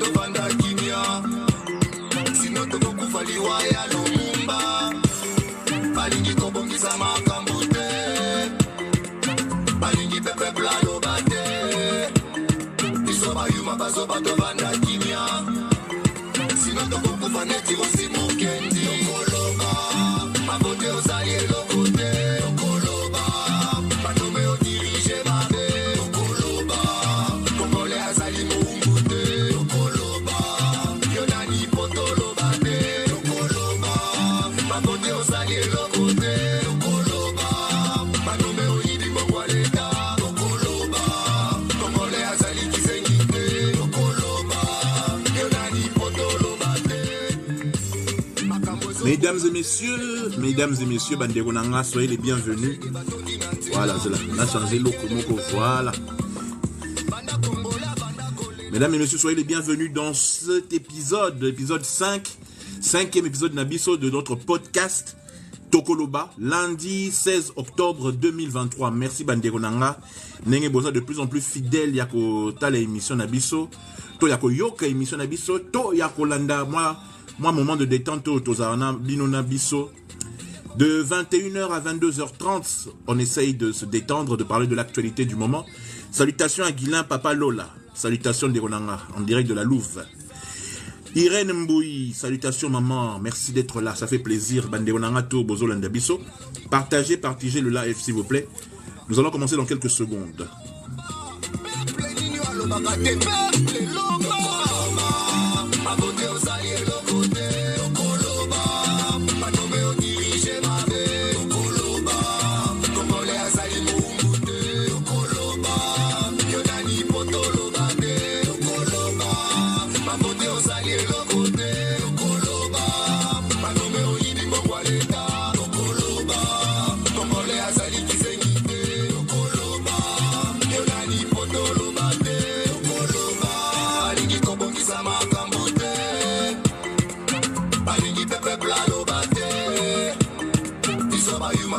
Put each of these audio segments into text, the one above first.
batovanda kimia sino tokokufa liwa ya lumumba balingi kobongisa makambo te balingi pepe blalo bate biso bayuma bazo batovanda kimia sino tokokufa neti osimukendi okoloba mabote ozali eloko te okoloba batome odirige mabe okoloba kongole azali mungu te okoloba yonani potoloba te okoloba mabote ozali eloko te okoloba batome oyibi mbongwa leta okoloba kongole azali kisengi te okoloba yonani potoloba te. Mesdames et messieurs, Bandeko Nanga, soyez les bienvenus. Voilà, c'est là. On a changé le mot, voilà. Mesdames et messieurs, soyez les bienvenus dans cet épisode 5, cinquième épisode Nabiso de notre podcast Tokoloba, lundi 16 octobre 2023. Merci Bandeko Nanga. Nenge bosa de plus en plus fidèle yako tala émission Nabiso. To yako yoka émission Nabiso. To yako landa moi, moment de détente, Tozana, Binona Bisso. De 21h à 22h30, on essaye de se détendre, de parler de l'actualité du moment. Salutations à Guilain Papa Lola. Salutations de Ronanga, en direct de la Louve. Irène Mbouy, salutations maman, merci d'être là, ça fait plaisir. Bande Ronanga to Bozo Landa Bisso. Partagez le live s'il vous plaît. Nous allons commencer dans quelques secondes.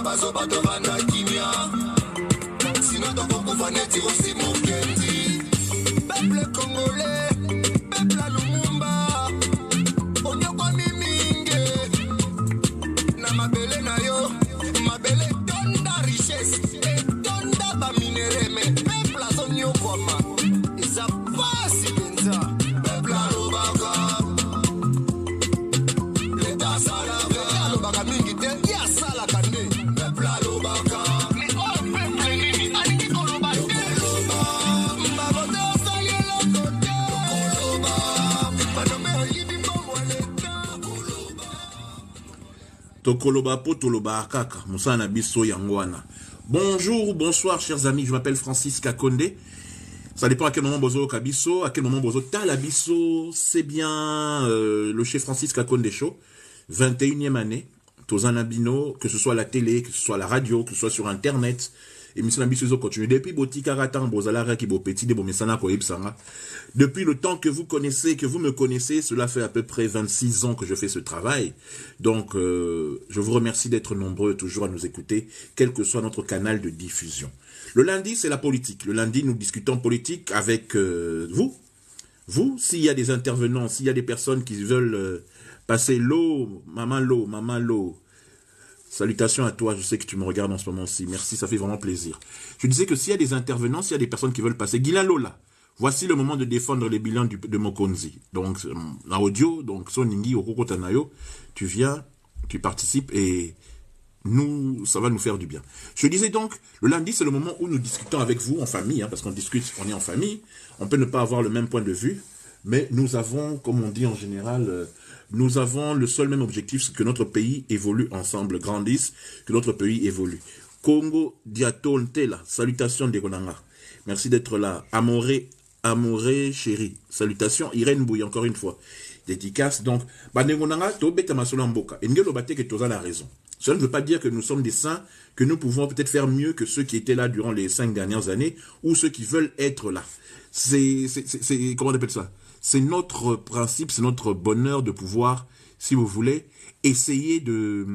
Bazo batovanda kimia sino tokokufa neti osimukendi peuple congolais peuple lumumba onyokwa miminge na mabele na yo mabele tonda richesse etonda baminereme peuple azonyokwama eza pasi penza peuple alobaka leta asala alobaka mingi te yasalaka nde. Tokoloba potoloba kaka musana biso yangwana. Bonjour, bonsoir chers amis, je m'appelle Francis Kakonde. Ça dépend à quel moment bozo kabiso, à quel moment bozo talabiso. C'est bien le chef Francis Kakonde Show, 21e année. Tozana Bino, que ce soit à la télé, que ce soit à la radio, que ce soit sur internet. Émission Nabiso continue. Depuis Botikaratan, Bozalara qui petit de Bomesana Koebsanga. Depuis le temps que vous connaissez, que vous me connaissez, cela fait à peu près 26 ans que je fais ce travail. Donc, je vous remercie d'être nombreux toujours à nous écouter, quel que soit notre canal de diffusion. Le lundi, c'est la politique. Le lundi, nous discutons politique avec vous. Vous, s'il y a des intervenants, s'il y a des personnes qui veulent passer l'eau, maman l'eau. Salutations à toi, je sais que tu me regardes en ce moment-ci. Merci, ça fait vraiment plaisir. Je disais que s'il y a des intervenants, s'il y a des personnes qui veulent passer, Guilain Lola, voici le moment de défendre les bilans de Mokonzi. Donc, en audio, donc, Soningi, Okoko Tanayo, tu viens, tu participes et nous, ça va nous faire du bien. Je disais donc, le lundi, c'est le moment où nous discutons avec vous en famille, hein, parce qu'on discute, on est en famille. On peut ne pas avoir le même point de vue, mais nous avons, comme on dit en général, nous avons le seul même objectif, c'est que notre pays évolue ensemble, grandisse, que notre pays évolue. Congo Diaton Tela, salutations de Gonanga. Merci d'être là. Amoré chéri. Salutations Irène Bouy, encore une fois. Dédicace. Donc, Bandegonanga, Tobeta Masolamboka. Engelo Bate que Toza la raison. Cela ne veut pas dire que nous sommes des saints, que nous pouvons peut-être faire mieux que ceux qui étaient là durant les 5 dernières années, ou ceux qui veulent être là. Comment on appelle ça? C'est notre principe, c'est notre bonheur de pouvoir, si vous voulez, essayer de,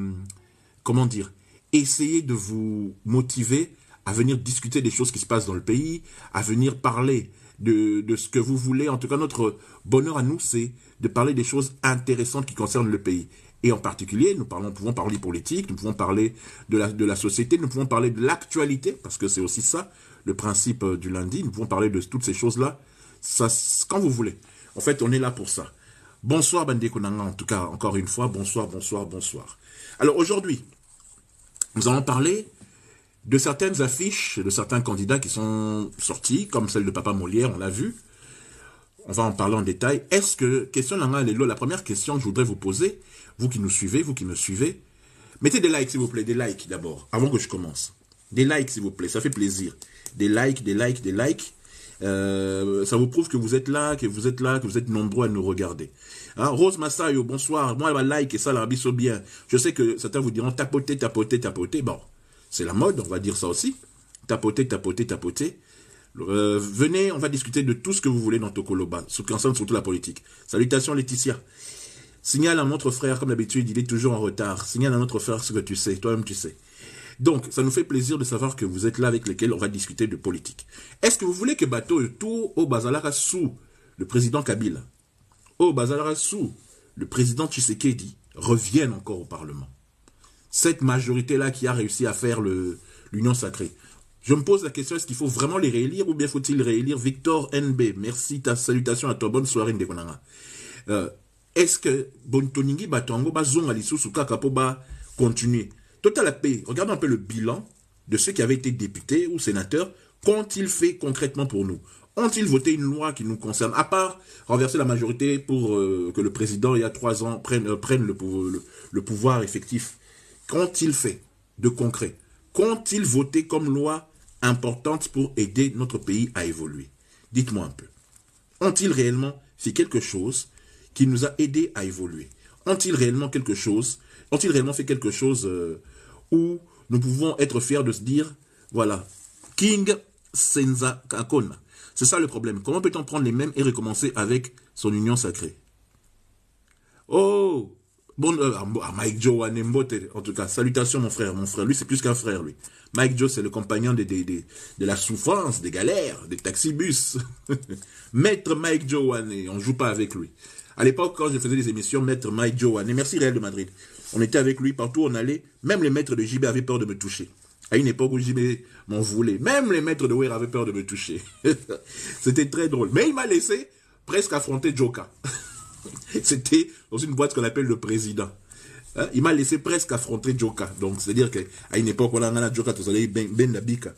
essayer de vous motiver à venir discuter des choses qui se passent dans le pays, à venir parler de ce que vous voulez. En tout cas, notre bonheur à nous, c'est de parler des choses intéressantes qui concernent le pays. Et en particulier, nous pouvons parler politique, nous pouvons parler de la société, nous pouvons parler de l'actualité, parce que c'est aussi ça, le principe du lundi. Nous pouvons parler de toutes ces choses-là, ça, quand vous voulez. En fait, on est là pour ça. Bonsoir, Bandé Konanga, en tout cas, encore une fois, bonsoir, bonsoir, bonsoir. Alors aujourd'hui, nous allons parler de certaines affiches, de certains candidats qui sont sortis, comme celle de Papa Molière, on l'a vu. On va en parler en détail. Est-ce que, question la première question que je voudrais vous poser, vous qui nous suivez, vous qui me suivez, mettez des likes s'il vous plaît, des likes d'abord, avant que je commence. Des likes s'il vous plaît, ça fait plaisir. Des likes, des likes, des likes. Ça vous prouve que vous êtes là, que vous êtes nombreux à nous regarder. Hein? Rose Massayo, bonsoir. Moi, elle va like et ça, la biso bien. Je sais que certains vous diront tapoter, tapoter, tapoter. Bon, c'est la mode, on va dire ça aussi. Tapoter, tapoter, tapoter. Venez, on va discuter de tout ce que vous voulez dans Tokoloba, ce qui concerne surtout la politique. Salutations Laetitia. Signale à notre frère, comme d'habitude, il est toujours en retard. Signale à notre frère ce que tu sais, toi-même tu sais. Donc, ça nous fait plaisir de savoir que vous êtes là avec lesquels on va discuter de politique. Est-ce que vous voulez que Bateau et tout au Bazalara sous le président Kabila, au Bazalara sous le président Tshisekedi reviennent encore au Parlement? Cette majorité-là qui a réussi à faire l'union sacrée. Je me pose la question, est-ce qu'il faut vraiment les réélire ou bien faut-il réélire Victor NB? Merci, ta salutation à toi, bonne soirée Ndekonanga. Est-ce que Bontoningi Batongo Bazong Alisou Soukaka Poba continuer? Total la paix, regardons un peu le bilan de ceux qui avaient été députés ou sénateurs. Qu'ont-ils fait concrètement pour nous? Ont-ils voté une loi qui nous concerne? À part renverser la majorité pour que le président, il y a 3 ans, prenne le pouvoir effectif. Qu'ont-ils fait de concret? Qu'ont-ils voté comme loi importante pour aider notre pays à évoluer? Dites-moi un peu. Ont-ils réellement fait quelque chose qui nous a aidés à évoluer? Ont-ils réellement fait quelque chose où nous pouvons être fiers de se dire, voilà, King Senza Kakona. C'est ça le problème. Comment peut-on prendre les mêmes et recommencer avec son union sacrée? Oh, bon, Mike Joe Wanembote, en tout cas, salutations mon frère. Lui, c'est plus qu'un frère, lui. Mike Joe, c'est le compagnon de la souffrance, des galères, des taxibus. Maître Mike Joe Wane, on joue pas avec lui. À l'époque, quand je faisais des émissions, Maître Mike Joe Wane, merci Real de Madrid. On était avec lui, partout où on allait, même les maîtres de JB avaient peur de me toucher. À une époque où JB m'en voulait, même les maîtres de Weir avaient peur de me toucher. C'était très drôle. Mais il m'a laissé presque affronter Joka. C'était dans une boîte qu'on appelle le président. Hein? Il m'a laissé presque affronter Joka. Donc, c'est-à-dire qu'à une époque, on a Joka, tout ça, ben Nabika.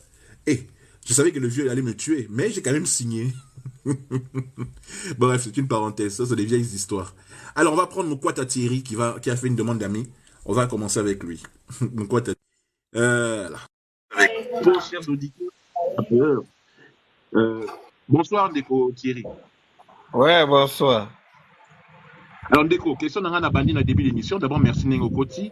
Et je savais que le vieux allait me tuer, mais j'ai quand même signé. Bref, c'est une parenthèse, ça, c'est des vieilles histoires. Alors, on va prendre Moukwata Thierry qui a fait une demande d'amis. On va commencer avec lui. Moukwata. Là. Bon, chers auditeurs. Bonsoir, Ndeko Thierry. Ouais, bonsoir. Alors, Ndeko, question dans la bandine au début de l'émission. D'abord, merci Nengo Koti.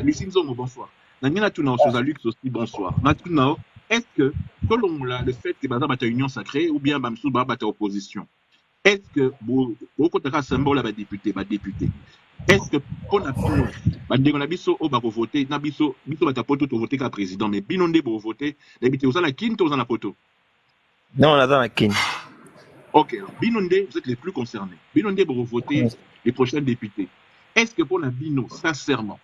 Lissinzongo, bonsoir. Nanyana Tunao, Sozalux aussi, bonsoir. Matunao, est-ce que, selon le fait que Baza bata union sacrée ou bien Bamsou bata opposition, est-ce que, beaucoup de symbole à député, est-ce que, pour la bino, on a biso au bako voter, na biso bata poto to voter qu'à président, mais binonde bo voter, d'habitude, vous avez la kin, vous avez la poto? Non, on a dans la kin. Ok, alors, binonde, vous êtes les plus concernés. Binonde bo voter les prochains députés. Est-ce que pour la bino, sincèrement,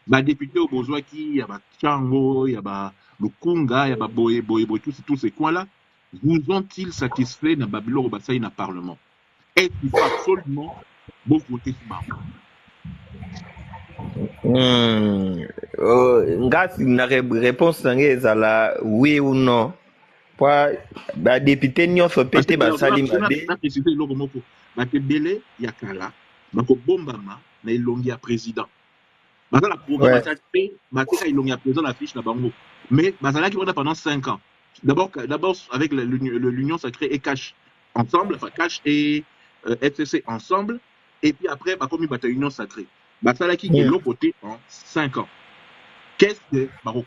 bah député au besoin qui, il y a bah Tchango, il y a bah Lukunga, il y a bah Boye, tous ces coins-là, vous ont-ils satisfait dans Babylone au Bassaï dans le Parlement? Est-ce qu'il faut absolument vous voter sur Marco? La réponse est oui ou non. Pour les députés, nous avons pété Basalim. Batebele Yakala, Bombama, na ilongi ya président. Bazala la programme, Mateka ilongi ya président la fiche na bango. Mais Bazala qui pendant 5 ans. D'abord avec l'union sacrée et Cash ensemble, enfin Cash et FCC ensemble, et puis après, comme il bataille union sacrée. Bazala qui est l'autre côté en 5 ans. Qu'est-ce que Bazo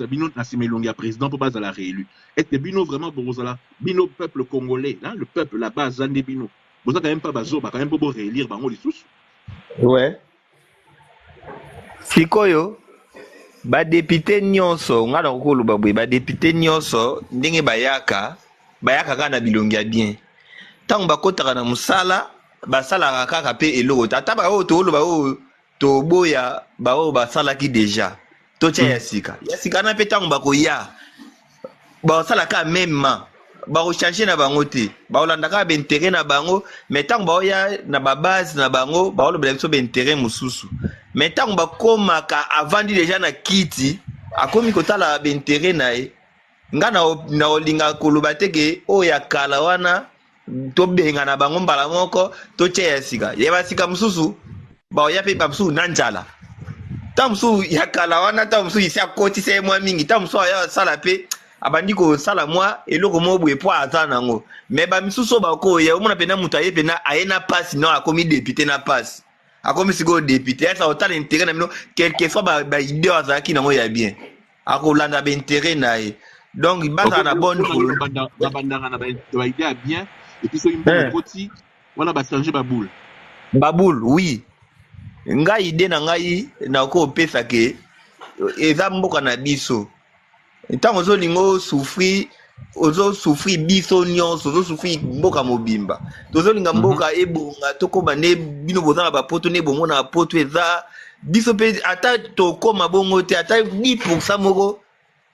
Bino Nassimé président pour Bazala réélu? Est-ce que Bino vraiment Borozala, Bino peuple congolais, hein, le peuple là-bas, Zandé Bino, vous n'avez quand même pas Bazo, quand même pour réélire Bango les sous? Ouais. Sikoyo, ba député nyonso, nga na kokolo babwe, ba député nyonso, ndenge bayaka, bayaka kaka na bilongi ya bien ntango bakotaka na mosala basalaka kaka mpe eloko te ata baoyo tooloba oyo toboya baoyo basalaki deja totya ya sika wana mpe ntango bakoya baosalaka memema bakochange na bango te baolandaka baintere na bango me ntango baoya na babase na bango baolobela biso baintere mosusu me ntango bakomaka avandi deja na kiti akomi kotala baintere na ye nga na olinga koloba teke oyo ya kala wana tobenga na bango mbala moko totya ya sika ye basika mosusu baoya mpe bamosusu na nzala ntango mosusu ya kala wana ntango mosusu isi akotisa ye mwa mingi ntango mosusu aya asala mpe abandi kosala mwa eloko mo boye po aza nango me bamisusu bakoya omona mpena moto aye mpena aye na pasi no akomi depute na pasi akomi sikoyo depute esa otala intere na bino quelquefois baide azalaki nango ya bien akolanda baintere na ye donc bazala na bonne babandaka na baide ya bien epuis soki mboka ekoti wana bachange baboule oui ngai ide na ngai nakopesa ke eza mboka na biso ntango ozolinga ozosufri biso nyonso ozosufri mboka mobimba tozolinga mboka ebonga tokoba nde bino boza na bapoto nde bongo na bapoto eza biso mpe ata tokoma bongo te ata 10% moko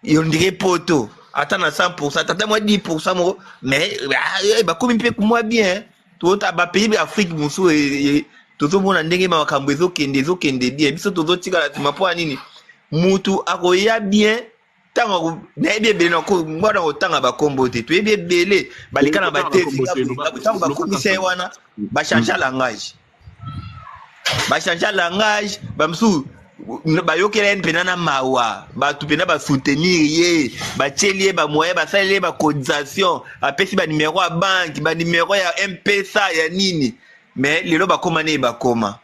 yondire poto ata na 100% ata mwa 10% moko mais bakomi mpe mwa bien tota bapays baafrike mosusu tozomona ndenge makambo ezokende bien biso tozotikala nsima mpo ya nini mutu akoya bien ntango nayebi ebele ngwana kotanga bakombo te toyebi ebele baleka na batesintango bakomisa ye wana bachange langage bamosusu bayokela ye mpena na mawa bato mpena basoutenir ye batieli ye bamoyen basaleli ye bacotisation apesi banimero ya banke banimero ya mpesa ya nini mais lelo bakoma ne bakoma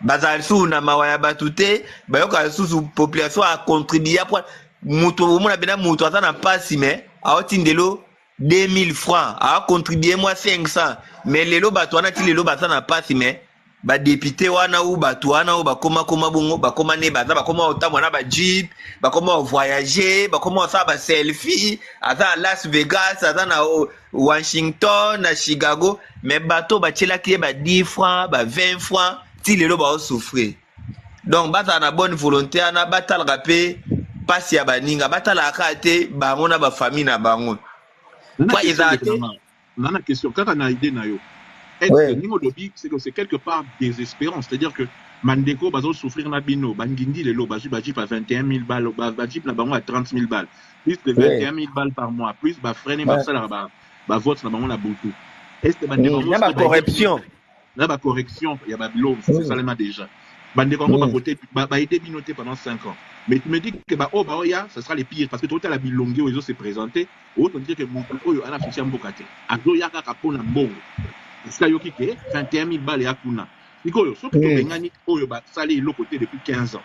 bazala lisusu na mawa ya bato te bayoka lisusu population acontribue po mutu omona mpena mutu aza na mpasi me aotindelo 2000 francs acontribue mwa 500 mais lelo bato wana ti lelo baza na mpasi me badepute wana ou bato wana oyo bakoma bongo bakoma ne baza bakoma otambola na bajeep bakoma ovoyage bakoma osala baselfie aza na Las Vegas aza na Washington na Chicago mais bato batielaki ye 10 francs 20 francs ti lelo baosouffrir donc bazala na bonne volonté wana batalaka mpe pasi ya baninga batalaka te bango na bafamille na bango po ezala te nana question kaka na idée na yo est-ce que lobby c'est que c'est quelque part désespérant c'est-à-dire que mandeko bazo souffrir na bino bangindi lelo baji à 21 000 balles baji na bango à 30 000 balles plus de 21 000 balles par mois plus ba freiner ba sala ba vote na bango na butu est-ce que bandeko na ba correction ya ba bilo c'est ça là déjà bandeko ba voter ba aider binoté pendant 5 ans mais tu me dis que oya ça sera les pires parce que tout la bilongi oyo se présenter autant dire que mon oyo ana fichi mbokate azo yaka kapona mbongo ça yoki ke 21 000 balles yakuna ikoyo soki to bengani oyo ba sali le côté depuis 15 ans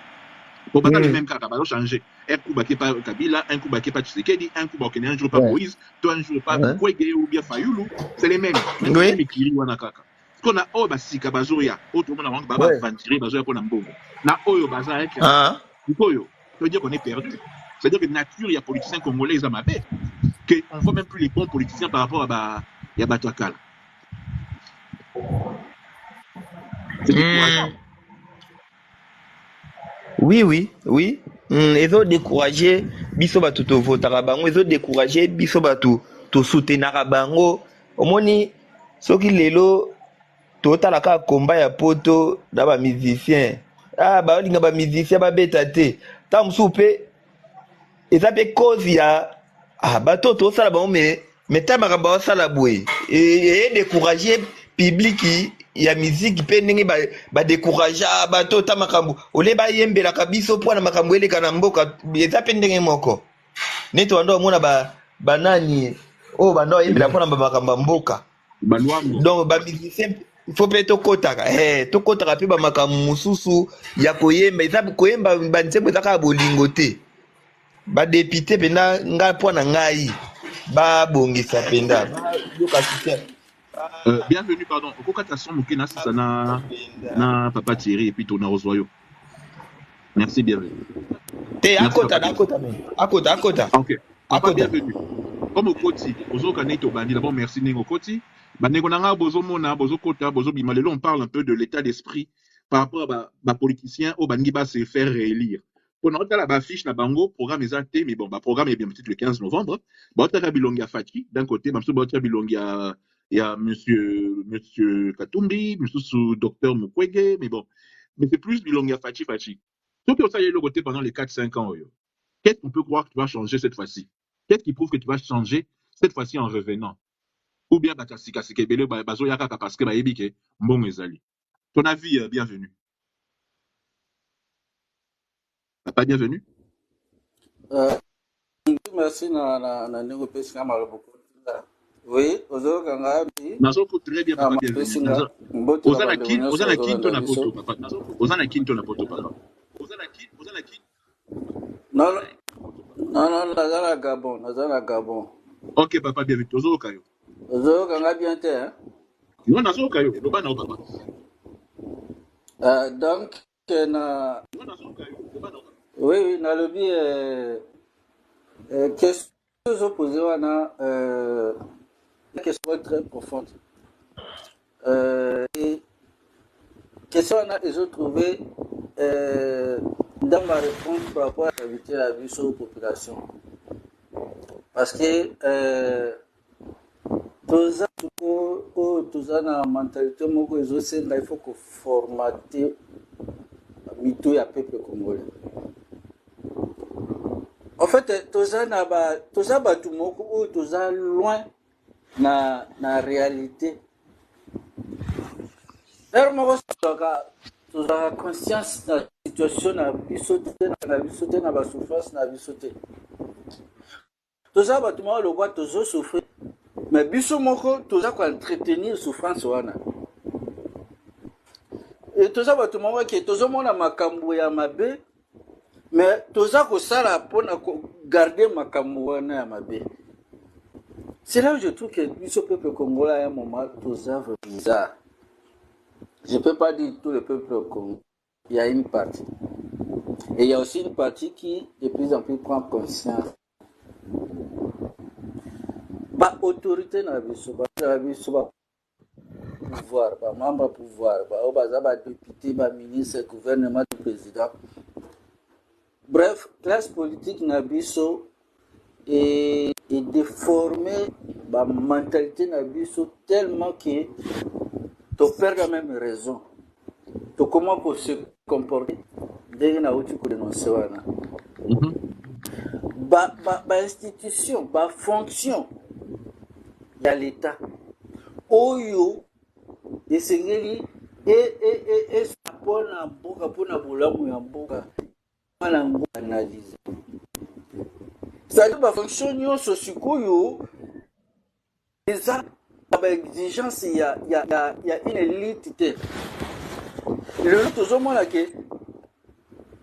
pour pas le même cas ba changer un coup ba pas Kabila un coup ba pas Tshisekedi un coup ba un jour pas Moïse toi un jour pas Kwege ou bien Fayulu c'est les mêmes mais kiri wana kaka qu'on a oyo ba sika bazoya auto mona wanga ba ventire bazoya pona mbongo na oyo baza ek ikoyo ça veut dire qu'on est perdu ça veut dire que nature il y a politiciens congolais ils amabe que on voit même plus les bons politiciens par rapport à ya Batakala. Oui. Ils ont découragé biso batu to votaka bango, ils ont découragé biso batu to soutenaka bango. Omoni soki lelo to talaka komba ya poto na ba musicien. Ba linga ba musicien ba beta te. Ta msupe ezape cause ya bato to sala bango mais ta makamba osala boye et décourager public ya musique pe ndenge ba décourager bato ta makambo ole ba yembela kabiso po na makambo eleka na mboka eza pe ndenge moko neto wando mona banani bando yembela po na makambo mboka donc ba musicien faut pe tokotaka pe ba makambo mususu ya koyemba eza koyemba banzembo ezaka bolingo te ba député pena nga po na ngai ba bongisa penda yoka système. Bienvenue, pardon. Kokatason Mukina, ça na Papa Thierry et puis ton Rosoyo. Merci, bienvenue. T'es à côté. Ok. Papa, bienvenue. Comme au Koti, Ozo Kaneto Bandi, d'abord merci Ningo Koti. Bandeko Nanga, Bozo Mona, Bozo Kota, Bozo Bimalelo, on parle un peu de l'état d'esprit par rapport à ma politicien au Bandi va se faire réélire. Pour notre la fiche na bango, programme exacté, mais bon, programme est bien peut-être le 15 novembre. Botaka Bilongia Fati, d'un côté, Mamsou Botaka Bilongia, il y a monsieur Katumbi, monsieur docteur Mukwege, mais bon, mais c'est plus Bilongia Fati. Sauf que ça y est le côté pendant les 4-5 ans, qu'est-ce qu'on peut croire que tu vas changer cette fois-ci? Qu'est-ce qui prouve que tu vas changer cette fois-ci en revenant? Ou bien parce que bon ezali. Ton avis, bienvenue. Pas bienvenue? Merci na ndenge opesi nga maloba. Oui, ozoyoka ngai mpi Nazoko très bien, papa, bienvenue. Ozana kinto na poto, papa. Ozana kinto na poto, papa. Non, naza na Gabon. Ok, papa, bienvenue. Ozoyoka yo. Ozoyoka ngai bien te, hein? Non, nazoyoka yo. Loba na papa. Donc, na... Oui, nalobi question opposée wana une question très profonde. Et question wana ils ont trouvé dans ma réponse par rapport à éviter la vie sur la population. Parce que tous na mentalité moko ezosenga il faut que formater mito ya peuple congolais. En fait, toza batu moko oyo toza loin na réalité. D'ailleurs, moko toza conscience na situation na biso te na basouffrance na biso te. Toza batu moko lokwa tozo souffrir, mais biso moko toza ko entretenir souffrance wana. Et toza batu moko ke tozo mona makambo ya mabe, mais toza kosala pona garder makambo wana ya mabe. C'est là où je trouve que biso peuple congolais à un moment toza bizarre. Je peux pas dire tout le peuple congolais. Il y a une partie. Et il y a aussi une partie qui de plus en plus prend conscience. Ba autorité na biso pouvoir, ba membre pouvoir, ba député, ba ministre, gouvernement, président. Bref, classe politique na biso est déformée, la mentalité na biso tellement que tu perds même raison. Tu comment pour se comporter dès na outil ko dénoncer wana. Ba institution, ba fonction ya l'état. Oyo esengeli et sapona mboka pona bolamu ya mboka. Analyse. C'est-à-dire la fonction nyonso sikoyo les exigences il y a une élite. Le toujours moi là que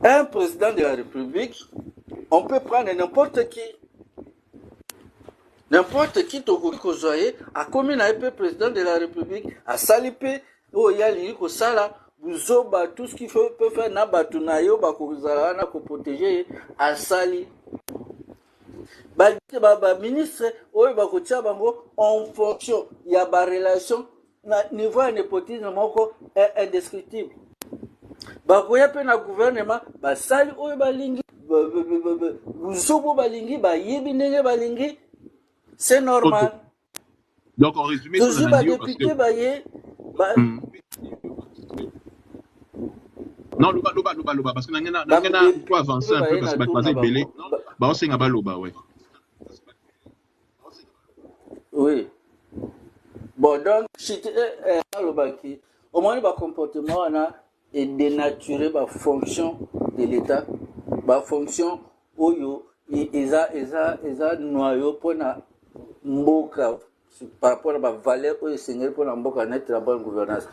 un président de la République, on peut prendre n'importe qui tokozoye a comme na président de la République a salipé o yali ko sala buzoba tout ce qu'il peut faire na batu na yo ba kozala na ko protéger a sali ba ministre oyo ba ko tia bango en fonction ya ba relation na niveau ya népotisme moko indescriptible ba ko ya pe na gouvernement ba sali oyo ba lingi buzobo ba lingi ba yebi ndenge ba lingi c'est normal. Donc en résumé toujours ba député ba ye ba non, loba, parce que nangena pour avancer un peu, parce que baser belé, bah on sait ngaba loba, ouais. Oui. Bon, donc, si tu es loba qui, au moins, le comportement est dénaturé par fonction de l'État, par fonction où ils ont noyau pour la mboka, par rapport à la valeur où ils sont pour la mboka, net la bonne gouvernance.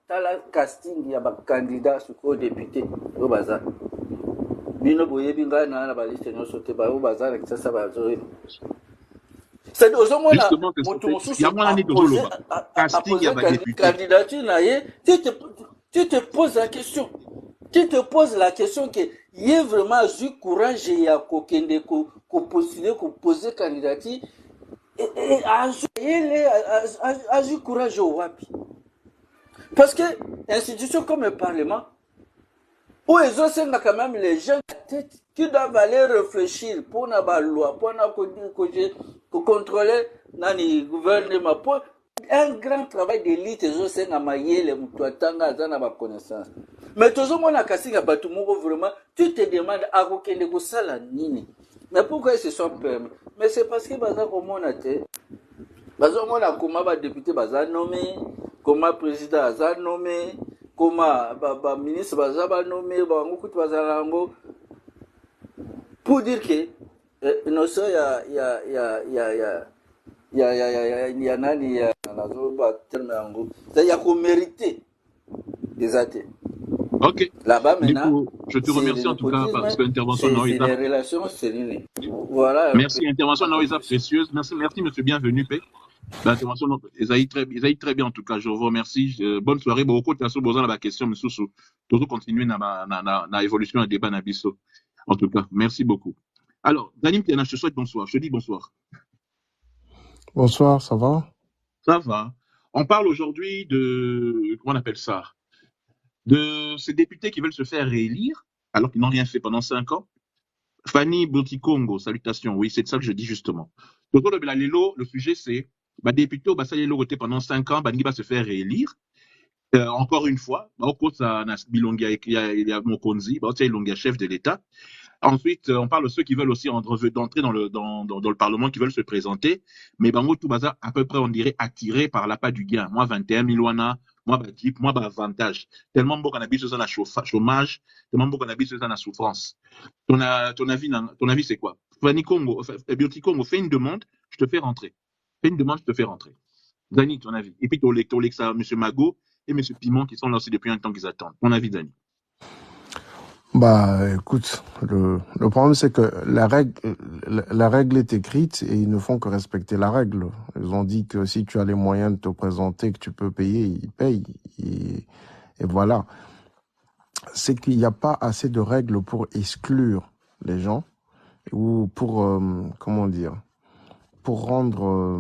Tala casting ya ba candidat suko député au bazar bino boye binga na ba liste no sote ba au bazar que ça va jouer c'est ozomona moto mosusu ya mwana ni dozolo casting ya ba député candidature na ye tu te poses la question Tu te poses la question qu'il y a vraiment du courage et à postuler, poser candidature. Et à du courage au WAPI. Parce que institutions comme le Parlement, où ils ont quand même les gens qui doivent aller réfléchir pour la loi, pour contrôler le gouvernement, pour un grand travail d'élite, ils ont fait les connaissances. Mais tout le monde a cassé vraiment, tu te demandes à quoi ça nini. Mais pourquoi ils se sont permis? Mais c'est parce que comme on a été, comment député baza nommé, comment président baza nommé, comment ministre baza nommé, pour dire que non seulement il y a qu'on mérité des athées. Ok. Là-bas Du maintenant, coup, je te remercie en tout cas parce que l'intervention c'est des relations sérieuses. Voilà. Merci, intervention Noïsa précieuse. Merci, monsieur Bienvenu, P. L'intervention, Esaïe très bien en tout cas. Je vous remercie. Bonne soirée. Beaucoup de personnes posant la question, mais sous toujours continuer na évolution, na débat, na biso. En tout cas, merci beaucoup. Alors, Danim Tiana, je te souhaite bonsoir. Je te dis bonsoir. Bonsoir, ça va? Ça va. On parle aujourd'hui de, comment on appelle ça? De ces députés qui veulent se faire réélire, alors qu'ils n'ont rien fait pendant 5 ans. Fanny Boutikongo, salutations. Oui, c'est de ça que je dis justement. Donc, le sujet, c'est, député, voté pendant 5 ans, il va se faire réélire. Encore une fois, au cours il y a Mokonzi, il y a chef de l'État. Ensuite, on parle de ceux qui veulent aussi entrer dans le Parlement, qui veulent se présenter. Mais Bango Toubaza, à peu près, on dirait, attiré par l'appât du gain. Moi, 21 000 wana, moi, type, moi, avantage. Tellement beau qu'on habite sur un chômage, tellement beau qu'on habite sur une souffrance. Ton avis, c'est quoi? Fanny Congo, Beauty Congo, fais une demande, je te fais rentrer. Fais une demande, je te fais rentrer. Dani, ton avis. Et puis, t'as M. Mago et M. Piment qui sont là aussi depuis un temps qu'ils attendent. Ton avis, Dani? Bah, écoute, le problème c'est que la règle est écrite et ils ne font que respecter la règle. Ils ont dit que si tu as les moyens de te présenter, que tu peux payer, ils payent. Et voilà. C'est qu'il n'y a pas assez de règles pour exclure les gens ou pour, comment dire, pour rendre,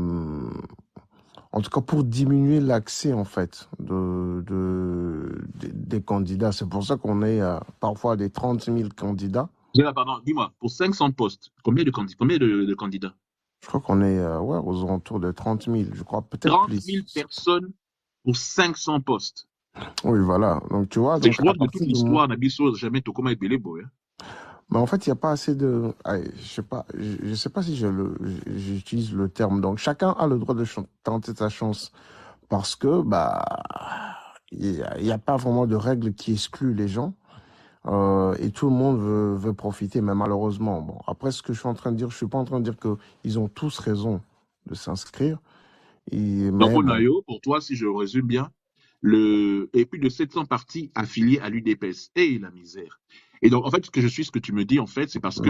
en tout cas pour diminuer l'accès en fait des candidats. C'est pour ça qu'on est parfois des 30 000 candidats. Pardon, dis-moi, pour 500 postes, combien de candidats? Je crois qu'on est aux alentours de 30 000, je crois peut-être 30 plus. 000 personnes pour 500 postes. Oui, voilà. Donc tu vois. C'est je crois que de toute l'histoire, Nabiso jamais Tokoma et Belebo. Mais en fait, il n'y a pas assez de... je sais pas si j'utilise le terme. Donc, chacun a le droit de tenter sa chance parce que, il n'y a pas vraiment de règles qui excluent les gens et tout le monde veut profiter, mais malheureusement. Bon, après, ce que je suis en train de dire, je suis pas en train de dire qu'ils ont tous raison de s'inscrire. Donc, pour toi, si je résume bien, et plus de 700 partis affiliés à l'UDPS. Et la misère. Et donc, en fait, ce que tu me dis, en fait, c'est parce que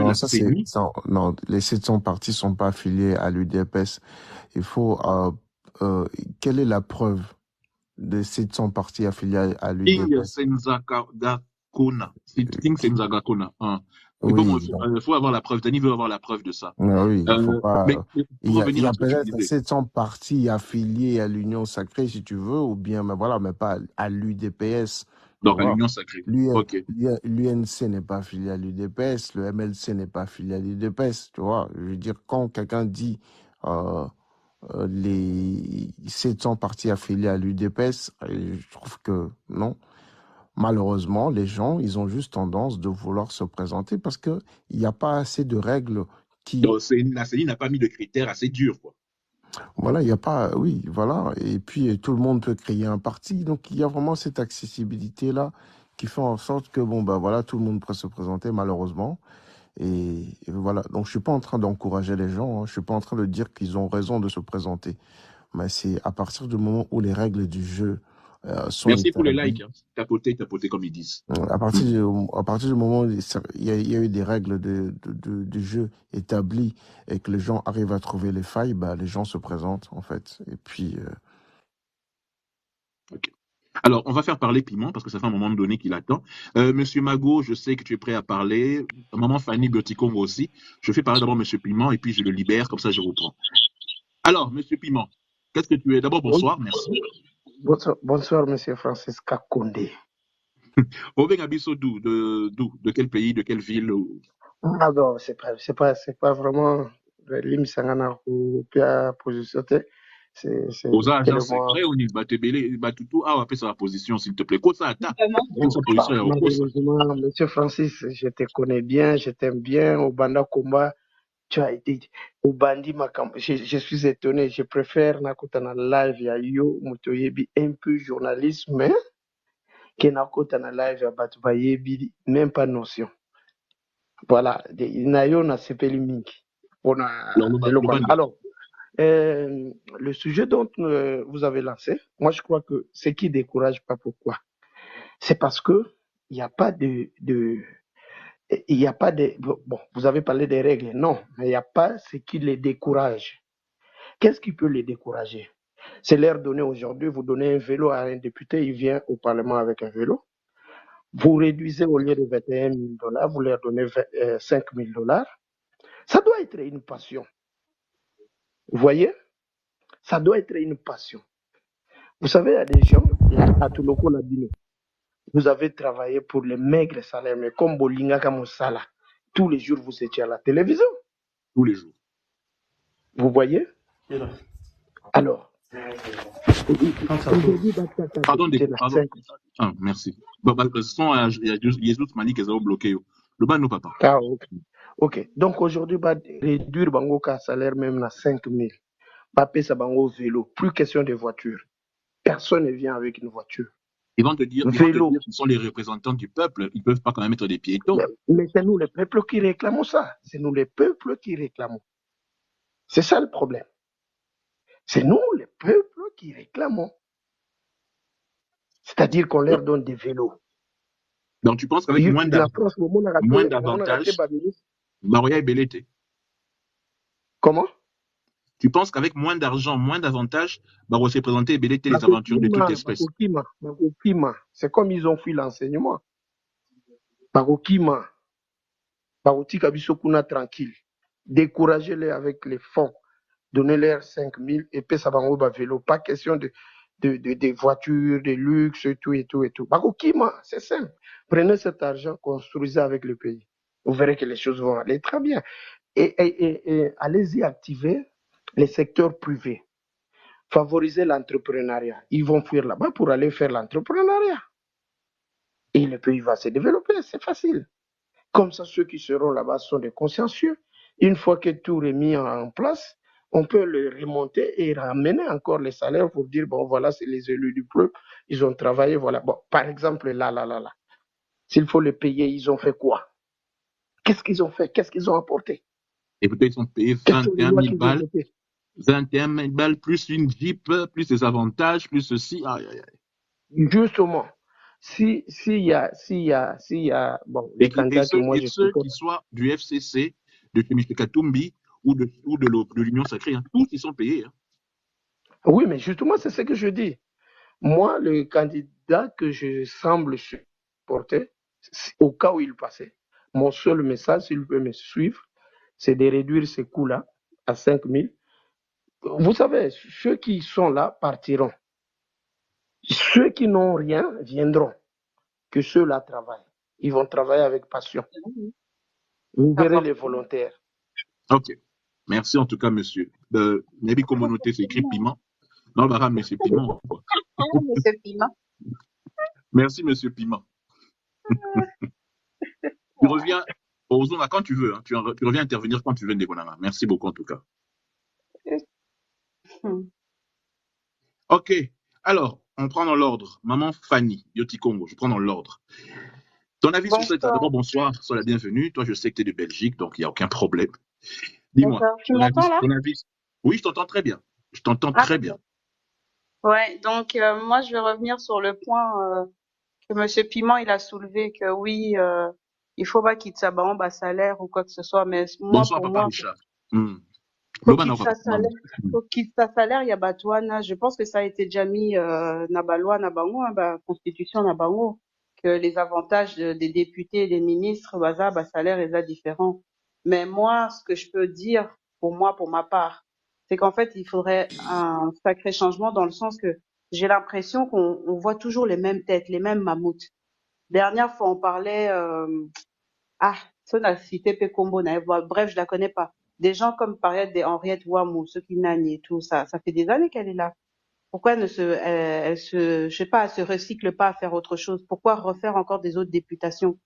non, les 700 partis sont pas affiliés à l'UDPS. Il faut... quelle est la preuve des 700 partis affiliés à l'UDPS? Il faut avoir la preuve. Dani veut avoir la preuve de ça. Oui, il faut pas. Il y a peut-être 700 partis affiliés à l'Union Sacrée, si tu veux, ou bien, mais pas à l'UDPS. Donc, à l'Union Sacrée. L'UNC n'est pas affilié à l'UDPS, le MLC n'est pas affilié à l'UDPS, tu vois. Je veux dire, quand quelqu'un dit les 700 partis affiliés à l'UDPS, je trouve que non. Malheureusement, les gens, ils ont juste tendance de vouloir se présenter parce qu'il n'y a pas assez de règles qui... Donc, la CENI n'a pas mis de critères assez durs, quoi. Voilà, il n'y a pas... Oui, voilà. Et puis, tout le monde peut créer un parti. Donc, il y a vraiment cette accessibilité-là qui fait en sorte que, tout le monde peut se présenter, malheureusement. Et voilà. Donc, je ne suis pas en train d'encourager les gens. Je ne suis pas en train de dire qu'ils ont raison de se présenter. Mais c'est à partir du moment où les règles du jeu... Merci pour les likes, hein. Tapoter comme ils disent. À partir du moment où il y a eu des règles de jeu établies et que les gens arrivent à trouver les failles, les gens se présentent en fait. Et puis. Okay. Alors, on va faire parler Piment parce que ça fait un moment donné qu'il attend. Monsieur Mago, je sais que tu es prêt à parler. Maman Fanny Biotikongo aussi. Je fais parler d'abord Monsieur Piment et puis je le libère, comme ça je reprends. Alors, Monsieur Piment, qu'est-ce que tu es? D'abord, Oui, bonsoir, merci. bonsoir, Monsieur Francis Kakonde. Oben Abisso, de quel pays, de quelle ville? Ah non, c'est pas vraiment l'Imsangana ou Pia position. C'est Aux agents tellement. secrets, on y Batutu, ah, appelle ça la position, s'il te plaît. Quoi ça attaque? Quelle sa position est quoi ça? Malheureusement, Monsieur Francis, je te connais bien, je t'aime bien. Au Banda Combat, tu as été au Bandi Makam. Je suis étonné, je préfère Nakotana live ya yo, Mutoyebi, un peu journalisme, mais que Nakotana live ya Batubayebi, même pas notion. Voilà, nayo na sepeli mingi. On Alors, a Lobani. Alors, le sujet dont vous avez lancé, moi je crois que ce qui décourage pas, pourquoi? C'est parce que il n'y a pas il y a pas de, bon, vous avez parlé des règles, non, mais il n'y a pas ce qui les décourage. Qu'est-ce qui peut les décourager? C'est leur donner aujourd'hui, vous donnez un vélo à un député, il vient au Parlement avec un vélo. Vous réduisez au lieu de 21 000 $, vous leur donnez 5 000 $. Ça doit être une passion. Vous voyez? Ça doit être une passion. Vous savez, il y a des gens, à Tuloko Labino, vous avez travaillé pour les maigres salaires, mais comme Bolinga Kamosala, tous les jours vous étiez à la télévision. Tous les jours. Vous voyez? Alors, Pardon, pardon. Ah, merci. Bon, bah, ce sont, il y a Jesus Mali qui ont bloqué. Le bas, nous, papa. Ah, ok. Donc aujourd'hui, bah, réduire bango ka salaire même à 5 000. Papé ça bango vélo. Plus question de voiture. Personne ne vient avec une voiture. Ils vont te dire qu'ils sont les représentants du peuple. Ils ne peuvent pas quand même être des piétons. Mais c'est nous, les peuples, qui réclamons ça. C'est nous, les peuples, qui réclamons. C'est ça le problème. C'est nous, les peuples, qui réclamons. C'est-à-dire qu'on leur donne des vélos. Donc tu penses qu'avec moins d'avantages, Baroya est bellété. Comment? Tu penses qu'avec moins d'argent, moins d'avantages, Baroya s'est présenté et bellété les aventures de toute espèce. C'est comme ils ont fui l'enseignement. Barokima. Barotika Bisokuna tranquille. Découragez-les avec les fonds. Donnez-leur 5 000 et puis ça va en vélo. Pas question de voitures, de luxe, et tout. Barokima, c'est simple. Prenez cet argent, construisez avec le pays. Vous verrez que les choses vont aller très bien. Et allez-y activer les secteurs privés. Favoriser l'entrepreneuriat. Ils vont fuir là-bas pour aller faire l'entrepreneuriat. Et le pays va se développer, c'est facile. Comme ça, ceux qui seront là-bas sont des consciencieux. Une fois que tout est mis en place, on peut le remonter et ramener encore les salaires pour dire, bon, voilà, c'est les élus du peuple, ils ont travaillé, voilà. Bon, par exemple, là. S'il faut les payer, ils ont fait quoi? Qu'est-ce qu'ils ont fait? Qu'est-ce qu'ils ont apporté? Et peut-être ils ont payé 21 000 balles. 21 000 balles, plus une Jeep, plus des avantages, plus ceci. Aïe. Justement. S'il y a, bon, les candidats que moi je suis. Ceux qui soient du FCC, de M. Katumbi ou de l'Union Sacrée, hein, tous ils sont payés. Hein. Oui, mais justement, c'est ce que je dis. Moi, le candidat que je semble supporter, au cas où il passait, mon seul message, s'il peut me suivre, c'est de réduire ces coûts-là à 5 000. Vous savez, ceux qui sont là partiront. Ceux qui n'ont rien viendront. Que ceux-là travaillent. Ils vont travailler avec passion. Vous verrez les volontaires. Ok. Merci en tout cas, monsieur. Nabi communauté, c'est écrit Piment. Non, bah, monsieur Piment. Monsieur Piment. Merci, monsieur Piment. Tu reviens aux zones quand tu veux. Hein. Tu reviens intervenir quand tu veux, Ndebonanga. Merci beaucoup en tout cas. Ok. Alors, on prend dans l'ordre. Maman Fanny, Yoti Congo, je prends dans l'ordre. Ton avis sur cette... D'abord, bonsoir, sois la bienvenue. Toi, je sais que tu es de Belgique, donc il n'y a aucun problème. Dis-moi. Tu m'entends là? Oui, je t'entends très bien. Je t'entends très bien. Ouais, donc moi, je vais revenir sur le point que M. Piment, il a soulevé, que oui, il faut pas qu'il te s'abatte bas salaire ou quoi que ce soit, mais moi, Bonsoir, pour Papa moi... Richard. Loba na papa. Faut qu'il sa salaire, il y a Batouana. Je pense que ça a été déjà mis, na ba loi, na bango, hein, ba constitution, na bango, que les avantages des députés et des ministres, baza, ba salaire, est différent. Mais moi, ce que je peux dire, pour moi, pour ma part, c'est qu'en fait, il faudrait un sacré changement dans le sens que j'ai l'impression qu'on voit toujours les mêmes têtes, les mêmes mammouths. Dernière fois, on parlait, ah, ça, on a cité Pekombo, bref, je la connais pas. Des gens comme par exemple des Henriette Ouamou, ceux qui nagnent et tout ça, ça fait des années qu'elle est là. Pourquoi elle se, je sais pas, elle se recycle pas à faire autre chose? Pourquoi refaire encore des autres députations?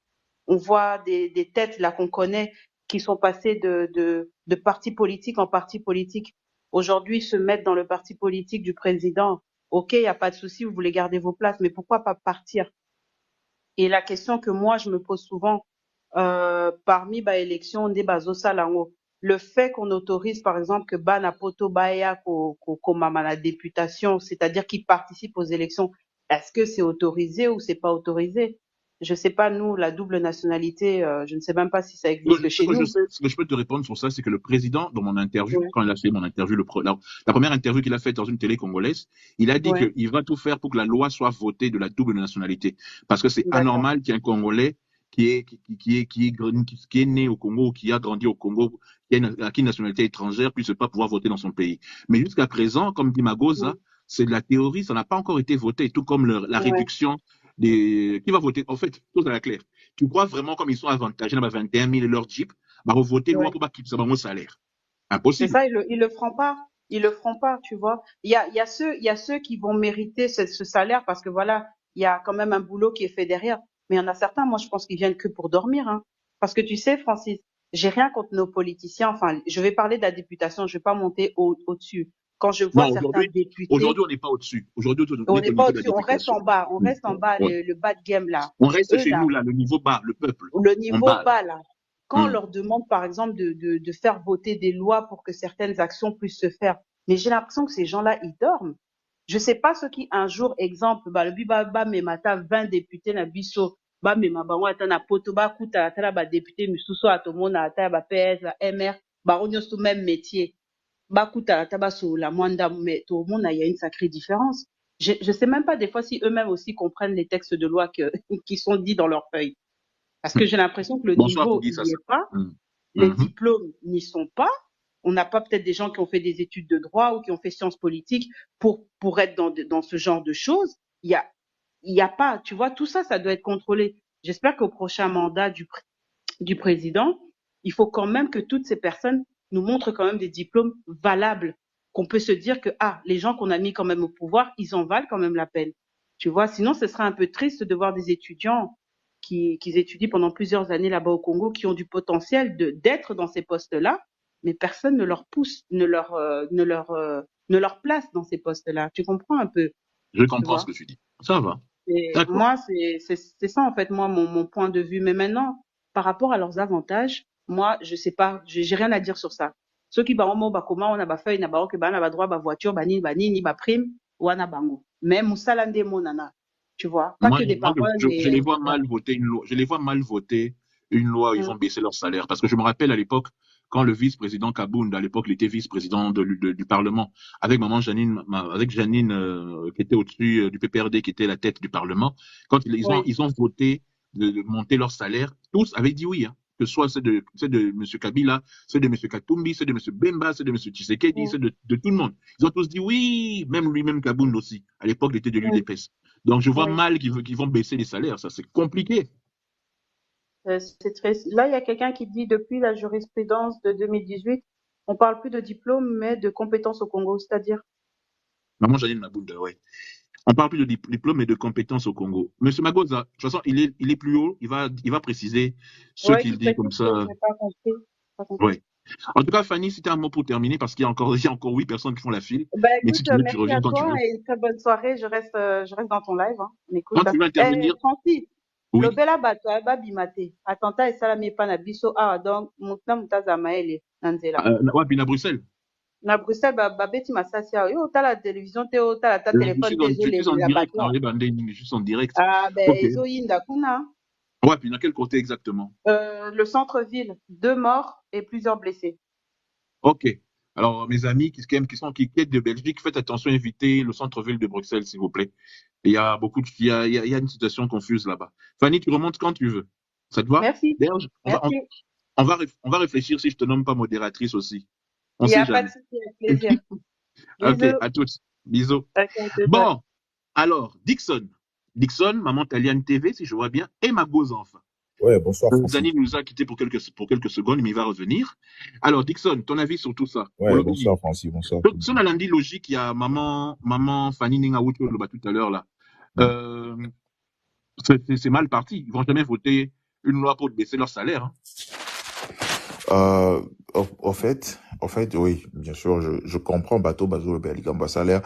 On voit des têtes là qu'on connaît qui sont passées de parti politique en parti politique. Aujourd'hui, se mettre dans le parti politique du président. Ok, il y a pas de souci, vous voulez garder vos places, mais pourquoi pas partir? Et la question que moi je me pose souvent, parmi ba élection nde bazosala yango, le fait qu'on autorise par exemple que bana poto baya komama na députation, c'est-à-dire qu'ils participent aux élections, est-ce que c'est autorisé ou c'est pas autorisé? Je sais pas, nous, la double nationalité, je ne sais même pas si ça existe chez nous. Ce que je peux te répondre sur ça, c'est que le président, dans mon interview, Ouais. quand il a fait mon interview, la première interview qu'il a faite dans une télé congolaise, il a dit Ouais. qu'il va tout faire pour que la loi soit votée de la double nationalité. Parce que c'est D'accord. anormal qu'il y ait un Congolais qui est né au Congo, qui a grandi au Congo, qui a acquis une nationalité étrangère, puisse pas pouvoir voter dans son pays. Mais jusqu'à présent, comme dit Magosa, c'est de la théorie, ça n'a pas encore été voté, tout comme la Ouais. réduction qui va voter. En fait, tout à la claire. Tu crois vraiment comme ils sont avantagés dans 21 000 leur Jeep, bah voter loi Ouais. pour pas qu'ils aient un salaire. C'est Impossible. ça, ils le feront pas. Ils le feront pas, tu vois. Il y a ceux qui vont mériter ce salaire parce que voilà, il y a quand même un boulot qui est fait derrière. Mais il y en a certains, moi, je pense qu'ils viennent que pour dormir, hein. Parce que tu sais, Francis, j'ai rien contre nos politiciens. Enfin, je vais parler de la députation, je vais pas monter au-dessus. Quand je vois Non, certains députés, aujourd'hui, on n'est pas au-dessus. Aujourd'hui, on on n'est est au pas niveau de la au-dessus, on reste en députation. bas, on reste en bas, Ouais. le bas de game là. On reste Eux chez là, nous, là, le niveau bas, le peuple. le En niveau bas. bas là, quand on Hmm. leur demande par exemple de faire voter des lois pour que certaines actions puissent se faire, mais j'ai l'impression que ces gens-là, ils dorment. Je sais pas ceux qui un jour, exemple, bah, le biba ba memata 20 députés na biso, ba mema bango ata na poto ba kuta ata na ba député misusu atomona ata ba PS, ba MR, ba sous même métier. Ba kuta ata ba so la mwanda, mais tout le monde il y a une sacrée différence. Je sais même pas des fois si eux-mêmes aussi comprennent les textes de loi qui sont dits dans leurs feuilles. Parce que j'ai l'impression que le Bonsoir, niveau, Koudi il n'y Sassa. est pas. Hmm. Les Mhm. diplômes n'y sont pas. On n'a pas peut-être des gens qui ont fait des études de droit ou qui ont fait sciences politiques pour être dans ce genre de choses. Il y a pas, tu vois, tout ça, ça doit être contrôlé. J'espère qu'au prochain mandat du président, il faut quand même que toutes ces personnes nous montrent quand même des diplômes valables, qu'on peut se dire que, ah, les gens qu'on a mis quand même au pouvoir, ils en valent quand même la peine. Tu vois, sinon, ce serait un peu triste de voir des étudiants qui étudient pendant plusieurs années là-bas au Congo, qui ont du potentiel d'être dans ces postes-là, mais personne ne leur pousse, ne leur place dans ces postes-là. Tu comprends un peu, Je tu comprends ce vois? que tu dis. Ça va. Et D'accord. moi, c'est ça en fait, moi, mon point de vue. Mais maintenant, par rapport à leurs avantages, moi, je sais pas, j'ai rien à dire sur ça. Ceux qui bango ba comment on a ba feuille na ba que ba na ba droit ba voiture ba ni ba prime wana bango. Mais musala nde monana. Tu vois, pas Moi, que des paroles, je mais les vois mal voter une loi. Je les vois mal voter une loi où ils mm, vont baisser leur salaire. Parce que je me rappelle à l'époque, quand le vice-président Kabound, à l'époque, il était vice-président du Parlement, avec maman Janine, avec Janine, qui était au-dessus du PPRD, qui était la tête du Parlement, quand ouais, ils ont voté de monter leur salaire, tous avaient dit oui, hein. Que ce soit ceux de M. Kabila, ceux de M. Katumbi, ceux de M. Bemba, ceux de M. Tshisekedi, mm, ceux de tout le monde. Ils ont tous dit oui, même lui-même Kabound aussi. À l'époque, il était de mm, l'UDPS. Donc, je vois ouais. mal qu'ils vont baisser les salaires. Ça, c'est compliqué. C'est très... Là, il y a quelqu'un qui dit depuis la jurisprudence de 2018, on parle plus de diplôme, mais de compétences au Congo, c'est-à-dire. Maman Janine Mabounda, ouais. On parle plus de diplôme et de compétences au Congo. Monsieur Magoza, de toute façon, il est plus haut. Il va préciser ce Ouais, qu'il qui dit précise comme que ça. j'ai pas compris. Pas compris. Ouais. En tout cas, Fanny, c'était un mot pour terminer parce il y a encore 8 personnes qui font la file. Ben Mais si écoute, tu veux, tu merci à reviens quand tu toi veux. et une très bonne soirée. Je reste dans ton live, hein. On écoute. Quand tu veux intervenir, Francis, oui. lobela bato ba bimate. Attentat et salami pa na biso ah donc mutna mutaza maele na nzela. Ouais, puis à Bruxelles. Na Bruxelles ba beti masasi ah yo tala télévision te o tala ta téléphone te zo Je suis en la direct. bato. Henri Bandé, je suis en direct. Ah ben Ok. ezo yinda kuna. Ouais, puis dans quel côté exactement? Le centre-ville, 2 morts et plusieurs blessés. Ok. Alors, mes amis qui quittent de Belgique, faites attention, évitez le centre-ville de Bruxelles, s'il vous plaît. Il y a il y a une situation confuse là-bas. Fanny, tu remontes quand tu veux. Ça te va? Merci. D'ailleurs, Merci. on va réfléchir si je te nomme pas modératrice aussi. On Il n'y sait a pas de jamais. souci, avec plaisir. Ok, Bisous. à toutes. Bisous. Ok, c'est ça. Bon, alors, Dixon. Dixon, Maman Taliane TV, si je vois bien, et ma beaux enfant. Ouais, bonsoir Francis. Zani nous a quittés pour quelques secondes, mais il va revenir. Alors, Dixon, ton avis sur tout ça? Ouais, bonsoir Francis, bonsoir. Sur la lundi logique, il y a maman Fanny Ningaoucho tout à l'heure là. C'est mal parti. Ils vont jamais voter une loi pour baisser leur salaire. Hein. Au fait, oui, bien sûr, je comprends Bateau Bazo le salaire.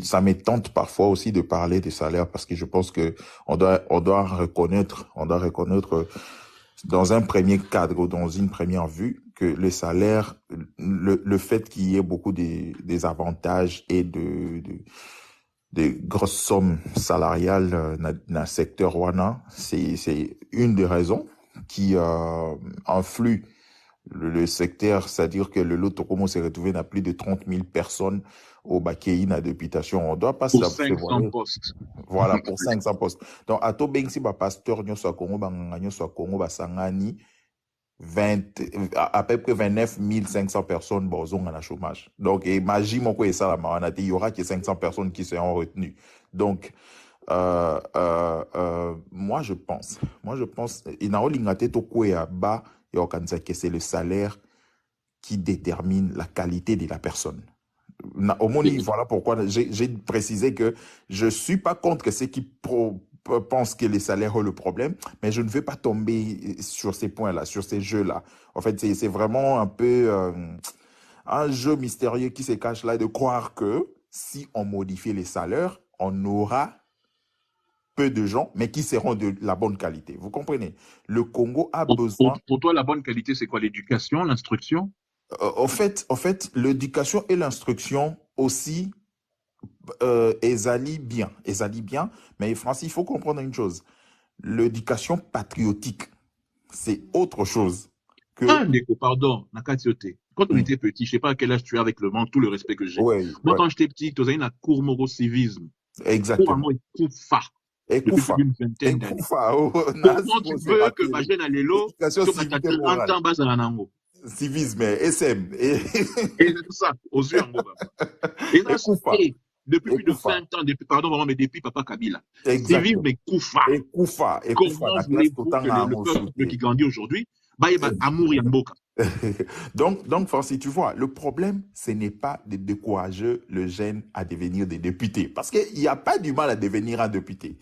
Ça m'étente parfois aussi de parler des salaires parce que je pense que on doit reconnaître dans un premier cadre, dans une première vue, que le salaire, le fait qu'il y ait beaucoup des avantages et des grosses sommes salariales dans le secteur Wana, c'est une des raisons qui influe le secteur, c'est-à-dire que le Lotokomo s'est retrouvé dans plus de 30 000 personnes au Bakéi na députation. On doit pas pour 500 postes. Voilà, pour 500 postes. Donc, à tout ben si ba pasteur nyo so Congo, ba sangani, à peu près 29 500 personnes sont en chômage. Donc, imagine moi quoi ça la il y aura que 500 personnes qui seront retenues. Donc, moi je pense, il n'a pas to quoi bas que c'est le salaire qui détermine la qualité de la personne. Au moins, voilà pourquoi j'ai précisé que je suis pas contre ceux qui pensent que les salaires ont le problème, mais je ne veux pas tomber sur ces points-là, sur ces jeux-là. En fait, c'est vraiment un peu un jeu mystérieux qui se cache là de croire que si on modifie les salaires, on aura peu de gens, mais qui seront de la bonne qualité. Vous comprenez? Le Congo a besoin... Pour toi, la bonne qualité, c'est quoi? L'éducation, l'instruction? En fait, l'éducation et l'instruction aussi, elles allient bien, mais Francis, il faut comprendre une chose. L'éducation patriotique, c'est autre chose que... Ah, Ndeko, pardon, Nakatiote. Quand on était petit, je sais pas à quel âge tu es avec le monde, tout le respect que j'ai. Ouais, moi, quand j'étais petit, tu as une cour moro-civisme. Exactement. Depuis une vingtaine d'années. Comment tu veux que ma jeune Alélo, civisme, SM. Et c'est tout ça, aux yeux en gros. Et depuis plus de 20 ans, depuis Papa Kabila. Civisme et Koufa. Comment voulez-vous que le peuple qui grandit aujourd'hui, amour Yamboka? Donc, Francis, tu vois, le problème, ce n'est pas de décourager le jeune à devenir des députés. Parce qu'il n'y a pas du mal à devenir un député.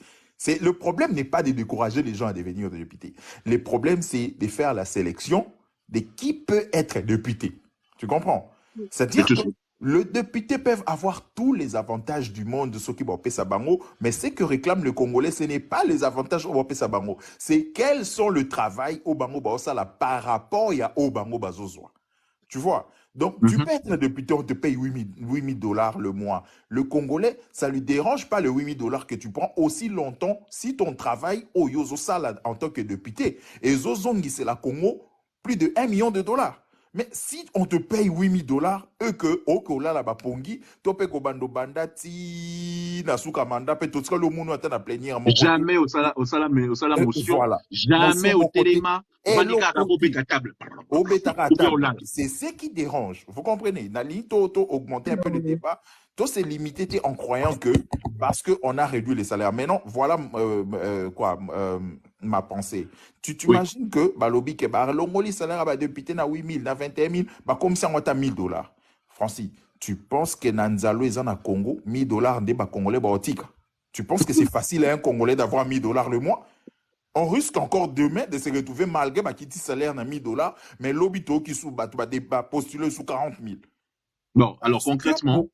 Le problème n'est pas de décourager les gens à devenir des députés. Le problème, c'est de faire la sélection de qui peut être député. Tu comprends? C'est-à-dire que le député peut avoir tous les avantages du monde de ceux qui vont payer sa bango, mais ce que réclame le Congolais, ce n'est pas les avantages au payer sa bango. C'est quels sont le travail au bango baosala par rapport au bango bazozwa. Tu vois? Donc, tu peux être député, on te paye 8 000 dollars le mois. Le Congolais, ça ne lui dérange pas le 8 000 dollars que tu prends aussi longtemps si ton travail au Yozosala en tant que député. Et Zozongi, c'est la Congo, plus de 1 million de dollars. Mais si on te paye 8 000 dollars, eux que, okola la bapongi, tope kobando bandati, nasuka manda, pe tout ce que le monde est en plénière. Jamais au sala motion, voilà. Jamais au téléma, c'est ce qui dérange. Vous comprenez? Nali, augmenter un peu le débat. Tout s'est limité en croyant que, parce qu'on a réduit les salaires. Maintenant, voilà ma pensée. Tu imagines que, balobi, que, l'ongoli salaire à député na 8 000, na 21 000, comme ça, on a 1 000 dollars. Francis, tu penses que Nanzalo est en Congo, 1 000 dollars, des Congolais baotika? Tu penses que c'est facile à un Congolais d'avoir 1 000 dollars le mois? On risque encore demain de se retrouver malgré ma petite salaire na 1 000 dollars, mais l'obito qui sous postuler sous 40 000. Bon, alors concrètement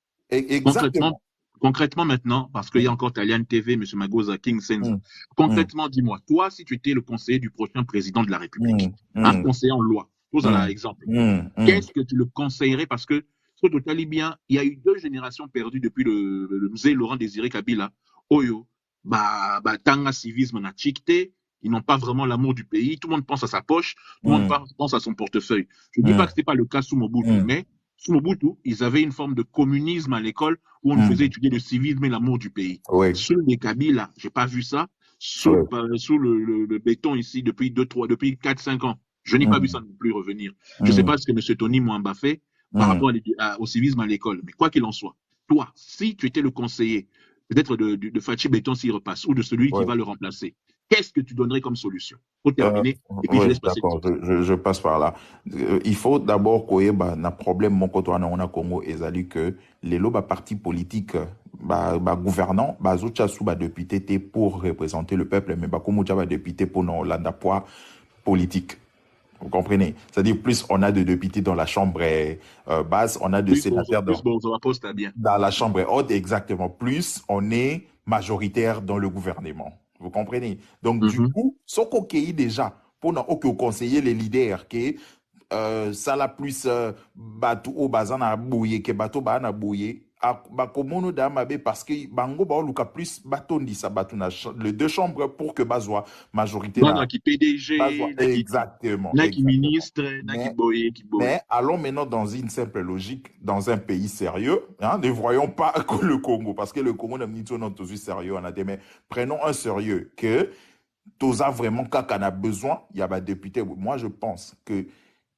maintenant, parce qu'il y a encore Taliane TV, M. Magoza, King Senzo. Concrètement, dis-moi, toi, si tu étais le conseiller du prochain président de la République, un conseiller en loi, pose un exemple, qu'est-ce que tu le conseillerais? Parce que, sur total bien, il y a eu 2 générations perdues depuis le musée Laurent Désiré Kabila. Oyo, tanga civisme na chikte, ils n'ont pas vraiment l'amour du pays, tout le monde pense à sa poche, tout le monde pense à son portefeuille. Je ne dis pas que ce n'est pas le cas sous Mobutu, mais Sous Mobutu, ils avaient une forme de communisme à l'école où on nous faisait étudier le civisme et l'amour du pays. Oui, Sous les Kabila, j'ai pas vu ça. Sous, oui. sous le béton ici depuis 4-5 ans. Je n'ai pas vu ça non plus revenir. Je ne sais pas ce que M. Tony Mwamba fait par rapport au civisme à l'école. Mais quoi qu'il en soit, toi, si tu étais le conseiller, peut-être de Fachi Béton s'il repasse, ou de celui qui Oui. va le remplacer, qu'est-ce que tu donnerais comme solution? Pour terminer, et puis je Oui, laisse passer. d'accord, je passe par là. Il faut d'abord qu'il y ait un problème, mon côté, on a Congo, et que les lots partis politiques, gouvernants, sous député pour représenter le peuple, mais comme député pour non poids politique. Vous comprenez? C'est-à-dire, plus on a de députés dans la chambre basse, on a de sénateurs dans la chambre haute, exactement. Plus on est majoritaire dans le gouvernement. Vous comprenez? Donc, du coup, ce qu'on a déjà, pour nous conseiller les leaders, que ça la plus bateau au bazan à bouiller, que bateau ba na bouiller, bakomono d'amabe parce que bango ba luka plus bateau dit ça bateau na les deux chambres pour que bazwa majorité là. Qui PDG, exactement. Qui ministre, qui boye. Mais allons maintenant dans une simple logique, dans un pays sérieux, hein, ne voyons pas que le Congo, parce que le Congo n'a pas tous sérieux, on a dit, mais prenons un sérieux que tous a vraiment quand on a besoin, il y a des députés. Moi, je pense que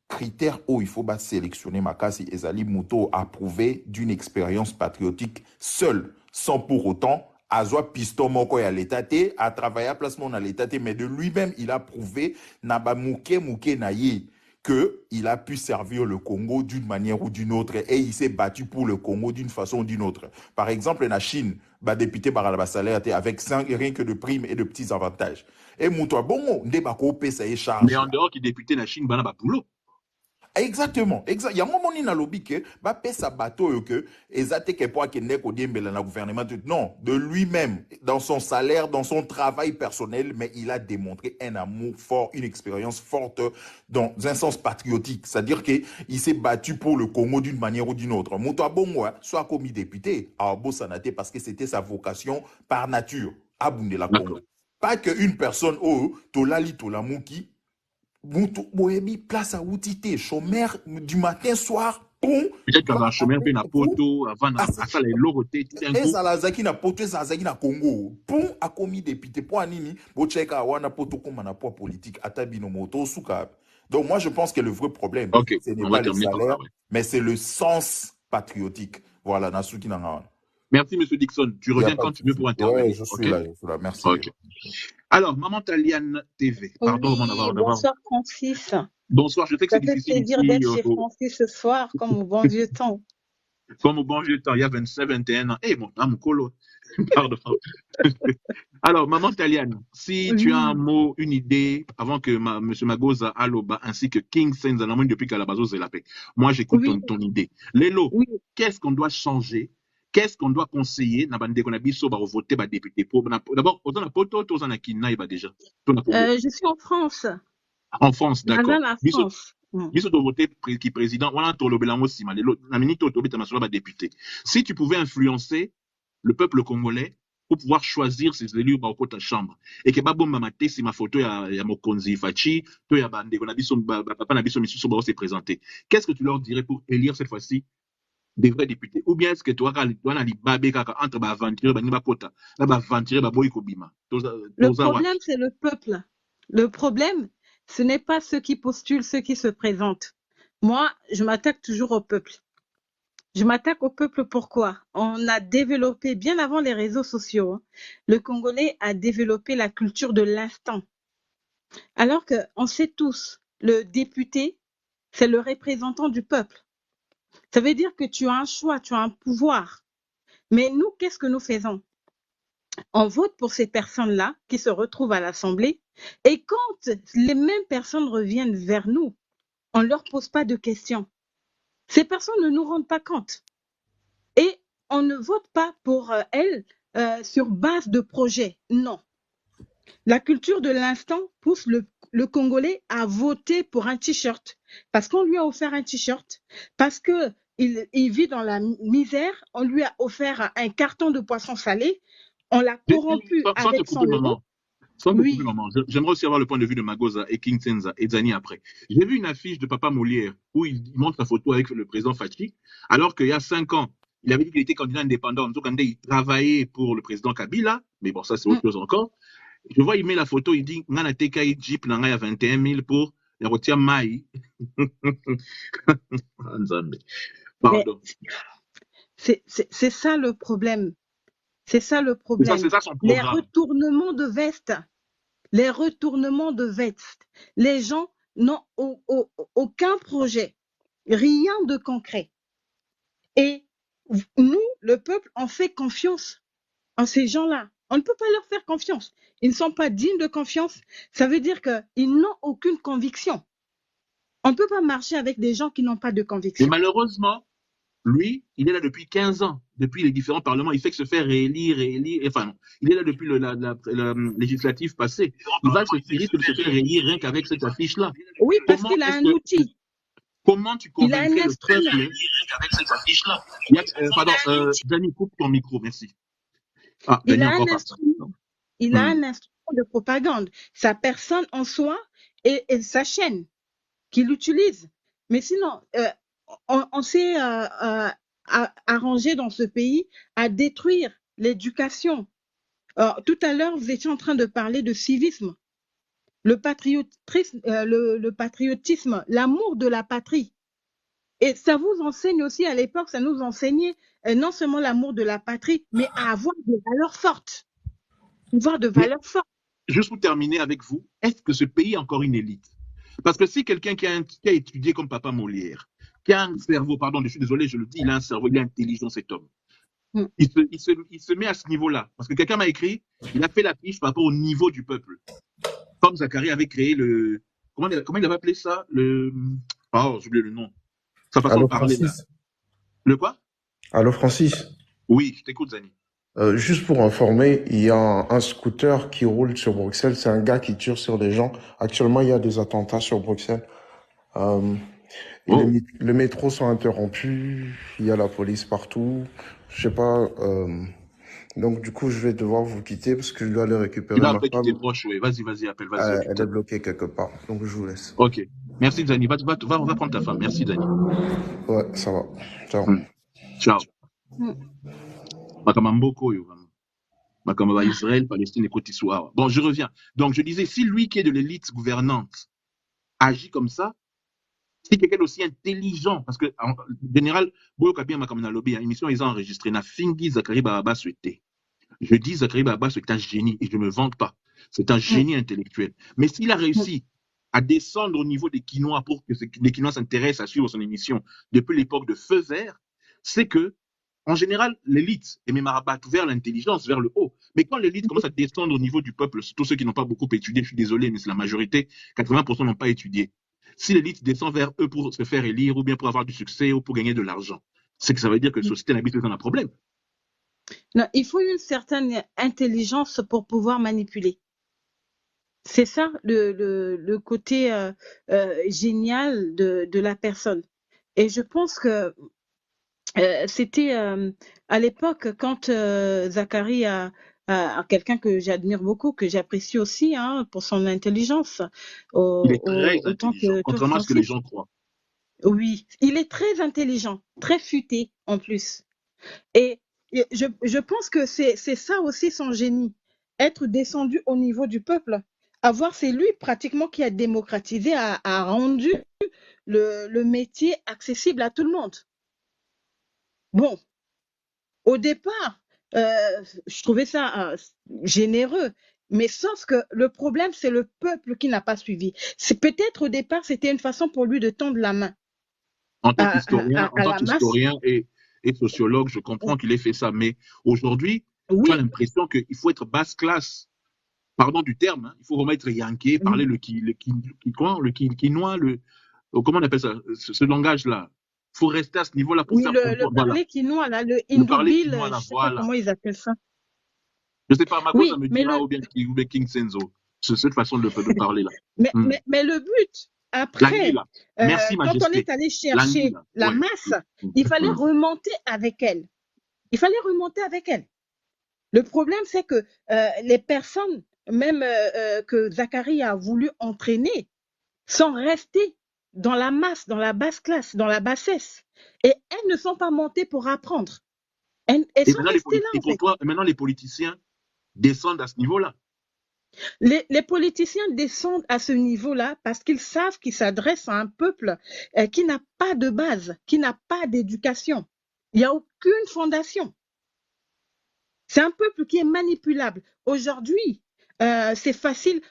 critère où il faut sélectionner Makasi Ezali Mouto approuvé d'une expérience patriotique seule, sans pour autant Azwa piston moko à l'état à travailler à placement à l'état mais de lui-même il a prouvé naba mouké naïe que il a pu servir le Congo d'une manière ou d'une autre et il s'est battu pour le Congo d'une façon ou d'une autre. Par exemple, la Chine, député Baralaba salaire avec rien que de primes et de petits avantages. Et Mouto bon, ça est charge. Mais en dehors qui député la Chine, banaba boulot. Exactement, exact. Il y a un moment où lobby que sa bateau que ezate que pour que neko diembela na gouvernement non, de lui-même dans son salaire, dans son travail personnel, mais il a démontré un amour fort, une expérience forte dans un sens patriotique, c'est-à-dire que il s'est battu pour le Congo d'une manière ou d'une autre. Moutoua Bongo soit commis député à Bosanate parce que c'était sa vocation par nature à Bundela Congo. Pas qu'une personne tolali tolamouki Bohémie, place à outité, chômeur du matin, soir, bon. Peut-être qu'il y a un chômeur qui n'a pas poto, avant, à ça, les lorotés, tout d'un coup. Et ça, la zaki n'a poto, ça, zaki n'a Congo. Bon, a commis député, pour animi, bon, check à wana poto, comme on a poids politique, atabino moto, souka. Donc, moi, je pense que le vrai problème, ce n'est pas le salaire, mais c'est le sens patriotique. Voilà, Nasuki Nanga. Merci, M. Dixon. Tu reviens quand tu veux pour intervenir. Oui, je suis là, merci. Okay. Alors, Maman Taliane TV. Pardon, oui, bonsoir, Francis. Bonsoir, je sais que c'est difficile. Ça fait plaisir d'être chez Francis ce soir, comme au bon vieux temps. Comme au bon vieux temps, il y a 21 ans. Eh, mon colo. Pardon. Alors, Maman Taliane, si tu as un mot, une idée, avant que M. Magoza Aloba ainsi que King Senzanamon depuis Calabazo Zelapé, moi j'écoute ton idée. Lélo, qu'est-ce qu'on doit changer? Qu'est-ce qu'on doit conseiller? Voter député. D'abord, déjà. Je suis en France. En France, d'accord. La France. Qui président, si tu pouvais influencer le peuple congolais pour pouvoir choisir ses élus au ta chambre et que babomba maté si ma photo ya Mokonzi Fachi to ya bande qu'on a biso papa na biso misusu ba se présenter, qu'est-ce que tu leur dirais pour élire cette fois-ci des vrais députés? Ou bien est-ce que toi na li babé kaka entre ba aventurer ba ni ba pota na ba aventurer ba boy ko bima? Le problème c'est le peuple. Le problème ce n'est pas ceux qui postulent, ceux qui se présentent. Moi, je m'attaque toujours au peuple. Je m'attaque au peuple pourquoi? On a développé, bien avant les réseaux sociaux, le Congolais a développé la culture de l'instant. Alors qu'on sait tous, le député, c'est le représentant du peuple. Ça veut dire que tu as un choix, tu as un pouvoir. Mais nous, qu'est-ce que nous faisons? On vote pour ces personnes-là qui se retrouvent à l'Assemblée et quand les mêmes personnes reviennent vers nous, on ne leur pose pas de questions. Ces personnes ne nous rendent pas compte. Et on ne vote pas pour elles sur base de projets. Non. La culture de l'instant pousse le Congolais à voter pour un t-shirt. Parce qu'on lui a offert un t-shirt. Parce qu'il vit dans la misère. On lui a offert un carton de poisson salé. On l'a corrompu avec son euro. Sans te couper, Oui. maman, j'aimerais aussi avoir le point de vue de Magoza et King Senza et Zani après. J'ai vu une affiche de Papa Molière où il montre sa photo avec le président Fachi, alors qu'il y a 5 ans, il avait dit qu'il était candidat indépendant. Donc, il travaillait pour le président Kabila, mais bon, ça, c'est autre chose encore. Je vois, il met la photo, il dit, Ngana teka Jeep nanga ya 21 000 pour les retiens Maï. Pardon. C'est ça le problème. C'est ça le C'est problème. ça son Les programme. retournements de veste. Les retournements de veste. Les gens n'ont aucun projet. Rien de concret. Et nous, le peuple, on fait confiance en ces gens-là. On ne peut pas leur faire confiance. Ils ne sont pas dignes de confiance. Ça veut dire qu'ils n'ont aucune conviction. On ne peut pas marcher avec des gens qui n'ont pas de Mais conviction. malheureusement, lui, il est là depuis 15 ans, depuis les différents parlements. Il fait que se faire réélire. Enfin, il est là depuis la législative passée. Il va se risque de se faire réélire rien qu'avec cette affiche-là. Oui, parce Comment qu'il a est-ce un que outil. comment tu Il a un convaincrais le instrument. peuple Avec cette affiche-là. Pardon, Dani, coupe ton micro, merci. Ah, Il Dani a encore un pas. instrument. Il a un instrument de propagande. Sa personne en soi et sa chaîne qu'il utilise. Mais sinon, on s'est arrangé dans ce pays à détruire l'éducation. Tout à l'heure, vous étiez en train de parler de civisme, le patriotisme, l'amour de la patrie. Et ça vous enseigne aussi, à l'époque, ça nous enseignait non seulement l'amour de la patrie, mais à avoir des valeurs fortes. Avoir de Mais valeurs fortes. juste pour terminer avec vous, est-ce que ce pays a encore une élite? Parce que si quelqu'un qui a étudié comme Papa Molière, qui a un cerveau, pardon, je suis désolé, je le dis, il a un cerveau, il est intelligent cet homme. Il se met à ce niveau-là. Parce que quelqu'un m'a écrit, il a fait la fiche par rapport au niveau du peuple. Comme Zachary avait créé le... Comment il avait appelé ça? Oh, j'ai oublié le nom. Sa façon Allô, de parler, là. Francis? Le quoi? Allô, Francis? Oui, je t'écoute, Zani. Juste pour informer, il y a un scooter qui roule sur Bruxelles. C'est un gars qui tire sur des gens. Actuellement, il y a des attentats sur Bruxelles. Et les métros sont interrompus. Il y a la police partout. Je sais pas. Donc, du coup, je vais devoir vous quitter parce que je dois aller récupérer ma Après, tu femme. t'es proche, oui. Vas-y, appelle, vas-y. Elle est bloquée quelque part. Donc, je vous laisse. Ok. Merci, Zani. Va prendre ta femme. Merci, Zani. Ouais, ça va. Ciao. Ciao. Makamamboko, yo. Makamaba Israël, Palestine et Côte d'Ivoire. Bon, je reviens. Donc, je disais, si lui qui est de l'élite gouvernante agit comme ça, si quelqu'un d'aussi intelligent, parce que, en général, Boyo Kabia Makamana Lobby, émission, ils ont enregistré, na Fingi Zachary Baba souhaité. Je dis Zachary Baba, c'est un génie, et je ne me vante pas. C'est un génie intellectuel. Mais s'il a réussi à descendre au niveau des Quinois pour que les Quinois s'intéressent à suivre son émission depuis l'époque de Feu Vert, c'est que, en général, l'élite est même rabattre vers l'intelligence, vers le haut. Mais quand l'élite commence à descendre au niveau du peuple, surtout ceux qui n'ont pas beaucoup étudié, je suis désolé, mais c'est la majorité, 80% n'ont pas étudié. Si l'élite descend vers eux pour se faire élire, ou bien pour avoir du succès, ou pour gagner de l'argent, c'est que ça veut dire que la société n'habite pas dans un problème. Non, il faut une certaine intelligence pour pouvoir manipuler. C'est ça le côté génial de la personne. Et je pense que c'était à l'époque quand Zachary a quelqu'un que j'admire beaucoup, que j'apprécie aussi pour son intelligence. Il est très autant intelligent, que contrairement à ce que les gens croient. Oui, il est très intelligent, très futé en plus. Et je pense que c'est ça aussi son génie, être descendu au niveau du peuple. C'est lui pratiquement qui a démocratisé, a rendu le métier accessible à tout le monde. Bon, au départ, je trouvais ça généreux, mais sauf que le problème, c'est le peuple qui n'a pas suivi. C'est peut-être au départ, c'était une façon pour lui de tendre la main En tant à qu'historien et sociologue, je comprends qu'il ait fait ça. Mais aujourd'hui, tu as l'impression qu'il faut être basse classe. Pardon du terme, il faut vraiment être yanké, parler le quinois, comment on appelle ça, ce langage-là. Il faut rester à ce niveau-là pour faire le parler quinois, là, le indoubil, je ne sais pas comment ils appellent ça. Je ne sais pas, Mago, ça me dira ou bien King Senzo. C'est cette façon de parler là. Mais le but, après, merci, quand on est allé chercher la masse, il fallait remonter avec elle. Le problème, c'est que les personnes que Zacharie a voulu entraîner sans rester dans la masse, dans la basse classe, dans la bassesse. Et elles ne sont pas montées pour apprendre. Elles Et sont maintenant, restées là, et en pour fait. toi, maintenant, les politiciens descendent à ce niveau-là. Les politiciens descendent à ce niveau-là parce qu'ils savent qu'ils s'adressent à un peuple qui n'a pas de base, qui n'a pas d'éducation. Il n'y a aucune fondation. C'est un peuple qui est manipulable. Aujourd'hui, c'est facile.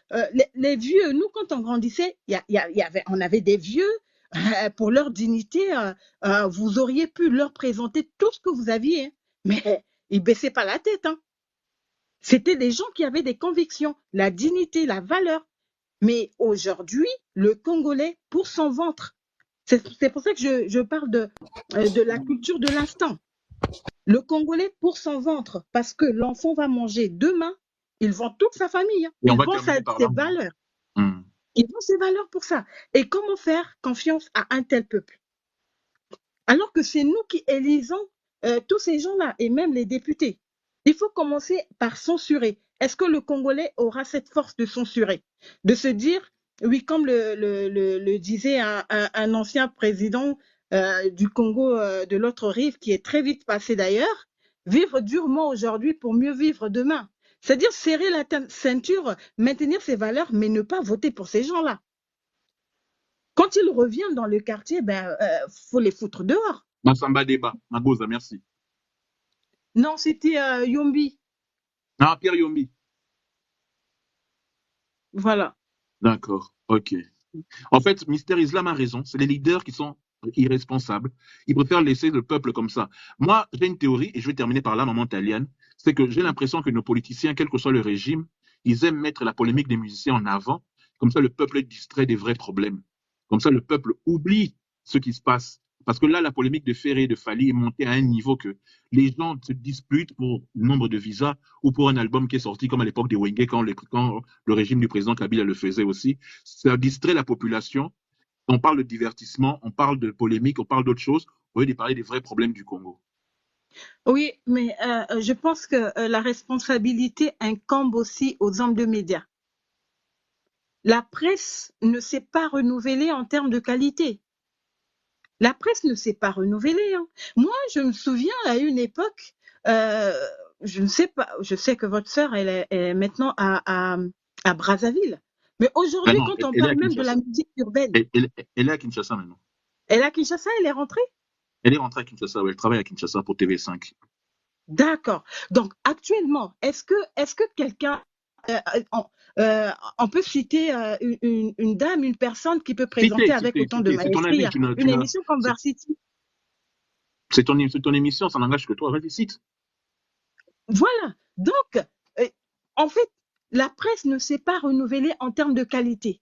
Les vieux, nous, quand on grandissait, on avait des vieux. Pour leur dignité, vous auriez pu leur présenter tout ce que vous aviez, hein. Mais ils ne baissaient pas la tête, hein. C'était des gens qui avaient des convictions, la dignité, la valeur. Mais aujourd'hui, le Congolais, pour son ventre, c'est pour ça que je parle de la culture de l'instant. Le Congolais pour son ventre, parce que l'enfant va manger demain, il vend toute sa famille, hein. Et on Il va vend terminer par ses là. valeurs. Hmm. Il vend ses valeurs pour ça. Et comment faire confiance à un tel peuple? Alors que c'est nous qui élisons tous ces gens-là, et même les députés. Il faut commencer par censurer. Est-ce que le Congolais aura cette force de censurer? De se dire, oui, comme le disait un ancien président du Congo de l'autre rive, qui est très vite passé d'ailleurs, vivre durement aujourd'hui pour mieux vivre demain. C'est-à-dire serrer la ceinture, maintenir ses valeurs, mais ne pas voter pour ces gens-là. Quand ils reviennent dans le quartier, faut les foutre dehors. Massamba Deba, Magoza, merci. Non, c'était Yombi. Ah, Pierre Yombi. Voilà. D'accord, ok. En fait, Mister Islam a raison. C'est les leaders qui sont irresponsables. Ils préfèrent laisser le peuple comme ça. Moi, j'ai une théorie, et je vais terminer par là, maman italienne. C'est que j'ai l'impression que nos politiciens, quel que soit le régime, ils aiment mettre la polémique des musiciens en avant. Comme ça, le peuple est distrait des vrais problèmes. Comme ça, le peuple oublie ce qui se passe. Parce que là, la polémique de Ferré et de Fali est montée à un niveau que les gens se disputent pour le nombre de visas ou pour un album qui est sorti comme à l'époque des Wenge quand le régime du président Kabila le faisait aussi. Ça distrait la population. On parle de divertissement, on parle de polémique, on parle d'autres choses, au lieu de parler des vrais problèmes du Congo. Oui, mais je pense que la responsabilité incombe aussi aux hommes de médias. La presse ne s'est pas renouvelée en termes de qualité. La presse ne s'est pas renouvelée, hein. Moi, je me souviens à une époque, je ne sais pas, je sais que votre sœur, elle est maintenant à Brazzaville. Mais Ah aujourd'hui, non, quand on elle est à parle même de la Kinshasa. musique urbaine, Elle est à Kinshasa maintenant. elle est à Kinshasa, elle est rentrée? Elle est rentrée à Kinshasa, ouais, elle travaille à Kinshasa pour TV5. D'accord. Donc, actuellement, est-ce que quelqu'un, euh, on, on peut citer une dame, une personne qui peut présenter avec autant de C'est ton maestrie avis, une émission comme Varsity? c'est ton émission, ça n'engage que toi, vas-y, cite. Voilà. Donc, en fait, la presse ne s'est pas renouvelée en termes de qualité.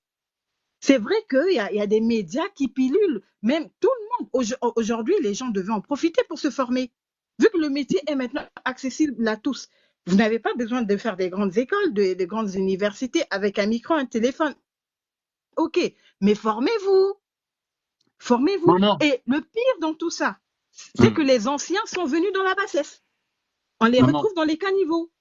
C'est vrai qu'il y a des médias qui pilulent, même tout le monde. Aujourd'hui, les gens devaient en profiter pour se former. Vu que le métier est maintenant accessible à tous, vous n'avez pas besoin de faire des grandes écoles, de grandes universités avec un micro, un téléphone. Ok, mais formez-vous. Formez-vous. Maman, Et le pire dans tout ça, c'est que les anciens sont venus dans la bassesse. On les maman, retrouve dans les caniveaux.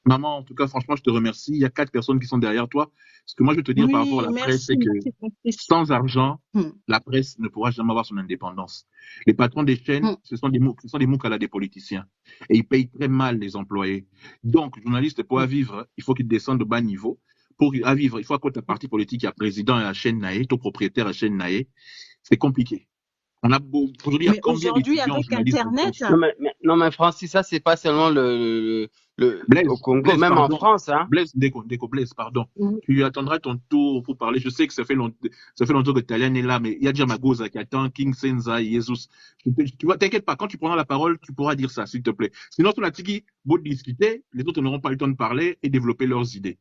maman, en tout cas, franchement, je te remercie. Il y a 4 personnes qui sont derrière toi. Ce que moi, je veux te dire par rapport à Oui, la presse, merci, c'est que merci, Francis. sans argent, Hmm, la presse ne pourra jamais avoir son indépendance. Les patrons des chaînes, hmm. ce sont des moukalas des politiciens. Et ils payent très mal les employés. Donc, le journaliste, pour vivre, il faut qu'il descende de bas niveau. Pour vivre, il faut que ta parti politique, il y a président à la chaîne Naé, ton propriétaire à la chaîne Naé. C'est compliqué. Aujourd'hui, il y a Mais combien aujourd'hui, d'étudiants avec journalistes en Internet, France? Non, mais Francis, ça, c'est pas seulement au Congo, même en Pardon. France, hein. Blaise, Blaise, pardon. oui, Tu attendras ton tour pour parler. Je sais que ça fait longtemps que Talian est là, mais il y a déjà Magoza qui attend, King Senza, Jesus. Tu vois, t'inquiète pas, quand tu prendras la parole, tu pourras dire ça, s'il te plaît. Sinon, sur la tiki, beau discuter, les autres n'auront pas le temps de parler et développer leurs idées.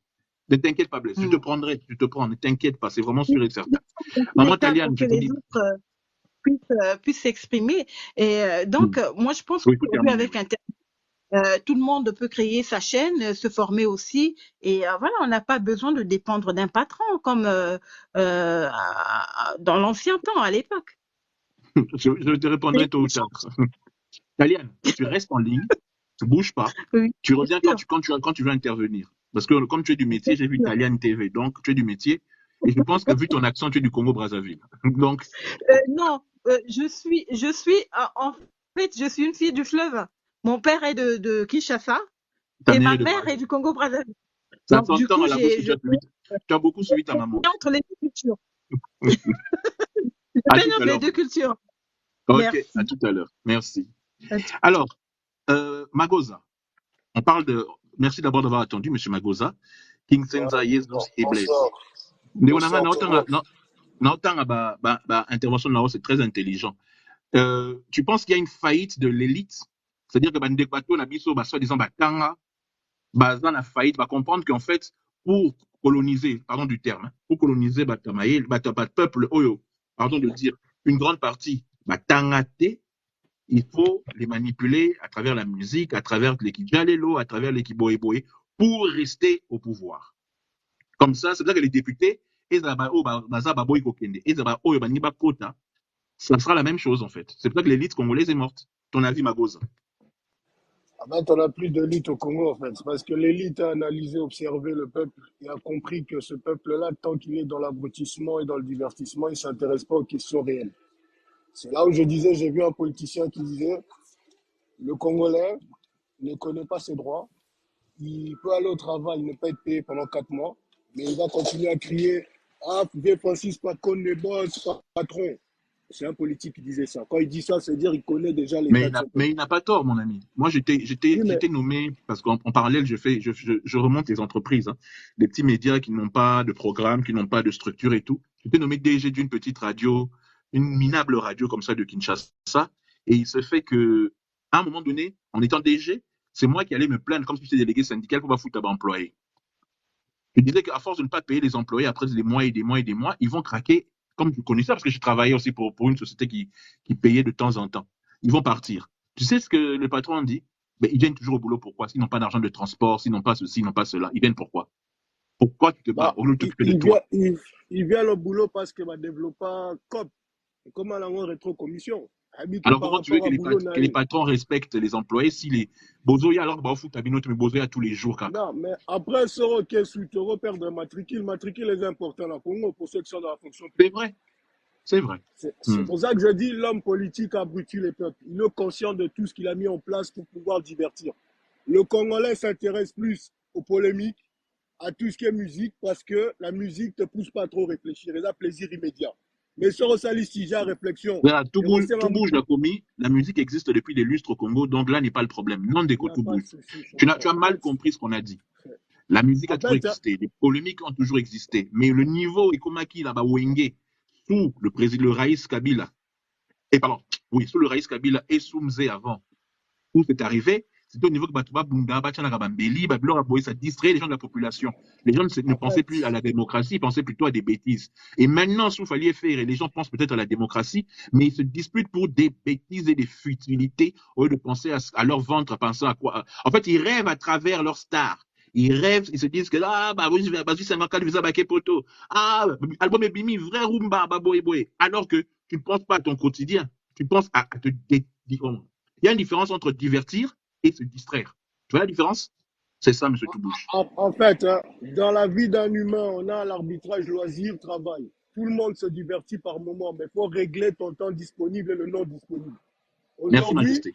Ne t'inquiète pas, Blaise. Je te prendrai, tu te prends, ne t'inquiète pas, c'est vraiment sûr et certain. Maman Talian, pour je que te les dis. autres puissent s'exprimer. Et donc, moi, je pense Oui, il faut qu'aujourd'hui, terminer. avec Internet, tout le monde peut créer sa chaîne, se former aussi. Et voilà, on n'a pas besoin de dépendre d'un patron comme dans l'ancien temps, à l'époque. Je te répondrai tôt ou tard. Talian, toi, tu restes en ligne, tu bouges pas. Oui, Tu bien reviens sûr. quand tu veux intervenir. Parce que comme tu es du métier, j'ai vu Italian TV, donc tu es du métier. Et je pense que vu ton accent, tu es du Congo-Brazzaville. Donc, Non, je suis, en fait, je suis une fille du fleuve. Mon père est de Kinshasa ta et mère ma est de mère est Brazzaville. du Congo-Brazzaville. Ça Donc, du s'entend coup, à la bouche que je tu as beaucoup suivi ta maman. baigne entre les deux cultures. Je À baigne tout à entre les l'heure. deux cultures. Ok, à Merci. tout à l'heure. Merci. À tout. Alors, Magoza, on parle de. Merci d'abord d'avoir attendu, Monsieur Magoza. King Senza Jesus et Blaise. Bonsoir. Léonanga, Bonsoir, Congo. Naotanga, intervention là c'est très intelligent. Tu penses qu'il y a une faillite de l'élite? C'est-à-dire que Bande Bato, Nabiso, soi-disant, Batanga, Bazan a faillite, va comprendre qu'en fait, pour coloniser, pardon du terme, pour coloniser Batamaye, peuple Oyo, pardon de le dire, une grande partie, Batangate, il faut les manipuler à travers la musique, à travers l'équipe Jalelo, à travers l'équipe Boé pour rester au pouvoir. Comme ça, c'est pour ça que les députés, ça sera la même chose en fait. C'est pour ça que l'élite congolaise est morte. Ton avis, Magoza? Ah ben, t'en as plus d'élite au Congo, en fait. C'est parce que l'élite a analysé, observé le peuple et a compris que ce peuple-là, tant qu'il est dans l'abrutissement et dans le divertissement, il ne s'intéresse pas aux questions réelles. C'est là où je disais, j'ai vu un politicien qui disait, le Congolais ne connaît pas ses droits, il peut aller au travail, ne pas être payé pendant 4 mois, mais il va continuer à crier, ah, vieux Francis, pas con les boss, pas patron. C'est un politique qui disait ça. Quand il dit ça, c'est-à-dire qu'il connaît déjà l'état de son Mais peuple. il n'a pas tort, mon ami. Moi, Oui, mais j'étais nommé, parce qu'en parallèle, je remonte les entreprises, hein, des petits médias qui n'ont pas de programme, qui n'ont pas de structure et tout. J'étais nommé DG d'une petite radio, une minable radio comme ça de Kinshasa. Et il se fait que, à un moment donné, en étant DG, c'est moi qui allais me plaindre comme si j'étais délégué syndical pour pas foutre à employé. Je disais qu'à force de ne pas payer les employés après des mois et des mois et des mois, ils vont craquer, comme je connais ça, parce que je travaillais aussi pour une société qui payait de temps en temps. Ils vont partir. Tu sais ce que le patron dit? Ben, ils viennent toujours au boulot. Pourquoi? S'ils n'ont pas d'argent de transport, s'ils n'ont pas ceci, s'ils n'ont pas cela, ils viennent pourquoi? Pourquoi tu te bats bah, au lieu de t'occuper de toi? il vient le boulot parce que va développer COP. Et comment on a rétro-commission? Habite Alors par comment tu veux rapport à boulot que les naïf. patrons respectent les employés si les bozoya alors bah fout tabinote mais bozoya tous les jours kaka. Non, mais après, ce requin sous te reperdre matricule. Matricule est important à Congo pour ceux qui sont dans la fonction C'est publique. vrai, c'est vrai. C'est pour ça que je dis l'homme politique abrutit les peuples. Il est conscient de tout ce qu'il a mis en place pour pouvoir divertir. Le Congolais s'intéresse plus aux polémiques, à tout ce qui est musique, parce que la musique ne te pousse pas à trop réfléchir. Il a plaisir immédiat. Mais sur si j'ai réflexion, Voilà, et tout bouge la commis, la musique existe depuis des lustres au Congo, donc là n'est pas le problème. Non déco, il n'y a tout pas de bouge. souci sur Tu ça. as mal compris ce qu'on a dit. La musique a En toujours fait, existé, les polémiques ont toujours existé, mais le niveau Ekomaki là-bas, Wenge, sous le président, le Raïs Kabila, et pardon, oui, sous le Raïs Kabila et sous Mzé avant, où c'est arrivé, c'était au niveau que Batouba Bunda, Bachana Rabambeli, Babylon Aboye, ça distrait les gens de la population. Les gens ne en pensaient fait, plus à la démocratie, ils pensaient plutôt à des bêtises. Et maintenant, sous Falier faire, et les gens pensent peut-être à la démocratie, mais ils se disputent pour des bêtises et des futilités, au lieu de penser à leur ventre, à penser à quoi. En fait, ils rêvent à travers leur star. Ils rêvent, ils se disent que ah, bah oui, c'est un cas de visa poto. Ah, album est bimi, vrai rumba, baboy boy. Alors que tu ne penses pas à ton quotidien, tu penses à te il y a une différence entre divertir et se distraire. Tu vois la différence? C'est ça, monsieur Toubouche. en fait, hein, dans la vie d'un humain, on a l'arbitrage loisir, travail. Tout le monde se divertit par moment, mais il faut régler ton temps disponible et le non disponible. Merci, Aujourd'hui, Majesté.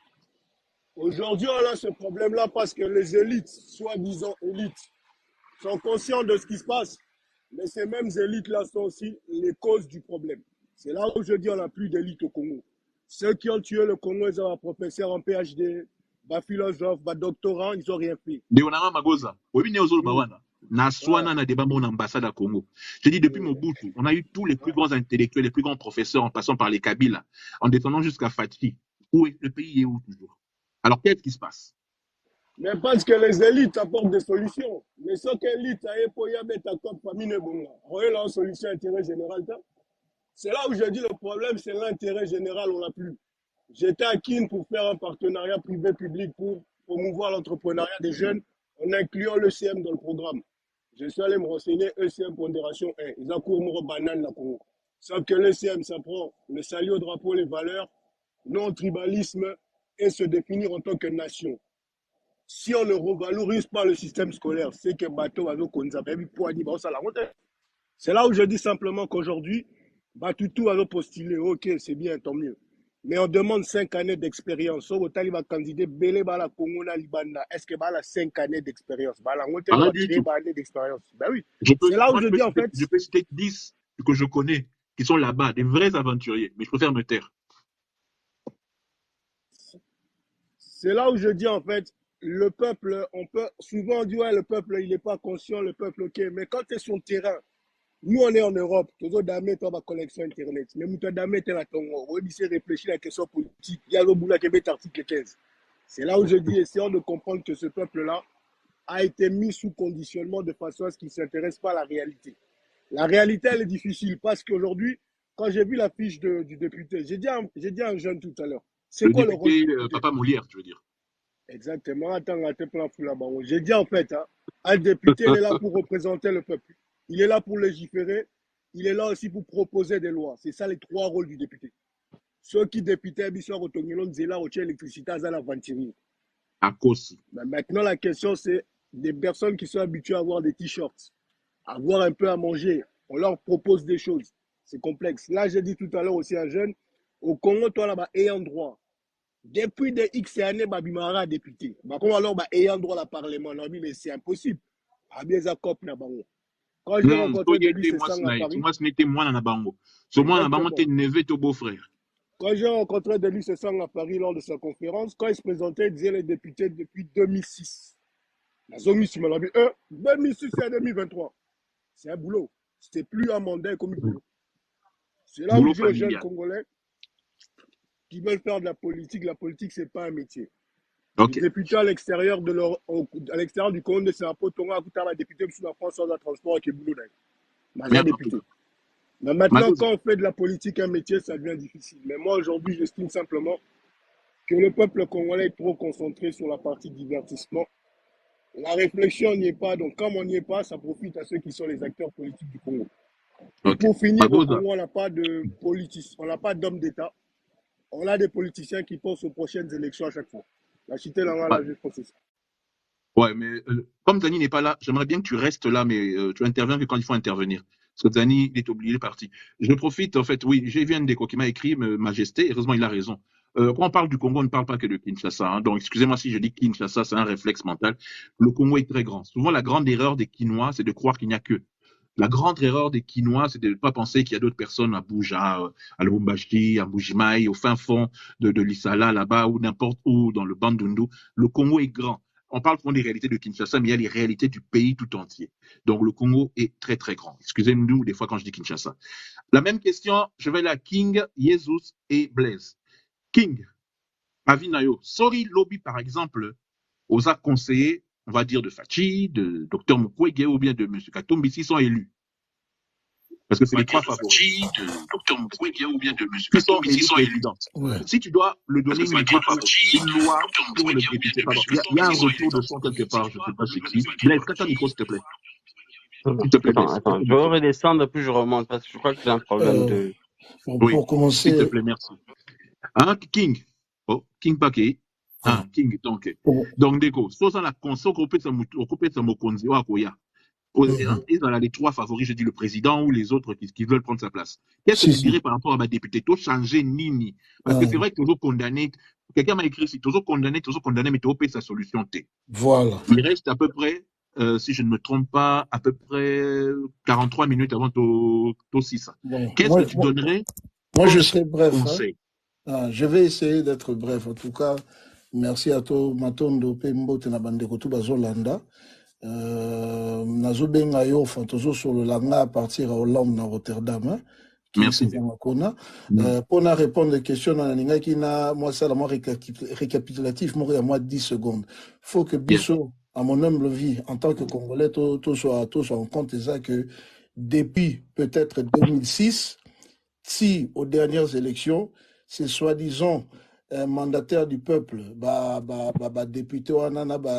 Aujourd'hui, on a ce problème-là parce que les élites, soi-disant élites, sont conscients de ce qui se passe. Mais ces mêmes élites-là sont aussi les causes du problème. C'est là où je dis on n'a plus d'élite au Congo. Ceux qui ont tué le Congo, ils ont un professeur en PhD, un philosophe, un doctorant, ils n'ont rien fait. Deonara Magoza. Oui, Neozolo Mm. Bawana. Na Ouais. Swana na débat mon ambassade à Congo. Je dis depuis Mobutu, on a eu tous les plus grands intellectuels, les plus grands professeurs en passant par les Kabila, en descendant jusqu'à Fatih. Où est le pays est où toujours? Alors qu'est-ce qui se passe? Mais parce que les élites apportent des solutions. Mais ce qu'élite a époya bête à comme famille Nebonga. Vous voyez là, solution intérêt général. C'est là où je dis le problème, c'est l'intérêt général, on l'a plus. J'étais à Kin pour faire un partenariat privé-public pour promouvoir l'entrepreneuriat des jeunes en incluant l'ECM dans le programme. Je suis allé me renseigner, ECM Pondération 1. Ils ont couru banane la Congo. Sauf que l'ECM, ça prend le salut au drapeau, les valeurs, non-tribalisme et se définir en tant que nation. Si on ne revalorise pas le système scolaire, c'est que bateau va nous c'est là où je dis simplement qu'aujourd'hui, Batutu va nous postuler, ok, c'est bien, tant mieux. Mais on demande 5 années d'expérience. So, il va candidater Bele Bala Congo na Libanda. Est-ce que Bala 5 années d'expérience? Bala Rien du tout. années d'expérience. Ben oui. Je peux, C'est là où moi, je dis en fait. je peux citer 10 que je connais qui sont là-bas, des vrais aventuriers, mais je préfère me taire. C'est là où je dis en fait, le peuple, on peut souvent dire ouais, le peuple, il n'est pas conscient, le peuple, ok, mais quand tu es sur le terrain, nous on est en Europe, toujours damé toi ma connexion internet, mais nous damé tu la ton, on dit réfléchir à la question politique, il y a le boulot qui est article 15. C'est là où je dis, essayons de comprendre que ce peuple-là a été mis sous conditionnement de façon à ce qu'il ne s'intéresse pas à la réalité. La réalité, elle est difficile parce qu'aujourd'hui, quand j'ai vu la fiche du député, j'ai dit à un jeune tout à l'heure, c'est quoi le rôle du député? Papa Molière, tu veux dire. Exactement. J'ai dit en fait, hein, un député, il est là pour représenter le peuple. Il est là pour légiférer. Il est là aussi pour proposer des lois. C'est ça les 3 rôles du député. Ceux qui députés, ils sont retournés là où l'électricité à la ventile. À cause. Maintenant, la question, c'est des personnes qui sont habituées à avoir des t-shirts, à avoir un peu à manger. On leur propose des choses. C'est complexe. Là, j'ai dit tout à l'heure aussi à un jeune, au Congo, toi là-bas, ayant droit. Depuis des X années, Babimara député. Comment alors, ayant droit au Parlement, mais c'est impossible. Quand j'ai rencontré Denis Sessang à Paris. Moi, ce n'était moi dans la bango. Ce moi dans la bango, t'es neveu, ton beau-frère. Quand j'ai rencontré Denis Sessang à Paris lors de sa conférence, quand il se présentait, il disait les députés depuis 2006. La zone ici, 2006 et 2023. C'est un boulot. C'était plus un mandat comme un boulot. C'est là où je dis aux jeunes Congolais qui veulent faire de la politique, ce n'est pas un métier. Okay. Les députés à l'extérieur du Congo de Saint-Paul, Tonga, a député sur la France sans le transport qui est boulot. Mais maintenant, quand on fait de la politique un métier, ça devient difficile. Mais moi, aujourd'hui, j'estime simplement que le peuple congolais est trop concentré sur la partie divertissement. La réflexion n'y est pas. Donc, comme on n'y est pas, ça profite à ceux qui sont les acteurs politiques du Congo. Okay. Pour finir, au Congo, on n'a pas de politiciens, on n'a pas d'hommes d'État. On a des politiciens qui pensent aux prochaines élections à chaque fois. La cité, là, je pense ça. Ouais, mais comme Zani n'est pas là, j'aimerais bien que tu restes là, mais tu interviens que quand il faut intervenir. Parce que Zani, il est oublié, il est parti. Je profite, en fait, oui, j'ai vu un déco qui m'a écrit, Majesté, heureusement, il a raison. Quand on parle du Congo, on ne parle pas que de Kinshasa. Hein, donc, excusez-moi si je dis Kinshasa, c'est un réflexe mental. Le Congo est très grand. Souvent, la grande erreur des Kinois, c'est de croire qu'il n'y a que. La grande erreur des Kinois, c'est de ne pas penser qu'il y a d'autres personnes à Bouja, à Lubumbashi, à Mbujimaï, au fin fond de l'Isala, là-bas, ou n'importe où, dans le Bandundu. Le Congo est grand. On parle souvent des réalités de Kinshasa, mais il y a les réalités du pays tout entier. Donc, le Congo est très, très grand. Excusez-nous des fois quand je dis Kinshasa. La même question, je vais aller à King, Jesus et Blaise. King, Avinayo, Sori Lobby, par exemple, aux a conseillé, on va dire, de Fachi, de Dr Mukwege ou bien de M. Katumbi, s'ils sont élus. Parce que c'est les 3 favoris. De Dr Mukwege ou bien de M. Katumbi, s'ils sont élus. Ouais. Si tu dois le donner une loi pour le député, il y a un retour de son quelque part, je ne sais pas chez qui. Blaise, quand tu as un micro, s'il te plaît. S'il te plaît, attends, je vais redescendre, puis je remonte, parce que je crois que j'ai un problème de... Oui, pour commencer... S'il te plaît, merci. Hein, King. Oh, King Paquet. Ah, King, donc. Donc, Déco, soit la console, on peut se mokonzi, ou akoya. Et dans les 3 favoris, je dis le président ou les autres qui veulent prendre sa place. Qu'est-ce que tu dirais par rapport à ma députée? Tout changer Nini. Parce que c'est vrai que toujours condamné. Quelqu'un m'a écrit ici, toujours condamné, mais tu as sa solution T. Voilà. Il reste à peu près, si je ne me trompe pas, à peu près 43 minutes avant ton 6. Bon, qu'est-ce que tu donnerais? Moi, je serai bref. Hein? Je vais essayer d'être bref. En tout cas, merci à toi, Matondo, Pembo, Tenabandeko, Tubazolanda. Nazobenga yo fantozo sur le langa à partir à Hollande dans Rotterdam. Hein, merci. Pour répondre aux questions, moi, ça, moi, récapitulatif, moi, il y a moi 10 secondes. Faut que Bissot, à mon humble vie, en tant que Congolais, tout soit en compte, ça que depuis peut-être 2006, si aux dernières élections, c'est soi-disant mandataires du peuple, députés,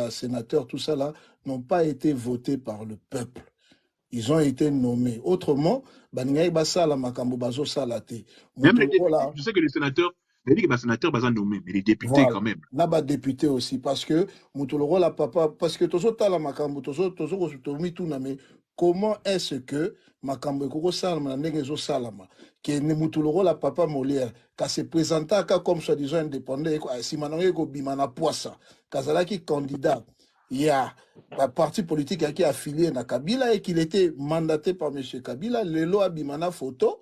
sénateurs, tout ça là, n'ont pas été votés par le peuple. Ils ont été nommés. Autrement, même les députés, je sais que les sénateurs, Il dit que les sénateurs sont nommés, mais les députés Voilà. quand même. Naba député aussi, parce que Moutoloro la papa, parce que tozo tala makambo, tozo tomi tout mais comment est-ce que makambo koko salama n'engezo salama que ne Moutoloro la papa Molière qu'a se présenté comme soi-disant indépendant si manonge ko bimana poissa kazala qui candidat il y a un parti politique qui est affilié à Kabila et qu'il était mandaté par monsieur Kabila le loi bimana photo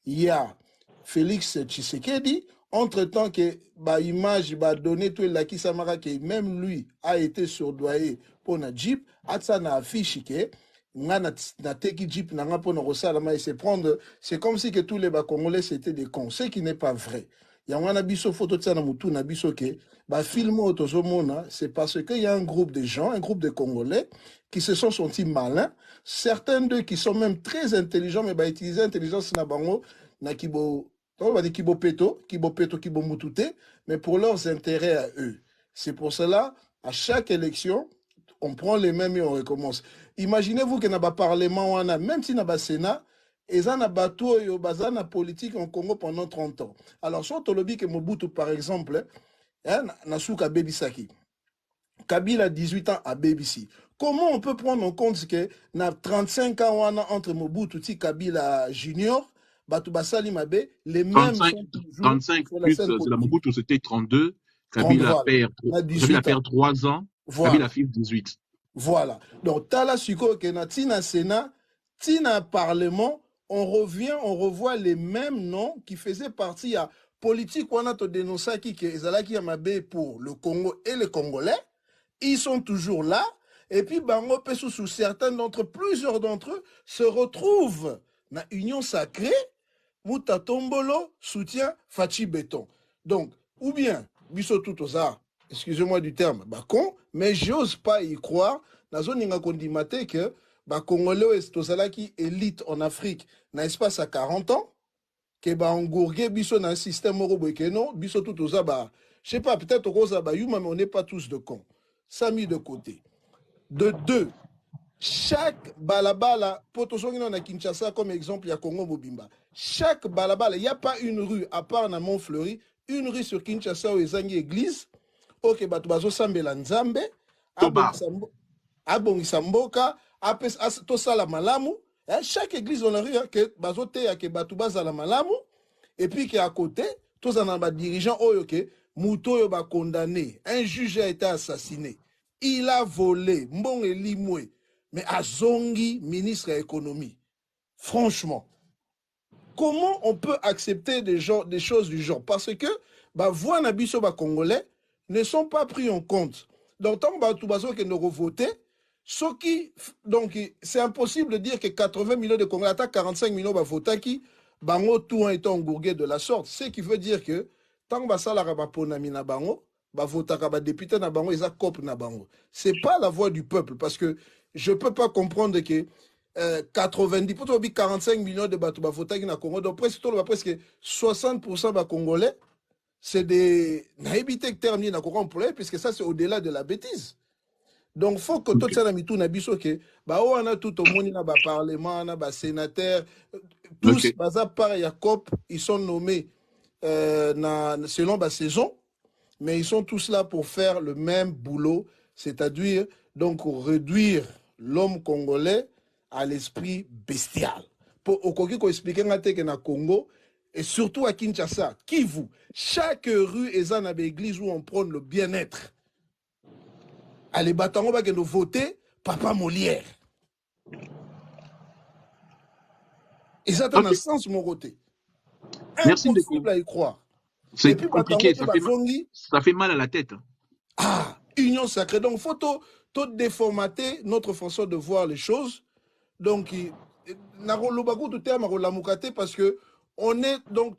il y a Félix Tshisekedi. Entre-temps, que bah image bah donné tout la qui samara que même lui a été surdoyé pour na Jeep, atsa na affiche que na teki Jeep na nga pour na rosalama et se prendre, c'est comme si que tous les Congolais c'était des cons, ce qui n'est pas vrai. Il y a un biso photo de ça na mutu na biso que bah film autozomona, c'est parce qu'il y a un groupe de gens, un groupe de Congolais qui se sont sentis malins, certains d'eux qui sont même très intelligents mais bah utiliser intelligence na bango na kibo on va dire kibo peto, kibo mutute, mais pour leurs intérêts à eux. C'est pour cela, à chaque élection, on prend les mêmes et on recommence. Imaginez-vous qu'il y a un parlement, même si y a un Sénat, et ça a un politique en Congo pendant 30 ans. Alors, si on lobby que Mobutu, par exemple, Nasuka Bebisaki, Kabila a 18 ans à BBC. Comment on peut prendre en compte que na 35 ans entre Mobutu et Kabila Junior, Batubasali Mabe, les mêmes 35, sont toujours 35 sur la plus, scène c'est la politique. Mobutu, c'était 32. 30, Kabila voilà. Kabila perd 3 ans. Voilà. Kabila fait 18. Voilà. Donc, Tala Suko, Kena, Tina Sénat, Tina Parlement, on revoit les mêmes noms qui faisaient partie à politique. On a dénoncé qui Ezalaki Yamabe pour le Congo et les Congolais. Ils sont toujours là. Et puis, Bango Pesou, sous certains plusieurs d'entre eux, se retrouvent dans l'Union sacrée. Mouta Tombolo soutient Fachi Béton. Donc, ou bien, Bisso Toutosa, excusez-moi du terme, con, mais j'ose pas y croire. Dans zone inga kondimate que Congolais est Tozalaki élite en Afrique, n'a espace à 40 ans, que Ngourgue Bisso dans un système morobekeno, Bisso Toutosa, je sais pas, peut-être au Rosa Bayuma, mais on n'est pas tous de cons. Ça mis de côté. De deux, chaque balabala, potosongi na Kinshasa comme exemple, il y a Congo Mobimba. Chaque balabala, il n'y a pas une rue, à part na Montfleury, une rue sur Kinshasa où il y a une église, ok, batubazo sambela nzambe, abongisa mboka, tosala malamu, chaque église dans la rue, que bazo teya ke batubaza la malamu, et puis qu'à côté, tous les dirigeants, ok, Mouto yo ba condamné, un juge a été assassiné, il a volé, mbong et limoué, mais Azongi, ministre de l'économie. Franchement, comment on peut accepter des choses du genre? Parce que voix nabiso congolais ne sont pas pris en compte. Donc, tant que nous voter, donc c'est impossible de dire que 80 millions de Congolais, 45 millions de voter qui, bango tout en étant gourgué de la sorte. Ce qui veut dire que tant que ça la rabaponami na bango, votaka député na bango, ils cop na bango. C'est pas la voix du peuple parce que je peux pas comprendre que 90, 45 millions de batouba votaki na Congo, donc presque 60% de Congolais, c'est des naïbités terminés na Congo puisque ça c'est au-delà de la bêtise. Donc il faut que tout ça na mitou na biso que on a tout au monde na parlement, na sénateur, tous baza par Jacob, ils sont nommés selon la saison, mais ils sont tous là pour faire le même boulot, c'est-à-dire donc réduire l'homme congolais à l'esprit bestial. Pour expliquer que na Congo et surtout à Kinshasa, Kivu, chaque rue est une église où on prône le bien-être. Allez, batango va nous voter Papa Molière. Et ça a un sens mon côté. Impossible à y croire. C'est compliqué, ça fait mal à la tête. Ah, union sacrée. Donc, il faut tout déformater notre façon de voir les choses. Donc, parce que on est donc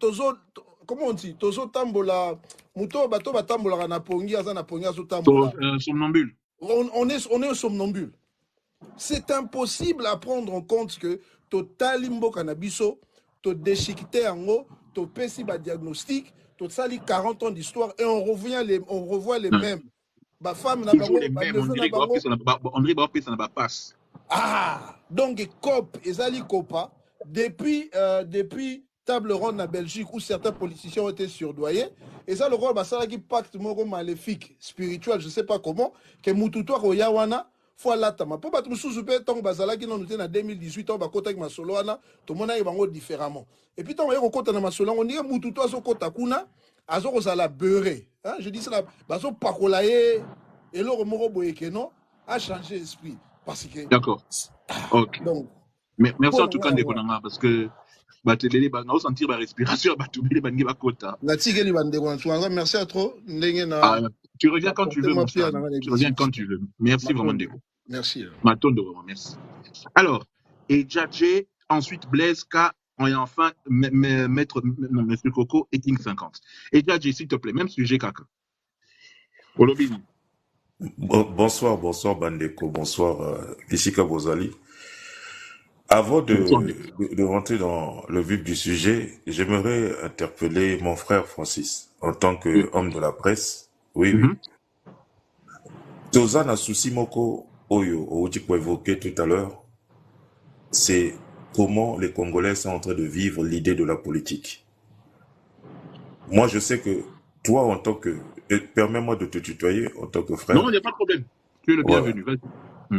comment on dit tozo tambola muto bato batambola na pongi azana pongi azo tambola somnambule. On est somnambule. C'est impossible à prendre en compte que total limbo cannabiso to déchiqueté ango to pesi ba diagnostic to sali 40 ans d'histoire et on revoit les mêmes. Ba femme na bango les mêmes, on dirait ça n'a pas passe. Ah, donc COP ezali copa depuis table ronde en Belgique où certains politiciens ont été surdoyés. Et ça, le rôle, ça qui pacte moro maléfique, spirituel, je ne sais pas comment, que Mututo Royawana, faut l'attendre. Pour battre sous pe tant bazala qui nous était en 2018 on va côté avec masolo wana tout monde y bango différemment. Et puis tant on y côté na masolo on dit Mututo azo kota kuna azo kozala beurre. Hein, je dis ça bazo pakolaye et le moro boyeke non a changé l'esprit parce que D'accord. OK. donc Merci en tout cas Ndekonanga parce que batelele ba na sentir ba respiration ba tubele ba ngiba kota. Merci à trop. Tu reviens quand tu veux mon frère. Tu reviens quand tu veux. Merci vraiment Ndeko. Merci. Matondo vraiment merci. Alors, et Djadje, ensuite Blaise K et enfin Maître non Monsieur Coco et King 50. Et Djadje s'il te plaît, même sujet Kaka. Olobini. Bonsoir Bandeko, bonsoir Kishika Bozali. Avant de rentrer dans le vif du sujet, j'aimerais interpeller mon frère Francis en tant qu'homme de la presse. Oui. Tozana Susimoko Oyo, Ojiko évoqué tout à l'heure, c'est comment les Congolais sont en train de vivre l'idée de la politique. Moi, je sais que toi, en tant que... Permets-moi de te tutoyer en tant que frère. Non, il n'y a pas de problème. Tu es le bienvenu. Voilà.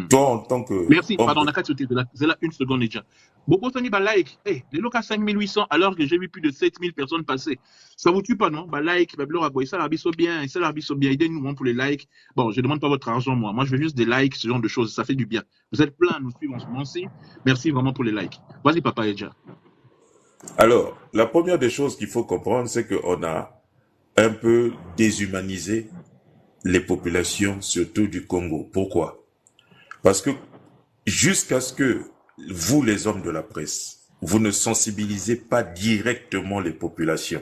Toi, en tant que... Merci, pardon, on a qu'à sauter. C'est là une seconde déjà. Beaucoup de like. Hey, les locaux à 5800 alors que j'ai vu plus de 7000 personnes passer. Ça vous tue pas, non? Bah, like, bah, ça l'arbitre bien, ça l'arbitre bien. Aidez-nous pour les likes. Bon, je demande pas votre argent, moi. Moi, je veux juste des likes, ce genre de choses. Ça fait du bien. Vous êtes plein à nous suivre en ce moment-ci. Merci vraiment pour les likes. Vas-y, Papa Edja. Alors, la première des choses qu'il faut comprendre, c'est qu'on a un peu déshumanisé les populations, surtout du Congo. Pourquoi? Parce que jusqu'à ce que vous, les hommes de la presse, vous ne sensibilisez pas directement les populations.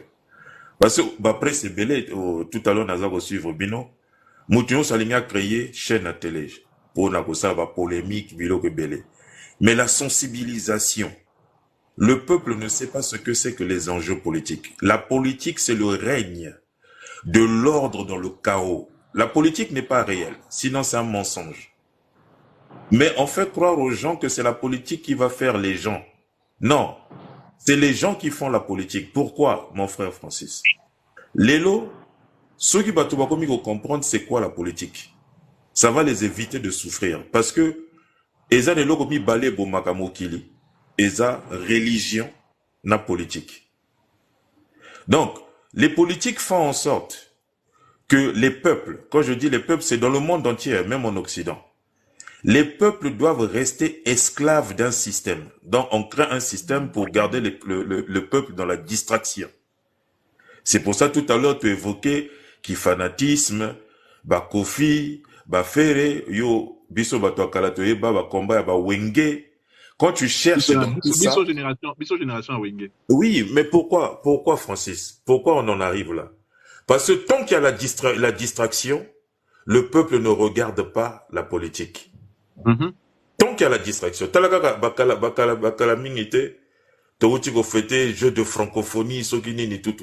Parce que la presse est belle, tout à l'heure, nous avons suivi Bino, Moution Saligna a créé chaîne à télé pour la polémique, mais la sensibilisation, le peuple ne sait pas ce que c'est que les enjeux politiques. La politique, c'est le règne de l'ordre dans le chaos. La politique n'est pas réelle, sinon c'est un mensonge. Mais on fait croire aux gens que c'est la politique qui va faire les gens. Non, c'est les gens qui font la politique. Pourquoi, mon frère Francis? Lélo, ceux qui vont comprendre c'est quoi la politique. Ça va les éviter de souffrir. Parce que, eza les logo mi balé bo makamokili, eza religion na politique. Donc, les politiques font en sorte que les peuples, quand je dis les peuples, c'est dans le monde entier, même en Occident, les peuples doivent rester esclaves d'un système. Donc, on crée un système pour garder le peuple dans la distraction. C'est pour ça, tout à l'heure, tu évoquais qui fanatisme, ba kofi, ba fere, yo, biso ba toakalatoye, ba combat, ba wenge. Quand tu cherches dans tout ça... Biso génération à wenge. Oui, mais pourquoi, Francis? Pourquoi on en arrive là? Parce que tant qu'il y a la distraction, le peuple ne regarde pas la politique. Tant qu'il y a la distraction, bakala mingite, tawutiko fete, jeu de francophonie, sogini tout.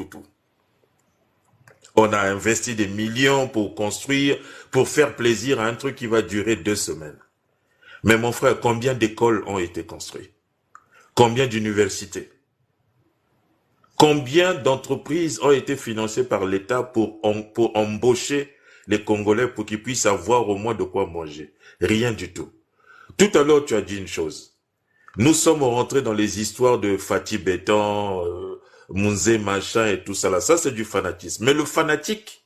On a investi des millions pour construire, pour faire plaisir à un truc qui va durer 2 semaines. Mais mon frère, combien d'écoles ont été construites? Combien d'universités? Combien d'entreprises ont été financées par l'État pour embaucher les Congolais pour qu'ils puissent avoir au moins de quoi manger? Rien du tout. Tout à l'heure, tu as dit une chose. Nous sommes rentrés dans les histoires de Fatih Béton, Mounzé, machin et tout ça là. Ça, c'est du fanatisme. Mais le fanatique,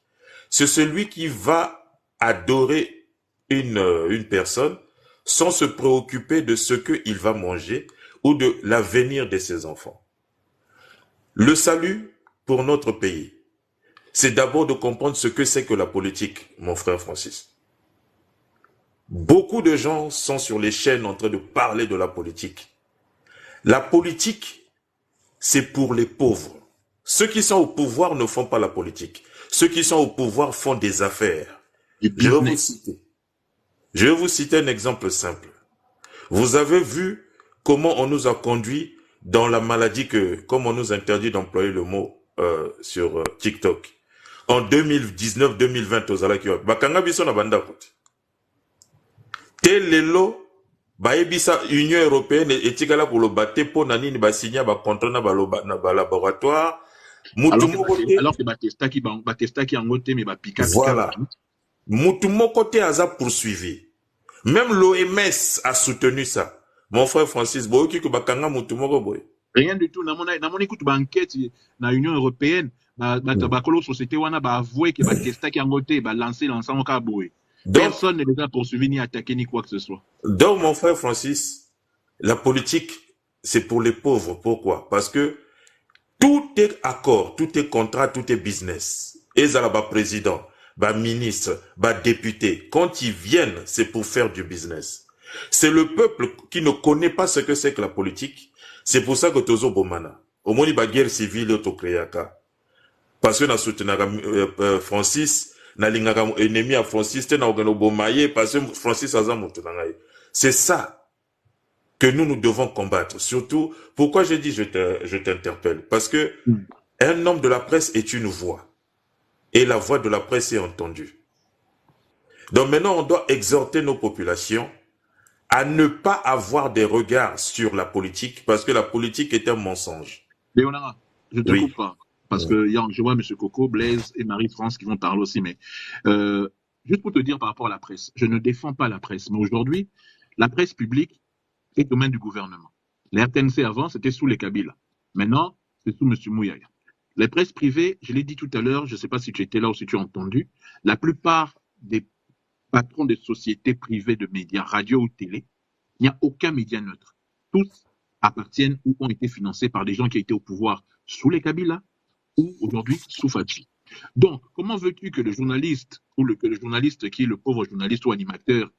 c'est celui qui va adorer une personne sans se préoccuper de ce qu'il va manger ou de l'avenir de ses enfants. Le salut pour notre pays, c'est d'abord de comprendre ce que c'est que la politique, mon frère Francis. Beaucoup de gens sont sur les chaînes en train de parler de la politique. La politique, c'est pour les pauvres. Ceux qui sont au pouvoir ne font pas la politique. Ceux qui sont au pouvoir font des affaires. Je vais vous citer un exemple simple. Vous avez vu comment on nous a conduit dans la maladie comme on nous interdit d'employer le mot sur TikTok. En 2019-2020, aux Alakiwa, bakanga biso na banda kote. Telelo, Baebisa Union européenne et tikala pour le battre pour nani ni ba signer ba contrat na ba laboratoire. Alors que Batista qui en côté mais pika. Voilà. Moutumo te aza poursuivi. Même l'OMS a soutenu ça. Mon frère Francis Boyoki que bakanga Moutumo boy. Rien du tout. Na mon écoute ba enquête na Union européenne ba tabakolo société wana ba avoué que Batista qui en côté ba lancer l'ensemble ka boy. Personne ne les a poursuivis ni attaqué ni quoi que ce soit. Donc mon frère Francis, la politique c'est pour les pauvres. Pourquoi? Parce que tout est accord, tout est contrat, tout est business. Et ça là, président, ministre, député, quand ils viennent, c'est pour faire du business. C'est le peuple qui ne connaît pas ce que c'est que la politique. C'est pour ça que Tozo Bomana, au moins la guerre civile au Créaka. Parce que na soutenaka Francis, na lingaka ennemi à Francis, te na ogano bomaye, parce que Francis a zamutunangaye. C'est ça que nous devons combattre. Surtout, pourquoi j'ai dit je t'interpelle? Parce que un homme de la presse est une voix. Et la voix de la presse est entendue. Donc maintenant, on doit exhorter nos populations à ne pas avoir des regards sur la politique, parce que la politique est un mensonge. Léonard, je te coupe pas. Parce que je vois M. Coco, Blaise et Marie-France qui vont parler aussi. Mais juste pour te dire par rapport à la presse, je ne défends pas la presse. Mais aujourd'hui, la presse publique est domaine du gouvernement. Les RTNC avant, c'était sous les Kabila. Maintenant, c'est sous M. Mouyaya. Les presses privées, je l'ai dit tout à l'heure, je ne sais pas si tu étais là ou si tu as entendu, la plupart des patrons des sociétés privées de médias, radio ou télé, il n'y a aucun média neutre. Tous appartiennent ou ont été financés par des gens qui étaient au pouvoir sous les Kabila ou aujourd'hui sous Fachi. Donc, comment veux-tu que le journaliste que le journaliste qui est le pauvre journaliste ou animateur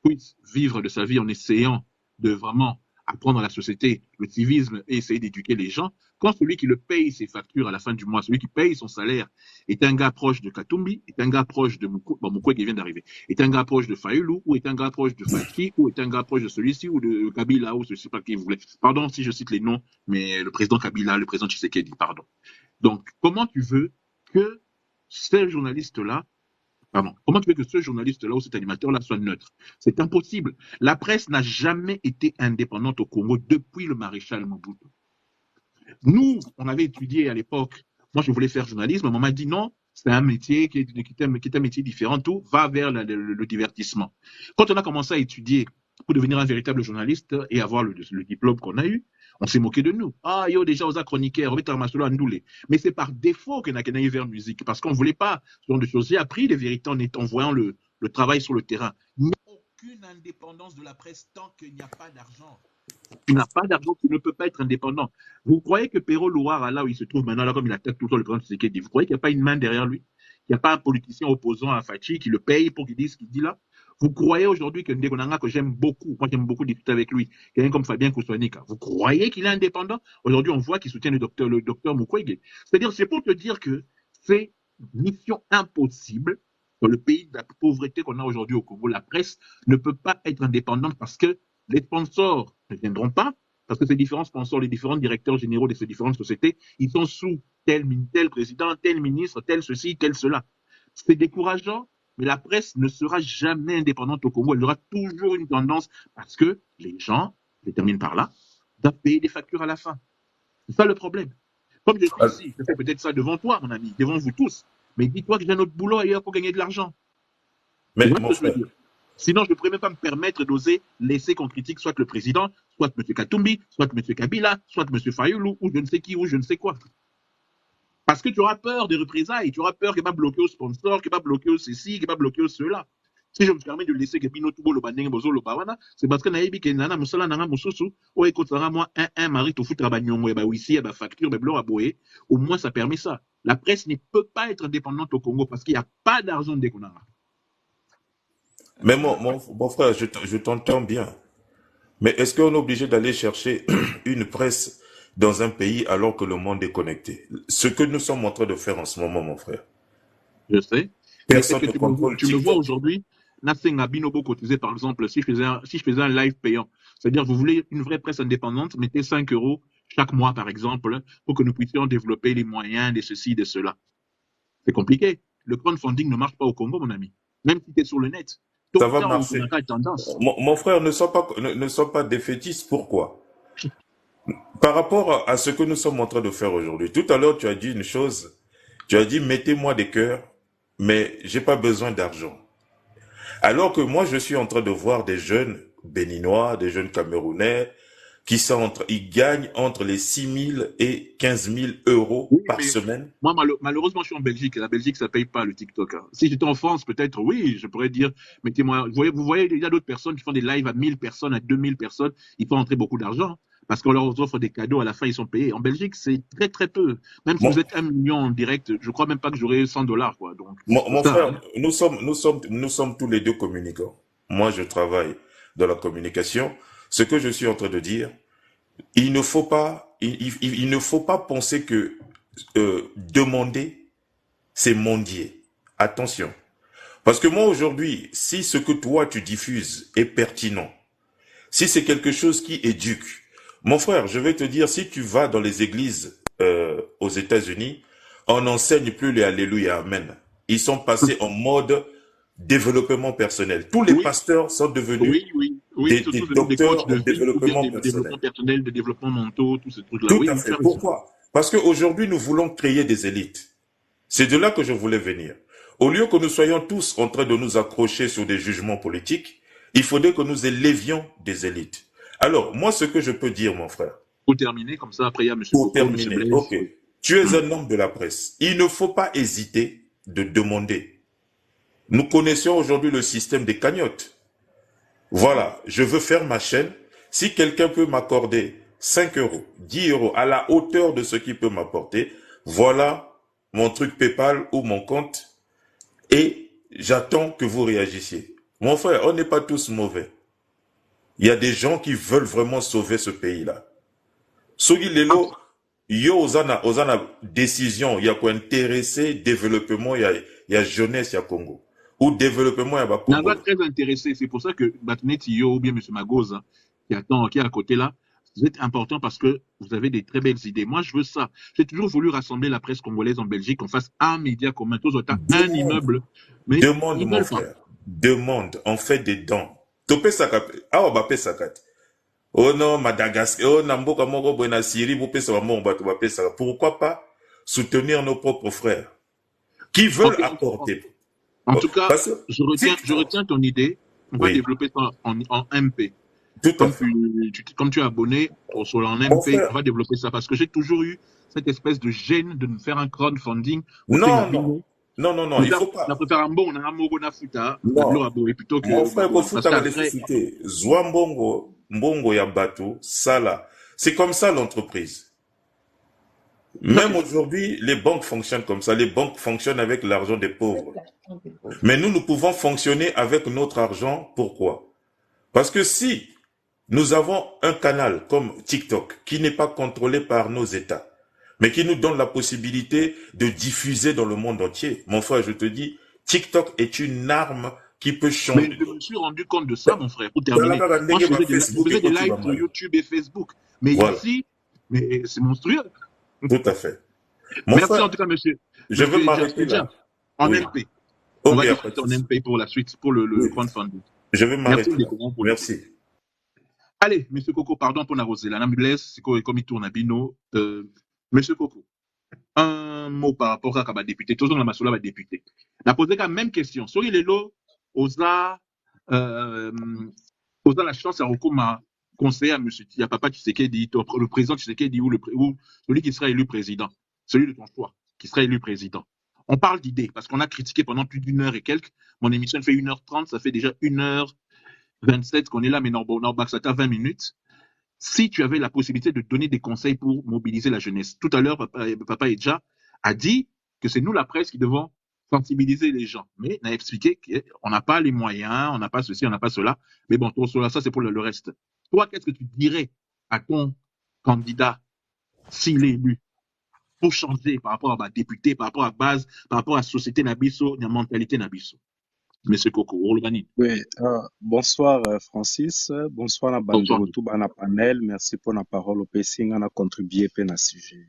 puisse vivre de sa vie en essayant de vraiment apprendre à la société le civisme et essayer d'éduquer les gens, quand celui qui le paye ses factures à la fin du mois, celui qui paye son salaire, est un gars proche de Katumbi, est un gars proche de Moukoué qui vient d'arriver, est un gars proche de Fayoulou, ou est un gars proche de Faki, ou est un gars proche de celui-ci, ou de Kabila, ou je ne sais pas qui voulait. Pardon si je cite les noms, mais le président Kabila, le président Tshisekedi, pardon. Donc, comment tu veux que ces journalistes-là comment tu veux que ce journaliste-là ou cet animateur-là soit neutre? C'est impossible. La presse n'a jamais été indépendante au Congo depuis le maréchal Mobutu. Nous, on avait étudié à l'époque, moi je voulais faire journalisme, on m'a dit non, c'est un métier qui est un métier différent, tout va vers le divertissement. Quand on a commencé à étudier pour devenir un véritable journaliste et avoir le diplôme qu'on a eu, on s'est moqué de nous. Ah, yo, déjà, on a chroniqué, mais c'est par défaut qu'on a eu vers musique, parce qu'on ne voulait pas ce genre de choses. J'ai appris les vérités en voyant le travail sur le terrain. Il n'y a aucune indépendance de la presse tant qu'il n'y a pas d'argent. Tu n'as pas d'argent, tu ne peux pas être indépendant. Vous croyez que Perrault Louard, là où il se trouve maintenant, là, comme il attaque tout le temps le président Tshisekedi, vous croyez qu'il n'y a pas une main derrière lui? Il n'y a pas un politicien opposant à Fachi qui le paye pour qu'il dise ce qu'il dit là? Vous croyez aujourd'hui que Ndegonanga, que j'aime beaucoup, moi j'aime beaucoup discuter avec lui, quelqu'un comme Fabien Kouswanika, vous croyez qu'il est indépendant? Aujourd'hui, on voit qu'il soutient le docteur Mukwege. C'est-à-dire, c'est pour te dire que c'est une mission impossible dans le pays de la pauvreté qu'on a aujourd'hui au Congo. La presse ne peut pas être indépendante parce que les sponsors ne viendront pas, parce que ces différents sponsors, les différents directeurs généraux de ces différentes sociétés, ils sont sous tel président, tel ministre, tel ceci, tel cela. C'est décourageant. Mais la presse ne sera jamais indépendante au Congo. Elle aura toujours une tendance parce que les gens, je termine par là, doivent payer des factures à la fin. C'est ça le problème. Comme je suis ici, je fais peut-être ça devant toi, mon ami, devant vous tous. Mais dis-toi que j'ai un autre boulot ailleurs pour gagner de l'argent. Mais mon frère. Sinon, je ne pourrais même pas me permettre d'oser laisser qu'on critique soit le président, soit M. Katumbi, soit M. Kabila, soit M. Fayoulou, ou je ne sais qui, ou je ne sais quoi. Parce que tu auras peur des représailles, tu auras peur qu'il va bloquer au sponsor, qu'il va bloquer au ceci, qu'il va bloquer au cela. Si je me permets de laisser que Bino Toubo le bandeng bozo le bawana, c'est parce que naïbi que nana musala nanga mususu, o ekotara moi un mari to foutre banyongo, ba ici, ba facture, ba blo aboye. Au moins ça permet ça. La presse ne peut pas être indépendante au Congo parce qu'il n'y a pas d'argent de Konanga. Mais mon frère, je t'entends bien. Mais est-ce qu'on est obligé d'aller chercher une presse dans un pays alors que le monde est connecté? Ce que nous sommes en train de faire en ce moment, mon frère. Je sais. Personne ne contrôle. Tu me vois aujourd'hui, Nasenga Binobo cotisé par exemple, si je faisais un live payant, c'est-à-dire vous voulez une vraie presse indépendante, mettez 5 € chaque mois par exemple, pour que nous puissions développer les moyens de ceci, de cela. C'est compliqué. Le crowdfunding ne marche pas au Congo, mon ami. Même si tu es sur le net. Ça va Tôt ou tard, on marcher. connaîtra une tendance. Mon frère, ne sois pas défaitiste. Pourquoi? Par rapport à ce que nous sommes en train de faire aujourd'hui. Tout à l'heure, tu as dit une chose. Tu as dit, mettez-moi des cœurs, mais j'ai pas besoin d'argent. Alors que moi, je suis en train de voir des jeunes béninois, des jeunes camerounais, ils gagnent entre les 6 000 et 15 000 euros Oui, par mais semaine. moi, malheureusement, je suis en Belgique et la Belgique, ça paye pas le TikTok. Hein. Si j'étais en France, peut-être, oui, je pourrais dire, mettez-moi. Vous voyez, il y a d'autres personnes qui font des lives à 1000 personnes, à 2000 personnes. Ils font entrer beaucoup d'argent parce qu'on leur offre des cadeaux. À la fin, ils sont payés. En Belgique, c'est très, très peu. Même si Mon, vous êtes 1 million en direct, je crois même pas que j'aurai $100, quoi. Donc, mon ça, frère, hein. nous sommes tous les deux communicants. Moi, je travaille dans la communication. Ce que je suis en train de dire, il ne faut pas penser que demander, c'est mendier. Attention. Parce que moi, aujourd'hui, si ce que toi, tu diffuses est pertinent, si c'est quelque chose qui éduque, mon frère, je vais te dire, si tu vas dans les églises aux États-Unis, on n'enseigne plus les Alléluia, Amen. Ils sont passés en mode développement personnel. Tous les Oui, pasteurs sont devenus oui. des Surtout des coachs docteurs en de vie ou bien développement des développements personnel. personnels, de développement mentaux, tous ces trucs-là. Tout Oui, à oui, tu fait. as raison. Pourquoi? Parce qu'aujourd'hui, nous voulons créer des élites. C'est de là que je voulais venir. Au lieu que nous soyons tous en train de nous accrocher sur des jugements politiques, il faudrait que nous élevions des élites. Alors, moi, ce que je peux dire, mon frère, Pour terminer, comme ça, après, il y a M. pour Coco, M. terminer, Blaise. ok, tu es un homme de la presse. Il ne faut pas hésiter de demander. Nous connaissons aujourd'hui le système des cagnottes. Voilà, je veux faire ma chaîne. Si quelqu'un peut m'accorder 5 euros, 10 euros à la hauteur de ce qu'il peut m'apporter, voilà mon truc PayPal ou mon compte et j'attends que vous réagissiez. Mon frère, on n'est pas tous mauvais. Il y a des gens qui veulent vraiment sauver ce pays-là. Sogi Lelo, yo ozana décision, il y a quoi intéresser développement, il y a jeunesse, il y a Congo. Ou développement, il y a Il y en a Congo. très intéressé. C'est pour ça que Batnet Yo ou bien M. Magoza, qui est à côté là, vous êtes important parce que vous avez des très belles idées. Moi, je veux ça. J'ai toujours voulu rassembler la presse congolaise en Belgique, qu'on fasse un média commun, tous autant un immeuble. Mais Demande, ils mon veulent pas. frère. Demande. On fait des dons. Topé sakat. Ah, bah, pe sakat. Oh non, Madagascar. Oh, Namboka Moko Buena Syrie, vous pèsez mon bateau, bah, pe sakat. Pourquoi pas soutenir nos propres frères qui veulent apporter? En tout cas, Parce que, je retiens ton idée. On va oui, développer ça en MP. tout à Comme fait. comme tu es abonné sur en Mon MP, frère, on va développer ça parce que j'ai toujours eu cette espèce de gêne de nous faire un crowdfunding. non, il faut On a pas. préparé un bon, on a un mogo na futa, Non. plutôt que Mon frère, parce Kofuta va les qu'après, sociétés. Zwa mbongo ya bateau, ça là. C'est comme ça l'entreprise. Même aujourd'hui, les banques fonctionnent comme ça. Les banques fonctionnent avec l'argent des pauvres. Mais nous pouvons fonctionner avec notre argent. Pourquoi? Parce que si nous avons un canal comme TikTok qui n'est pas contrôlé par nos États, mais qui nous donne la possibilité de diffuser dans le monde entier, mon frère, je te dis, TikTok est une arme qui peut mais changer. je me suis rendu compte de ça, mon frère, pour terminer. Moi, je faisais des lives sur YouTube et Facebook. Mais Voilà. ici, mais c'est monstrueux. Tout à fait. Mon Merci frère, en tout cas, monsieur. je veux m'arrêter là. En Oui. MP. On Ok, va après discuter en tout. MP pour la suite, pour le Oui. crowdfunding. Je vais Merci, m'arrêter là. Merci. Allez, monsieur Coco, pardon pour la rosée. La blesse, c'est comme il tourne à Bino. Monsieur Coco, un mot par rapport à la député. Toujours dans la masoula va député. La posé la même question. Sur les lots, osa la chance à recours conseiller à monsieur à papa Tshisekedi, le président Tshisekedi ou celui qui sera élu président, celui de ton choix, qui sera élu président. On parle d'idées parce qu'on a critiqué pendant plus d'une heure et quelques. Mon émission fait 1h30, ça fait déjà 1h27 qu'on est là, mais non, ça t'a 20 minutes. Si tu avais la possibilité de donner des conseils pour mobiliser la jeunesse. Tout à l'heure, papa Edja a dit que c'est nous, la presse, qui devons sensibiliser les gens. Mais on a expliqué qu'on n'a pas les moyens, on n'a pas ceci, on n'a pas cela. Mais bon, ça, c'est pour le reste. Toi, qu'est-ce que tu dirais à ton candidat s'il est élu pour changer par rapport à ma député, par rapport à base, par rapport à la société Nabiso, la mentalité Nabiso? Monsieur Coco, Rolbani. Oui, bonsoir Francis, bonsoir na Bandoutou, na panel, merci pour la parole au PC, on a contribué à ce sujet.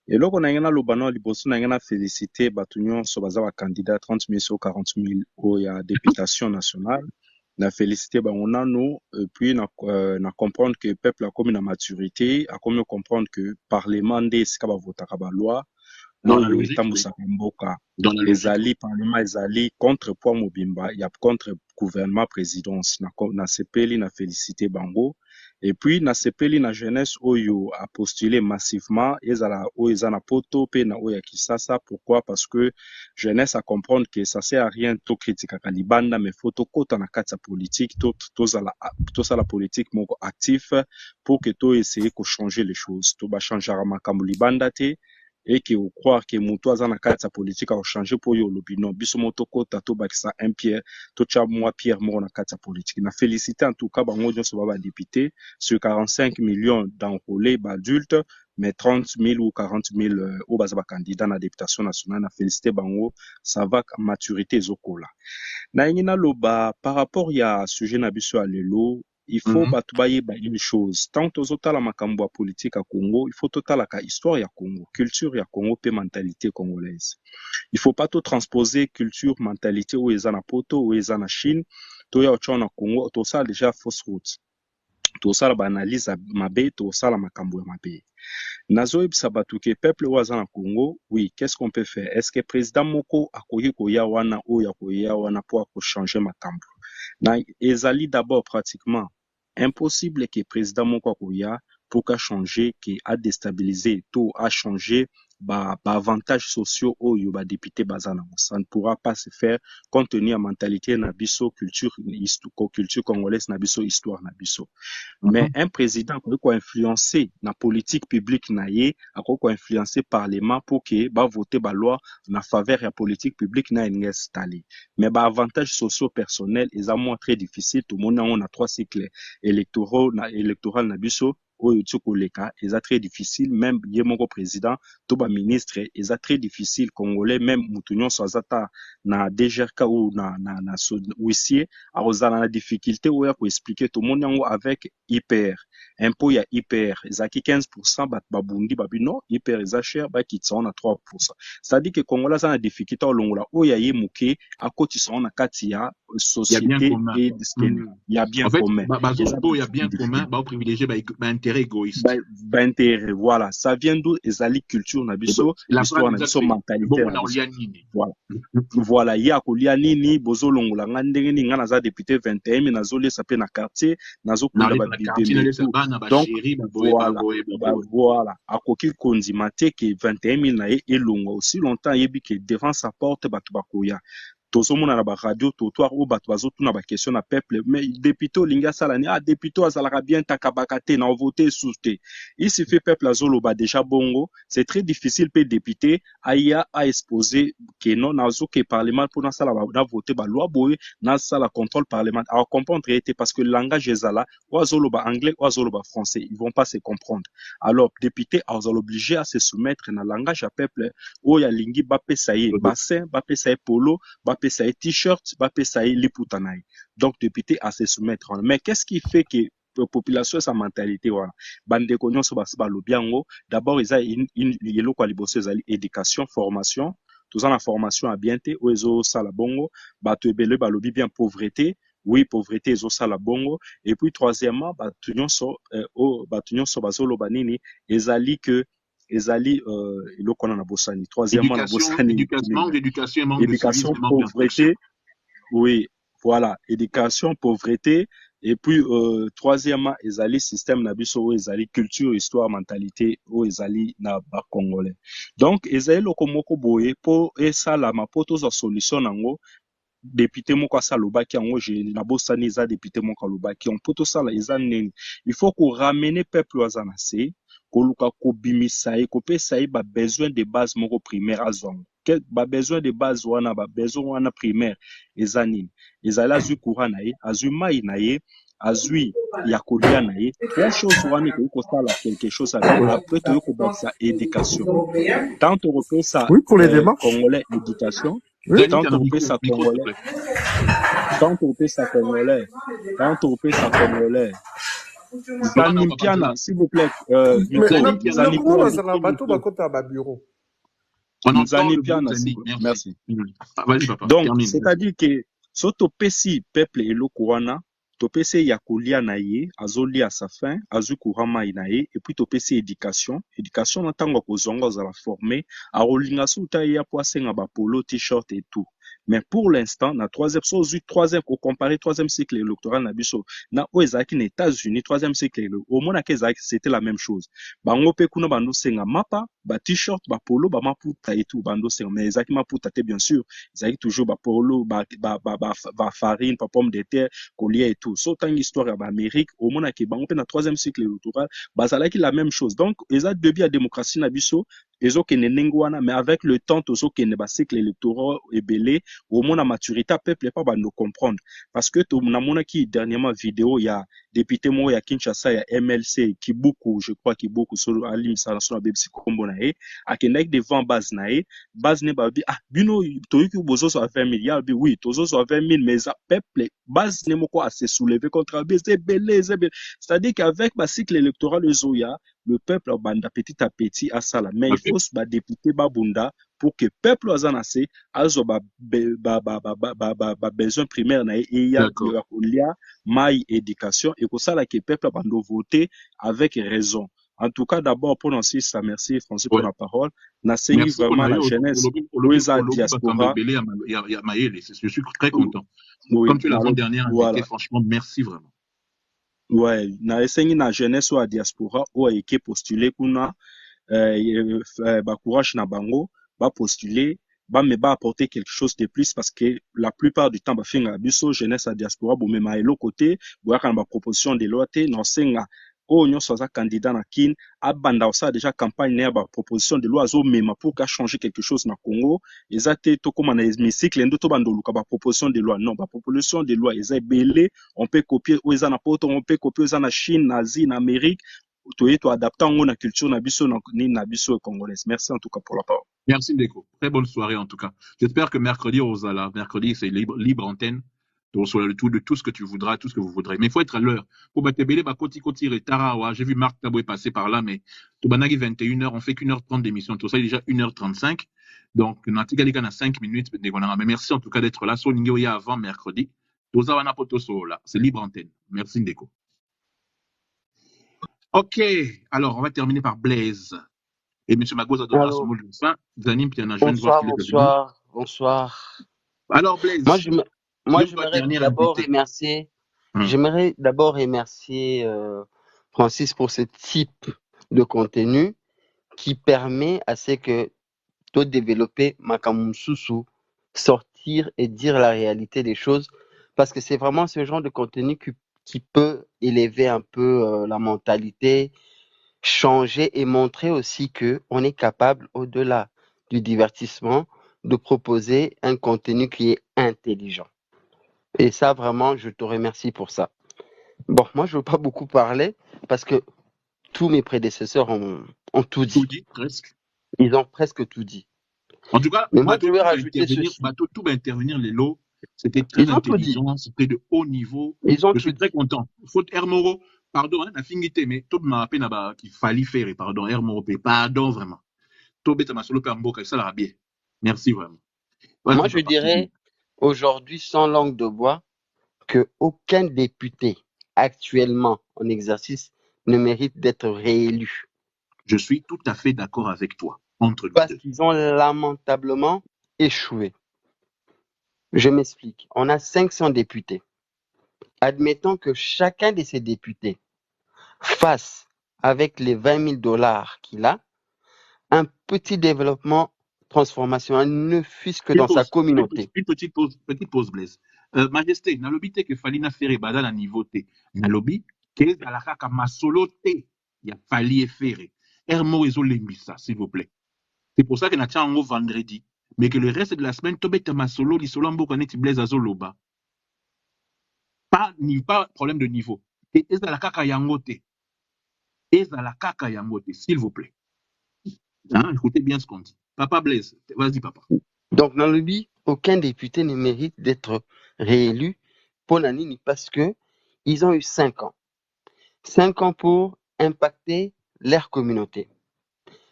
eloko na ngai naloba nao liboso na ngai na félicité bato nyonso baza bakandidat 30 000 so 40 000 oyo ya députation nationale na félicité bango nano puis na comprendre que peuple akomi na maturité akomi comprendre que parlement nde esika bavotaka baloi Dans la oyo logique, oui. etambusaka mboka Dans la logique. ezali parlement ezali contrepoids mobimba ya contre gouvernement présidence na sepeli na félicité bango et puis na sepeli na jeunesse oyo a postulé massivement ezala oyo eza na poto pe na oyo ya kisasa. Pourquoi? Parce que jeunesse a comprendre que ça sert à rien to kritikaka libanda mais faut tokota na kati ya politique tosala politique moko actif pour que to essayer ko changer les choses to ba changeara makambo libanda te et que au croire que mutu aza na kati ya politique a changer pour yo lobi non biso moto kota to bakisa un pierre to cha moi pierre moko na kati ya politique. Na félicité en tout cas bango nyonso ba député sur 45 millions d'enrôlés adultes mais 30 000 ou 40 000 au baza ba candidat na députation nationale. Na félicité bango, ça va maturité zokola na ingina loba par rapport ya sujet na biso ya lelo. Il faut bato bayeba une chose, tant tozotala makambo ya politique à Congo, il faut totalaka histoire ya Congo, culture ya Congo pe mentalité congolaise. Il faut pas tout transposer culture, mentalité ou eza na poto ou eza na Chine, to ya ocha na Congo, to ça déjà fausse route. To ça la analyse mabe, to ça la makambo ya mabe. Nazo ebisa bato ke peuple ou aza na Congo, oui, qu'est-ce qu'on peut faire? Est-ce que président moko akoki koya wana ou ya koya wana pour changer makambo? Na ezali d'abord pratiquement impossible que président moko akoya pour qu'à changer, que a déstabiliser, tout a changer ba avantages sociaux oyo ba député bazana. Ça ne pourra pas se faire compte tenu à mentalité na biso culture congolaise na biso histoire na biso. Mais un président peut influencer na politique publique na ye, peut influencer parlement pour que ba voter ba loi na faveur ya politique publique na installé. Mais ba avantages sociaux personnels est moins très difficile. Tout le monde on a 3 cycles électoral na biso oyo tsokoleka eza très difficile. Même ye moko président to ba ministre eza très difficile. Congolais même mutu nyonso azata na DGRK ou na huissier arozala na difficulté oya ko expliquer tout le monde yango avec IPR impôt ya IPR ezaki 15% bat babundi babino IPR eza cher ba kitsa na 3%. C'est-à-dire que Congolais za na difficulté olongola oya ye muke akotisa na kati ya société et il y a bien commun. Il y a bien commun, ba privilégier ba intérêt égoïste. Ba intérêt, voilà, ça vient d'où ezali culture na biso, histoire na biso, mentalité na biso. Voilà, ya kolia nini bozo longola nga ndenge ni nga naza député 21 mais nazoli sape na quartier nazo kunda ba bidé. Donc voilà, akoki kondima te ke 21 000 na ye elongo aussi longtemps yebi ke devant sa porte batu bakoya. Tozomona na ba radio totoir ou bato bazotuna ba question na peuple mais député olinga salani député azalaka bien takabakate na voter souté. Il suffit peuple azoloba déjà bongo, c'est très difficile pe député aya a exposer que non nazo que parlement pour na sala na voter ba loi boy na sala contrôle parlementaire. Alors comprendre était parce que le langage ezala ou azoloba anglais ou azoloba français, ils vont pas se comprendre. Alors député azol obligé à se soumettre na langage à peuple ou ya lingi ba pesaye bassin ba pesaye polo ba pesaye t-shirt ba pesaye liputanaï. Donc député à se soumettre. Mais qu'est-ce qui fait que la population sa mentalité voilà bande ko nyonso ba lobiango d'abord ils a une yelo kwa liboso ezali éducation formation tous en la formation à bien te o ezo sala bongo bato ebele ba lobi bien pauvreté. Oui, pauvreté ezo sala bongo. Et puis troisièmement bato nyonso bazolo banini ezali que ezali eloko na bosani. Troisièmement na bosani éducation pauvreté. Oui, voilà, éducation pauvreté. Et puis troisièmement ezali système na biso o ezali culture histoire mentalité o ezali na ba congolais. Donc ezali loko moko boye po esala mapoto za solution nango député moko asalobaki yango na bosani eza député moko alobaki on poto sala eza nini. Il faut qu'on ramène peuple azana se koluka ko bimisa e ko pesa e ba besoin de base moko primaire azongo. Ba besoin de base wana ba besoin wana primaire eza nini. Ezala zu courant na ye, azu mai na ye, azui ya kolia na ye. Trois choses wana ko sala quelque chose avec après to ko basa éducation. Tant on repère ça congolais éducation. Oui. Tant on repère ça congolais. Pardon, papa, Zanimpiana, s'il vous plaît. Mais Zanimpiana. na Congo Zanimpiana. bazala bato bakota ba bureau. On entend le bruit Zanimpiana, de s'il Zani. vous plaît. Merci. Merci. Vas-y, papa, Donc, termine. c'est-à-dire que so topesi peuple eloko wana, topesi ya kolia na ye, azolia sa faim, azu kurama na ye, et puis topesi éducation. Éducation na tango kozonga za la former, arolinga suta ya po asenga ba polo, t-shirt et tout. Mais pour l'instant, na troisième, au comparer troisième cycle électoral na biso, na oezaki na États-Unis, troisième cycle, au moins c'était la même chose. Bango pe kuna bando senga mapa, ba t-shirt, ba polo, ba maputa et tout, bando senga, mais ezaki maputa te bien sûr. Ezaki toujours ba polo, ba farine, ba pomme de terre, collier et tout. So tant histoire ya ba Amérique, au moins ke bango pe na troisième cycle électoral, bazalaki la même chose. Donc, eza début à démocratie na biso, ezo kene nengwana, mais avec le temps, tozo kene ba cycle électoral ebele, au moins la maturité, peuple pas ba nous comprendre. Parce que to na mona ki dernièrement vidéo, il y a député mo ya Kinshasa ya MLC Kibuku, je crois Kibuku sur alim sa na bebsi kombo na e, akendaki devant base na e, base ne ba bi ah bino toyiki bozo so 20 milliards bi oui, tozo so 20 000 mais ça peuple base ne moko a se soulever contre BC belé, c'est-à-dire qu'avec ba cycle électoral zoya, le peuple banda petit à petit à ça là, mais il faut ba député ba bunda pour que peuple azanase azo ba besoin primaire na et ya mai éducation et que ça là que peuple bando voter avec raison. En tout cas, d'abord, pour lancer ça, merci Francis pour la parole. Nassengi vraiment la jeunesse, la diaspora. Je suis très content. Oui, comme tu es l'avant-dernière invité, franchement, merci vraiment. Ouais, Nassengi la jeunesse ou la diaspora ou qui postulé kuna, courage na bango, ba postuler, me ba apporter quelque chose de plus parce que la plupart du temps, ba finga biso jeunesse à diaspora, bo mema elo côté, bo yaka na proposition de loi te, non senga. Oh, nous sommes candidat na kin, abanda ça déjà campagne na ba proposition de loi zo mema pour qu'a changer quelque chose na Congo, ezate to comme na hémicycle ndo to bando luka ba proposition de loi non, ba proposition de loi eza belé, on peut copier ou eza na poto, on peut copier eza na Chine, na Asie, na Amérique, to adapter en na culture na biso na biso congolaise. Merci en tout cas pour la parole. Merci Ndeko. Très bonne soirée en tout cas. J'espère que mercredi mercredi c'est libre antenne. Sur le tout de tout ce que tu voudras, tout ce que vous voudrez. Mais il faut être à l'heure. Pour Batebele, Koti Retara, j'ai vu Marc Taboué passer par là, mais Tobanagi 21h, on fait qu'1h30 d'émission. Tout ça est déjà 1h35. Donc, on a 5 minutes. Mais merci en tout cas d'être là. Soningoya avant mercredi. C'est libre antenne. Merci Ndeko. Ok. Alors, on va terminer par Blaise. Et M. Magos a donné son mot de fin. Zanim Piana, je viens de voir qu'il est venu. Bonsoir. Alors, Blaise. Moi, j'aimerais d'abord remercier Francis pour ce type de contenu qui permet à ce que de développer Makamumsusu, sortir et dire la réalité des choses, parce que c'est vraiment ce genre de contenu qui peut élever un peu la mentalité, changer et montrer aussi que on est capable, au-delà du divertissement, de proposer un contenu qui est intelligent. Et ça, vraiment, je te remercie pour ça. Bon, moi, je ne veux pas beaucoup parler parce que tous mes prédécesseurs ont tout dit. Tout dit, presque. Ils ont presque tout dit. En tout cas, mais moi, je vais rajouter ceci. Tout va intervenir, les lots. C'était très intelligent, c'était de haut niveau. Je suis très content. Faute Hermoro, pardon, on a fini, mais tout m'a appelé qu'il fallait faire, pardon, Hermoro, pardon, vraiment. Tout bête à ma solo permbo, ça l'a bien. Merci vraiment. Ouais, moi, je dirais aujourd'hui, sans langue de bois, que aucun député actuellement en exercice ne mérite d'être réélu. Je suis tout à fait d'accord avec toi. Parce qu'ils ont lamentablement échoué. Je m'explique. On a 500 députés. Admettons que chacun de ces députés fasse, avec les 20 000 $ qu'il a, un petit développement transformationnel, ne fût-ce que dans sa communauté. Une petite pause, Blaise. Majesté, na lobby que Falina Ferre bada la niveau T. Na lobby que la kaka masolo T. Il a fallu faire. Hermo ezo lembisa, s'il vous plaît. C'est pour ça que na tient en vendredi. Mais que le reste de la semaine, tobeta masolo, li solambo kaneti Blaise azoloba. Pas problème de niveau. Et est la kaka yangote. Est la kaka yangote, s'il vous plaît. Hein, écoutez bien ce qu'on dit. Papa Blaise, vas-y papa. Donc dans le but, aucun député ne mérite d'être réélu pour Nanini parce que ils ont eu 5 ans. 5 ans pour impacter leur communauté.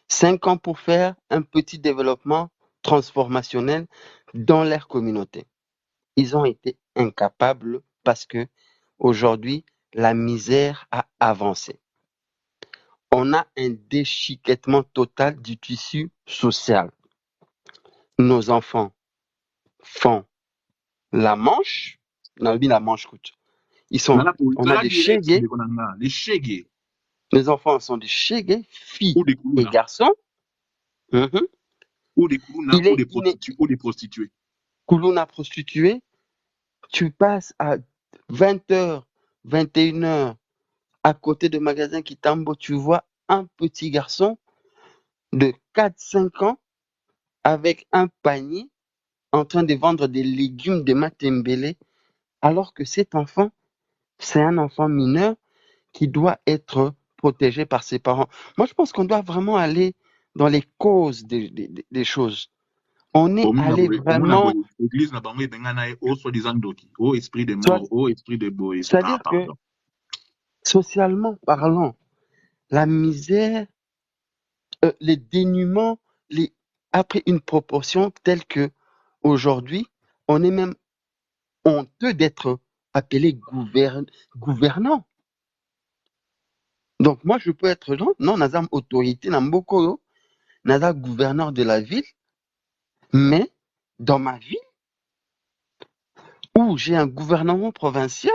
5 ans pour faire un petit développement transformationnel dans leur communauté. Ils ont été incapables parce que aujourd'hui, la misère a avancé. On a un déchiquettement total du tissu social. Nos enfants font la manche, on a vu la manche route. On a des chégués, Les chégués. les enfants sont des chégués, filles Ou des et koulouna. garçons. Mhm. Ou des koulouna, Il ou est des prostituées. Ou des prostituées. Koulouna prostituée, tu passes à 20h, 21h, à côté de magasin Kitambo, tu vois un petit garçon de 4-5 ans avec un panier en train de vendre des légumes de matembele, alors que cet enfant, c'est un enfant mineur qui doit être protégé par ses parents. Moi, je pense qu'on doit vraiment aller dans les causes des choses. On est allé vraiment... L'église n'a pas au soi-disant doki, au esprit de Soit- mort, au esprit de boy. C'est-à-dire que, Pardon. socialement parlant, la misère, les dénuements, a pris une proportion telle que aujourd'hui, on est même honteux d'être appelé gouvernant. Donc moi, je peux être non, nazam autorité, namboko, nazam gouverneur de la ville, mais dans ma ville, où j'ai un gouvernement provincial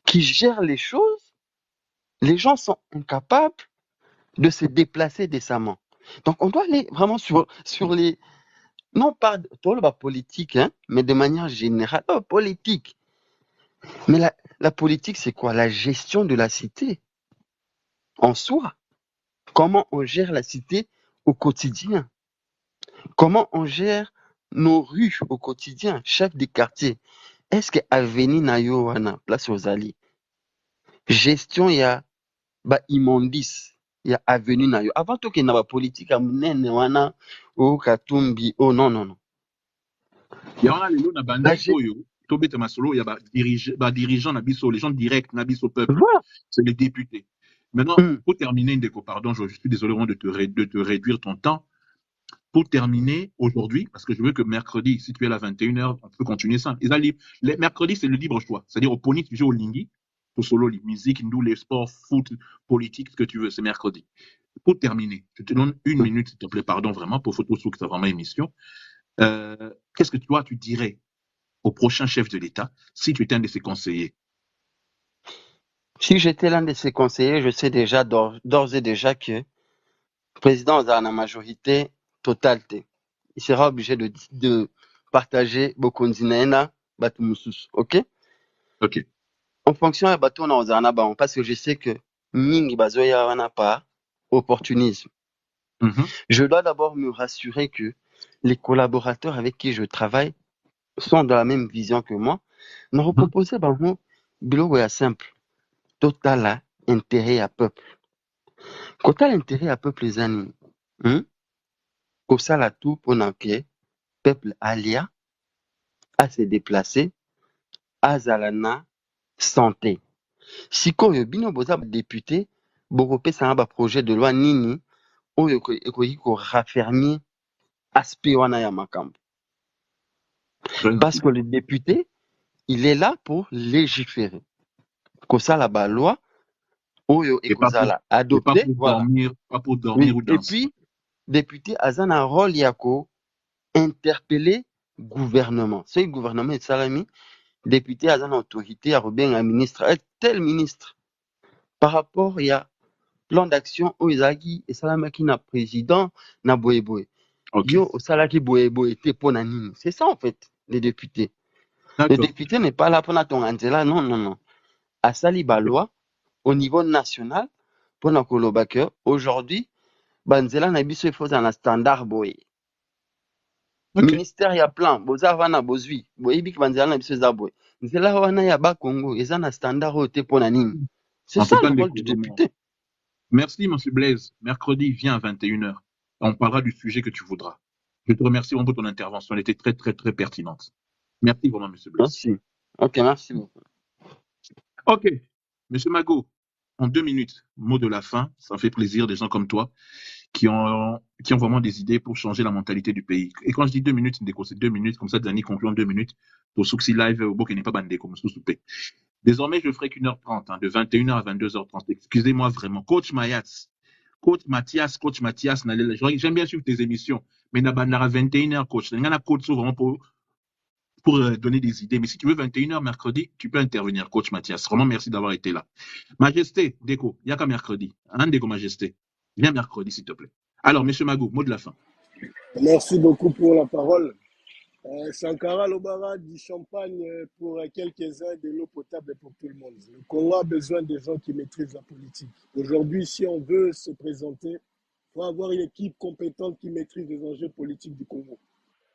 qui gère les choses, les gens sont incapables de se déplacer décemment. Donc on doit aller vraiment sur les... Non pas tout le politique, hein, mais de manière générale. Politique. Mais la politique, c'est quoi? La gestion de la cité en soi. Comment on gère la cité au quotidien? Comment on gère nos rues au quotidien? Chef des quartiers. Est-ce que Avenue Nayo wana, place aux Ali, gestion ya ba immondice ya Avenue Nayo. Avant tout qu'il y ait politique à munene wana au Katumbi, oh non non non. Il y a les lots na bandi oyo, tobeta masolo, il y a dirigeants na biso, les gens directs na biso peuple. Voilà. C'est les députés. Maintenant, pour terminer, Ndeko, pardon, je suis désolé vraiment de te réduire ton temps. Pour terminer aujourd'hui, parce que je veux que mercredi, si tu es à 21h, on peut continuer ça. Mercredi, c'est le libre choix. C'est-à-dire au pony, tu joues au lingi, au solo, les musiques, nous, les sports, foot, politique, ce que tu veux, c'est mercredi. Pour terminer, je te donne 1 minute, s'il te plaît, pardon, vraiment, pour photo sous que c'est vraiment émission. Qu'est-ce que toi, tu dirais au prochain chef de l'État si tu étais un de ses conseillers? Si j'étais l'un de ses conseillers, je sais déjà d'ores et déjà que le président a la majorité totale. Il sera obligé de partager Bokondinaena Batumusus. Ok? Ok. En fonction de Baton Ozana, parce que je sais que Mingi Bazoya n'a pas opportunisme. Je dois d'abord me rassurer que les collaborateurs avec qui je travaille sont dans la même vision que moi. Nous proposer un bilan simple. Total intérêt à peuple. Total intérêt à peuple les amis. Comme ça là tout pour que peuple alia à se déplacer à Zalana santé. Si koyo bino boza député bokopesa na ba projet de loi nini oyo ekoki ko raffermir aspect wana ya makambo. Parce que le député, il est là pour légiférer. Comme ça la ba loi oyo ekozala adopté, voilà. Pas pour dormir ou danser. Et puis député a un rôle yako interpeller gouvernement. Ce gouvernement est salami, député a une autorité à un ministre, tel ministre. Par rapport, il y a plan d'action au Izagi et Salamaki na président na Boéboé. Yo au Salaki Boéboé était pour Nanini. C'est ça en fait, les députés. Le député n'est pas là pour ton Angela, non, non, non. À Saliba loi, au niveau national, pour na Kolobake, aujourd'hui, Banzela na biso il faut un standard boy. Ministère ya plan boza wana bozwi boyebi ki banzela na biso za boy nzela wana ya ba Congo eza na standard ote pona nini. C'est ça le rôle du député. Merci M. Blaise. Mercredi, viens à 21h. On parlera du sujet que tu voudras. Je te remercie vraiment pour ton intervention. Elle était très, très, très pertinente. Merci vraiment, M. Blaise. Merci. Ok, merci beaucoup. Ok, M. Mago. en 2 minutes, mot de la fin, ça fait plaisir des gens comme toi qui ont vraiment des idées pour changer la mentalité du pays. Et quand je dis 2 minutes, c'est 2 minutes, comme ça, Dani conclut en 2 minutes. Pour ceux qui live, au bout qui n'est pas bandé, comme sous-soupé. Désormais, je ferai qu'1h30, de 21h à 22h30. Excusez-moi vraiment. Coach Mathias, j'aime bien suivre tes émissions, mais n'a pas à 21h, coach. Il y a coach vraiment pour donner des idées. Mais si tu veux 21h mercredi, tu peux intervenir, coach Mathias. Vraiment, merci d'avoir été là. Majesté, Déco, il n'y a qu'à mercredi. Hein, Déco Majesté. Viens mercredi, s'il te plaît. Alors, monsieur Magou, mot de la fin. Merci beaucoup pour la parole. Sankara Lobara dit champagne pour quelques-uns, de l'eau potable pour tout le monde. Le Congo a besoin de gens qui maîtrisent la politique. Aujourd'hui, si on veut se présenter, il faut avoir une équipe compétente qui maîtrise les enjeux politiques du Congo.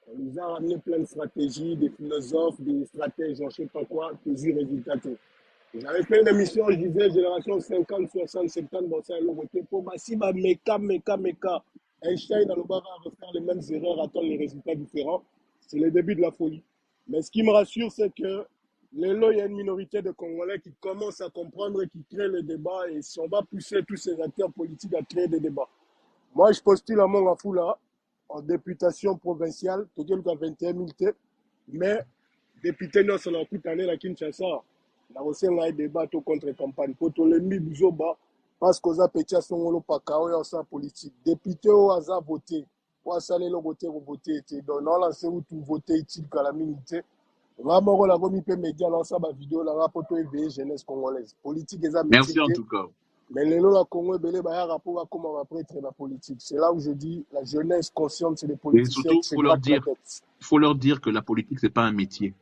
On nous a ramené plein de stratégies, des philosophes, des stratèges, je ne sais pas quoi, toujours résultat. J'avais fait une émission, je disais génération 50, 60, 70, bon, c'est le voté pour Massiba, Meka. Einstein, Alobara va refaire les mêmes erreurs, attendre les résultats différents. C'est le début de la folie. Mais ce qui me rassure, c'est que il y a une minorité de Congolais qui commencent à comprendre et qui créent le débat. Et si on va pousser tous ces acteurs politiques à créer des débats. Moi, je postule à Mongafula en députation provinciale, tout à 21 000 T. Mais député, nous sommes en toute année à Kinshasa. Là aussi, on a un débat contre campagne. Pour tout le monde, parce qu'on a pété à son rôle, pas en politique. Député, on a voté. On a salé le voter, on voter. Donc, on a lancé où tout voter utile qu'à la minute. On a mort la remis peu média, lancé ma vidéo, la rapport éveillé jeunesse congolaise. Politique, les amis. Merci en tout cas. Mais les lois Congo, il rapport à comment après être la politique. C'est là où je dis la jeunesse consciente, c'est les politiciens. Et surtout, il faut leur dire que la politique, c'est pas un métier.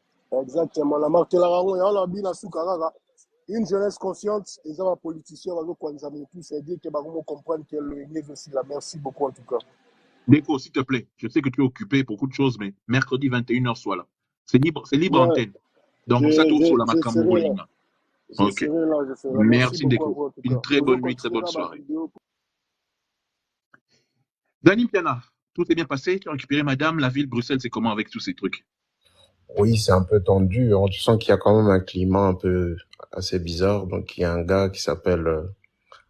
Exactement. La marque de la raron, et on l'a dit dans Soukarara. Une jeunesse consciente, et ça, les politiciens, on va tout, c'est dire que nous comprendre que le est aussi là. Merci beaucoup en tout cas. Déco, s'il te plaît, je sais que tu es occupé pour beaucoup de choses, mais mercredi 21h, sois là. C'est libre antenne. Donc, ça tourne sur la Makambo. Ok. Merci, Déco. Une très bonne nuit, très bonne soirée. Dani Piana, tout est bien passé. Tu as récupéré madame. La ville, Bruxelles, c'est comment avec tous ces trucs? Oui, c'est un peu tendu. Tu sens qu'il y a quand même un climat un peu assez bizarre. Donc, il y a un gars qui s'appelle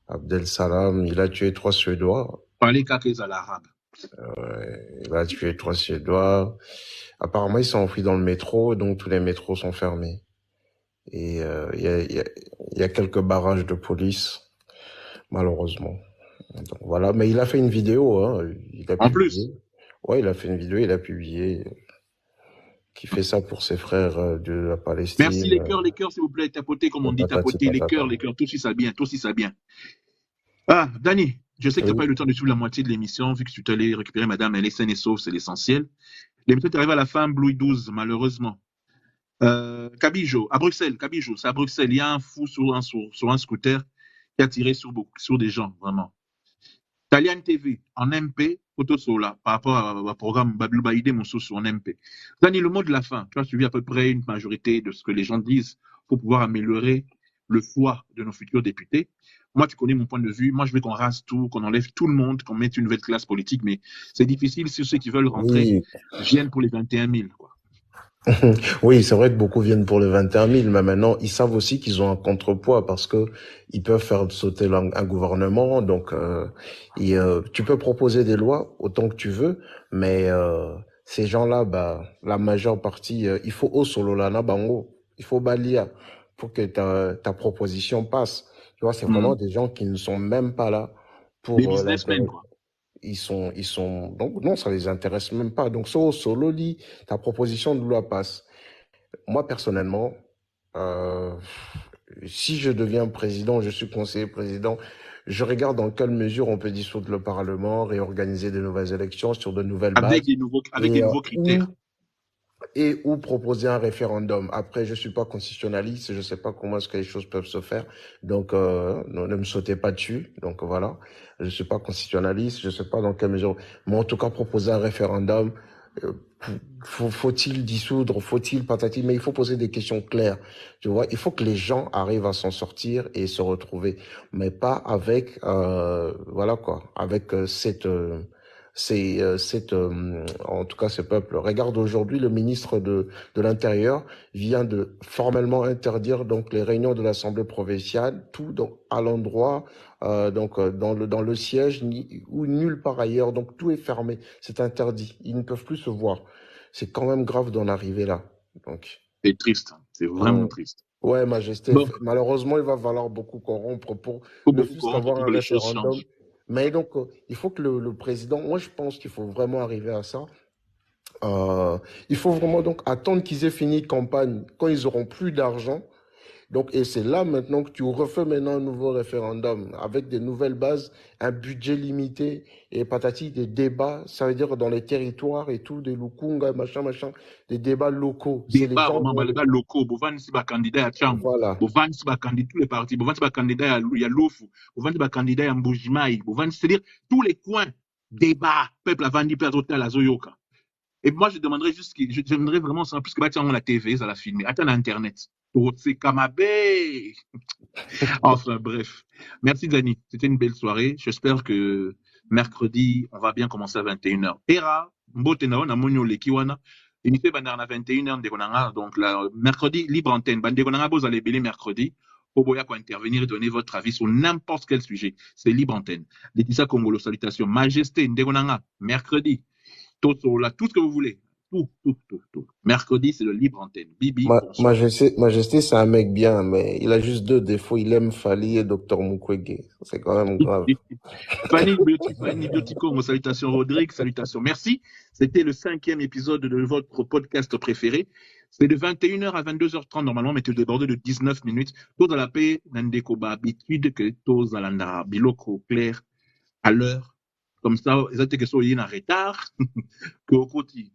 Abdel Salam. Il a tué 3 Suédois. Parlez qu'à l'arabe. Il a tué 3 Suédois. Apparemment, ils sont enfuis dans le métro, donc tous les métros sont fermés. Et il y a quelques barrages de police, malheureusement. Donc, voilà, mais il a fait une vidéo. Hein. En plus. Ouais, il a fait une vidéo, il a publié. Qui fait ça pour ses frères de la Palestine. Merci les cœurs, s'il vous plaît, tapoter, comme on dit, tapoter, les cœurs, tout aussi ça bien, Ah, Dani, je sais que tu n'as pas eu le temps de suivre la moitié de l'émission, vu que tu t'allais récupérer madame, elle est saine et sauve, c'est l'essentiel. L'émission est arrivée à la fin, Blouis 12, malheureusement. Kabijo, c'est à Bruxelles, il y a un fou sur un scooter qui a tiré sur des gens, vraiment. Talian TV, en MP, Photosola, par rapport au programme Bablubaïdé Moussou en MP. Dani, le mot de la fin, tu as suivi à peu près une majorité de ce que les gens disent pour pouvoir améliorer le choix de nos futurs députés. Moi, tu connais mon point de vue. Moi, je veux qu'on rase tout, qu'on enlève tout le monde, qu'on mette une nouvelle classe politique, mais c'est difficile si ceux qui veulent rentrer viennent pour les 21 000, quoi. Oui, c'est vrai que beaucoup viennent pour les 21 000, mais maintenant, ils savent aussi qu'ils ont un contrepoids parce que ils peuvent faire sauter un gouvernement. Donc, tu peux proposer des lois autant que tu veux, mais ces gens-là, la majeure partie, il faut au solo lana bango, il faut balia pour que ta proposition passe. Tu vois, c'est vraiment des gens qui ne sont même pas là pour des businessmen, quoi. Ils sont, donc non, ça les intéresse même pas. Donc, solo lit, ta proposition de loi passe. Moi, personnellement, si je deviens président, je suis conseiller président, je regarde dans quelle mesure on peut dissoudre le Parlement, réorganiser de nouvelles élections sur de nouvelles bases. Avec des nouveaux critères. Ou proposer un référendum. Après, je suis pas constitutionnaliste, je sais pas comment est-ce que les choses peuvent se faire. Donc, ne me sautez pas dessus. Donc, voilà. Je suis pas constitutionnaliste, je sais pas dans quelle mesure. Mais en tout cas, proposer un référendum, faut-il dissoudre, faut-il patati, mais il faut poser des questions claires. Tu vois, il faut que les gens arrivent à s'en sortir et se retrouver. Mais pas avec, voilà quoi, avec en tout cas, ce peuple. Regarde aujourd'hui, le ministre de l'Intérieur vient de formellement interdire donc les réunions de l'Assemblée provinciale, tout donc à l'endroit, dans le siège ou nulle part ailleurs. Donc tout est fermé, c'est interdit. Ils ne peuvent plus se voir. C'est quand même grave d'en arriver là. Donc. C'est triste, c'est vraiment triste. Ouais, Majesté. Bon. Malheureusement, il va falloir beaucoup corrompre pour ne fût-ce qu'avoir un référendum. Mais donc, il faut que le président, moi je pense qu'il faut vraiment arriver à ça. Il faut vraiment donc attendre qu'ils aient fini campagne, quand ils auront plus d'argent. Donc, et c'est là maintenant que tu refais maintenant un nouveau référendum avec des nouvelles bases, un budget limité et patati, des débats, ça veut dire dans les territoires et tout, des lukunga, machin, des débats locaux. Des débats locaux. Bovan si ba candidat à Tcham. Voilà. Bovan si ba candidat tous les partis. Bovan si ba candidat à Lofu. Bovan si ba candidat à Mbujimai. Bovan c'est-à-dire tous les coins débats, peuple a vendu place hôtel à Zoyoka. Et moi, je demanderais juste, je demanderais vraiment ça, plus que bâtir la TV, ça la filmer. Attends, Internet. C'est Kamabé. Enfin, bref. Merci, Dani. C'était une belle soirée. J'espère que mercredi, on va bien commencer à 21h. Era, Mbotenao, Namonyo, Lekiwana. Inité Bandar à 21h, donc mercredi, libre antenne. Bandegonanga, vous allez belé mercredi. Oboya pour intervenir et donner votre avis sur n'importe quel sujet. C'est libre antenne. Laetitia Congolo, salutations. Majesté, Ndegonanga, mercredi. Tout ce que vous voulez. Tout. Mercredi, c'est le libre antenne. Bibi. Majesté, c'est un mec bien, mais il a juste 2 défauts. Il aime Fali et Dr Mukwege. C'est quand même grave. Fanny Biotico, salutations Rodrigue, salutations. Merci. C'était le 5e épisode de votre podcast préféré. C'est de 21h à 22h30 normalement, mais tu es débordé de 19 minutes. Tous à la paix, Nandekoba, habitude que tous à l'andara, biloko, clair, à l'heure. Comme ça, ils ont été en retard.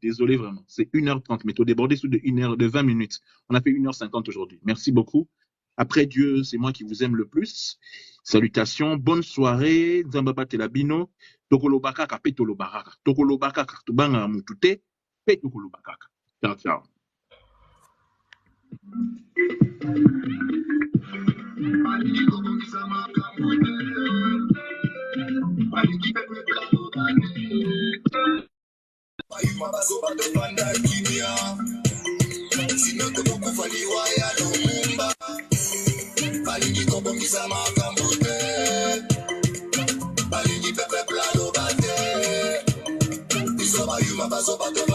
Désolé vraiment. C'est 1h30, mais tu es débordé sous de 20 minutes. On a fait 1h50 aujourd'hui. Merci beaucoup. Après Dieu, c'est moi qui vous aime le plus. Salutations, bonne soirée. Zambaba Telabino. Tokolobakaka, Petolobakaka. Tokolobakaka, Tubanga Mutute, Petolobakaka. Ciao, ciao. Balingi pepe plano bate. Isoba yuma baso bato.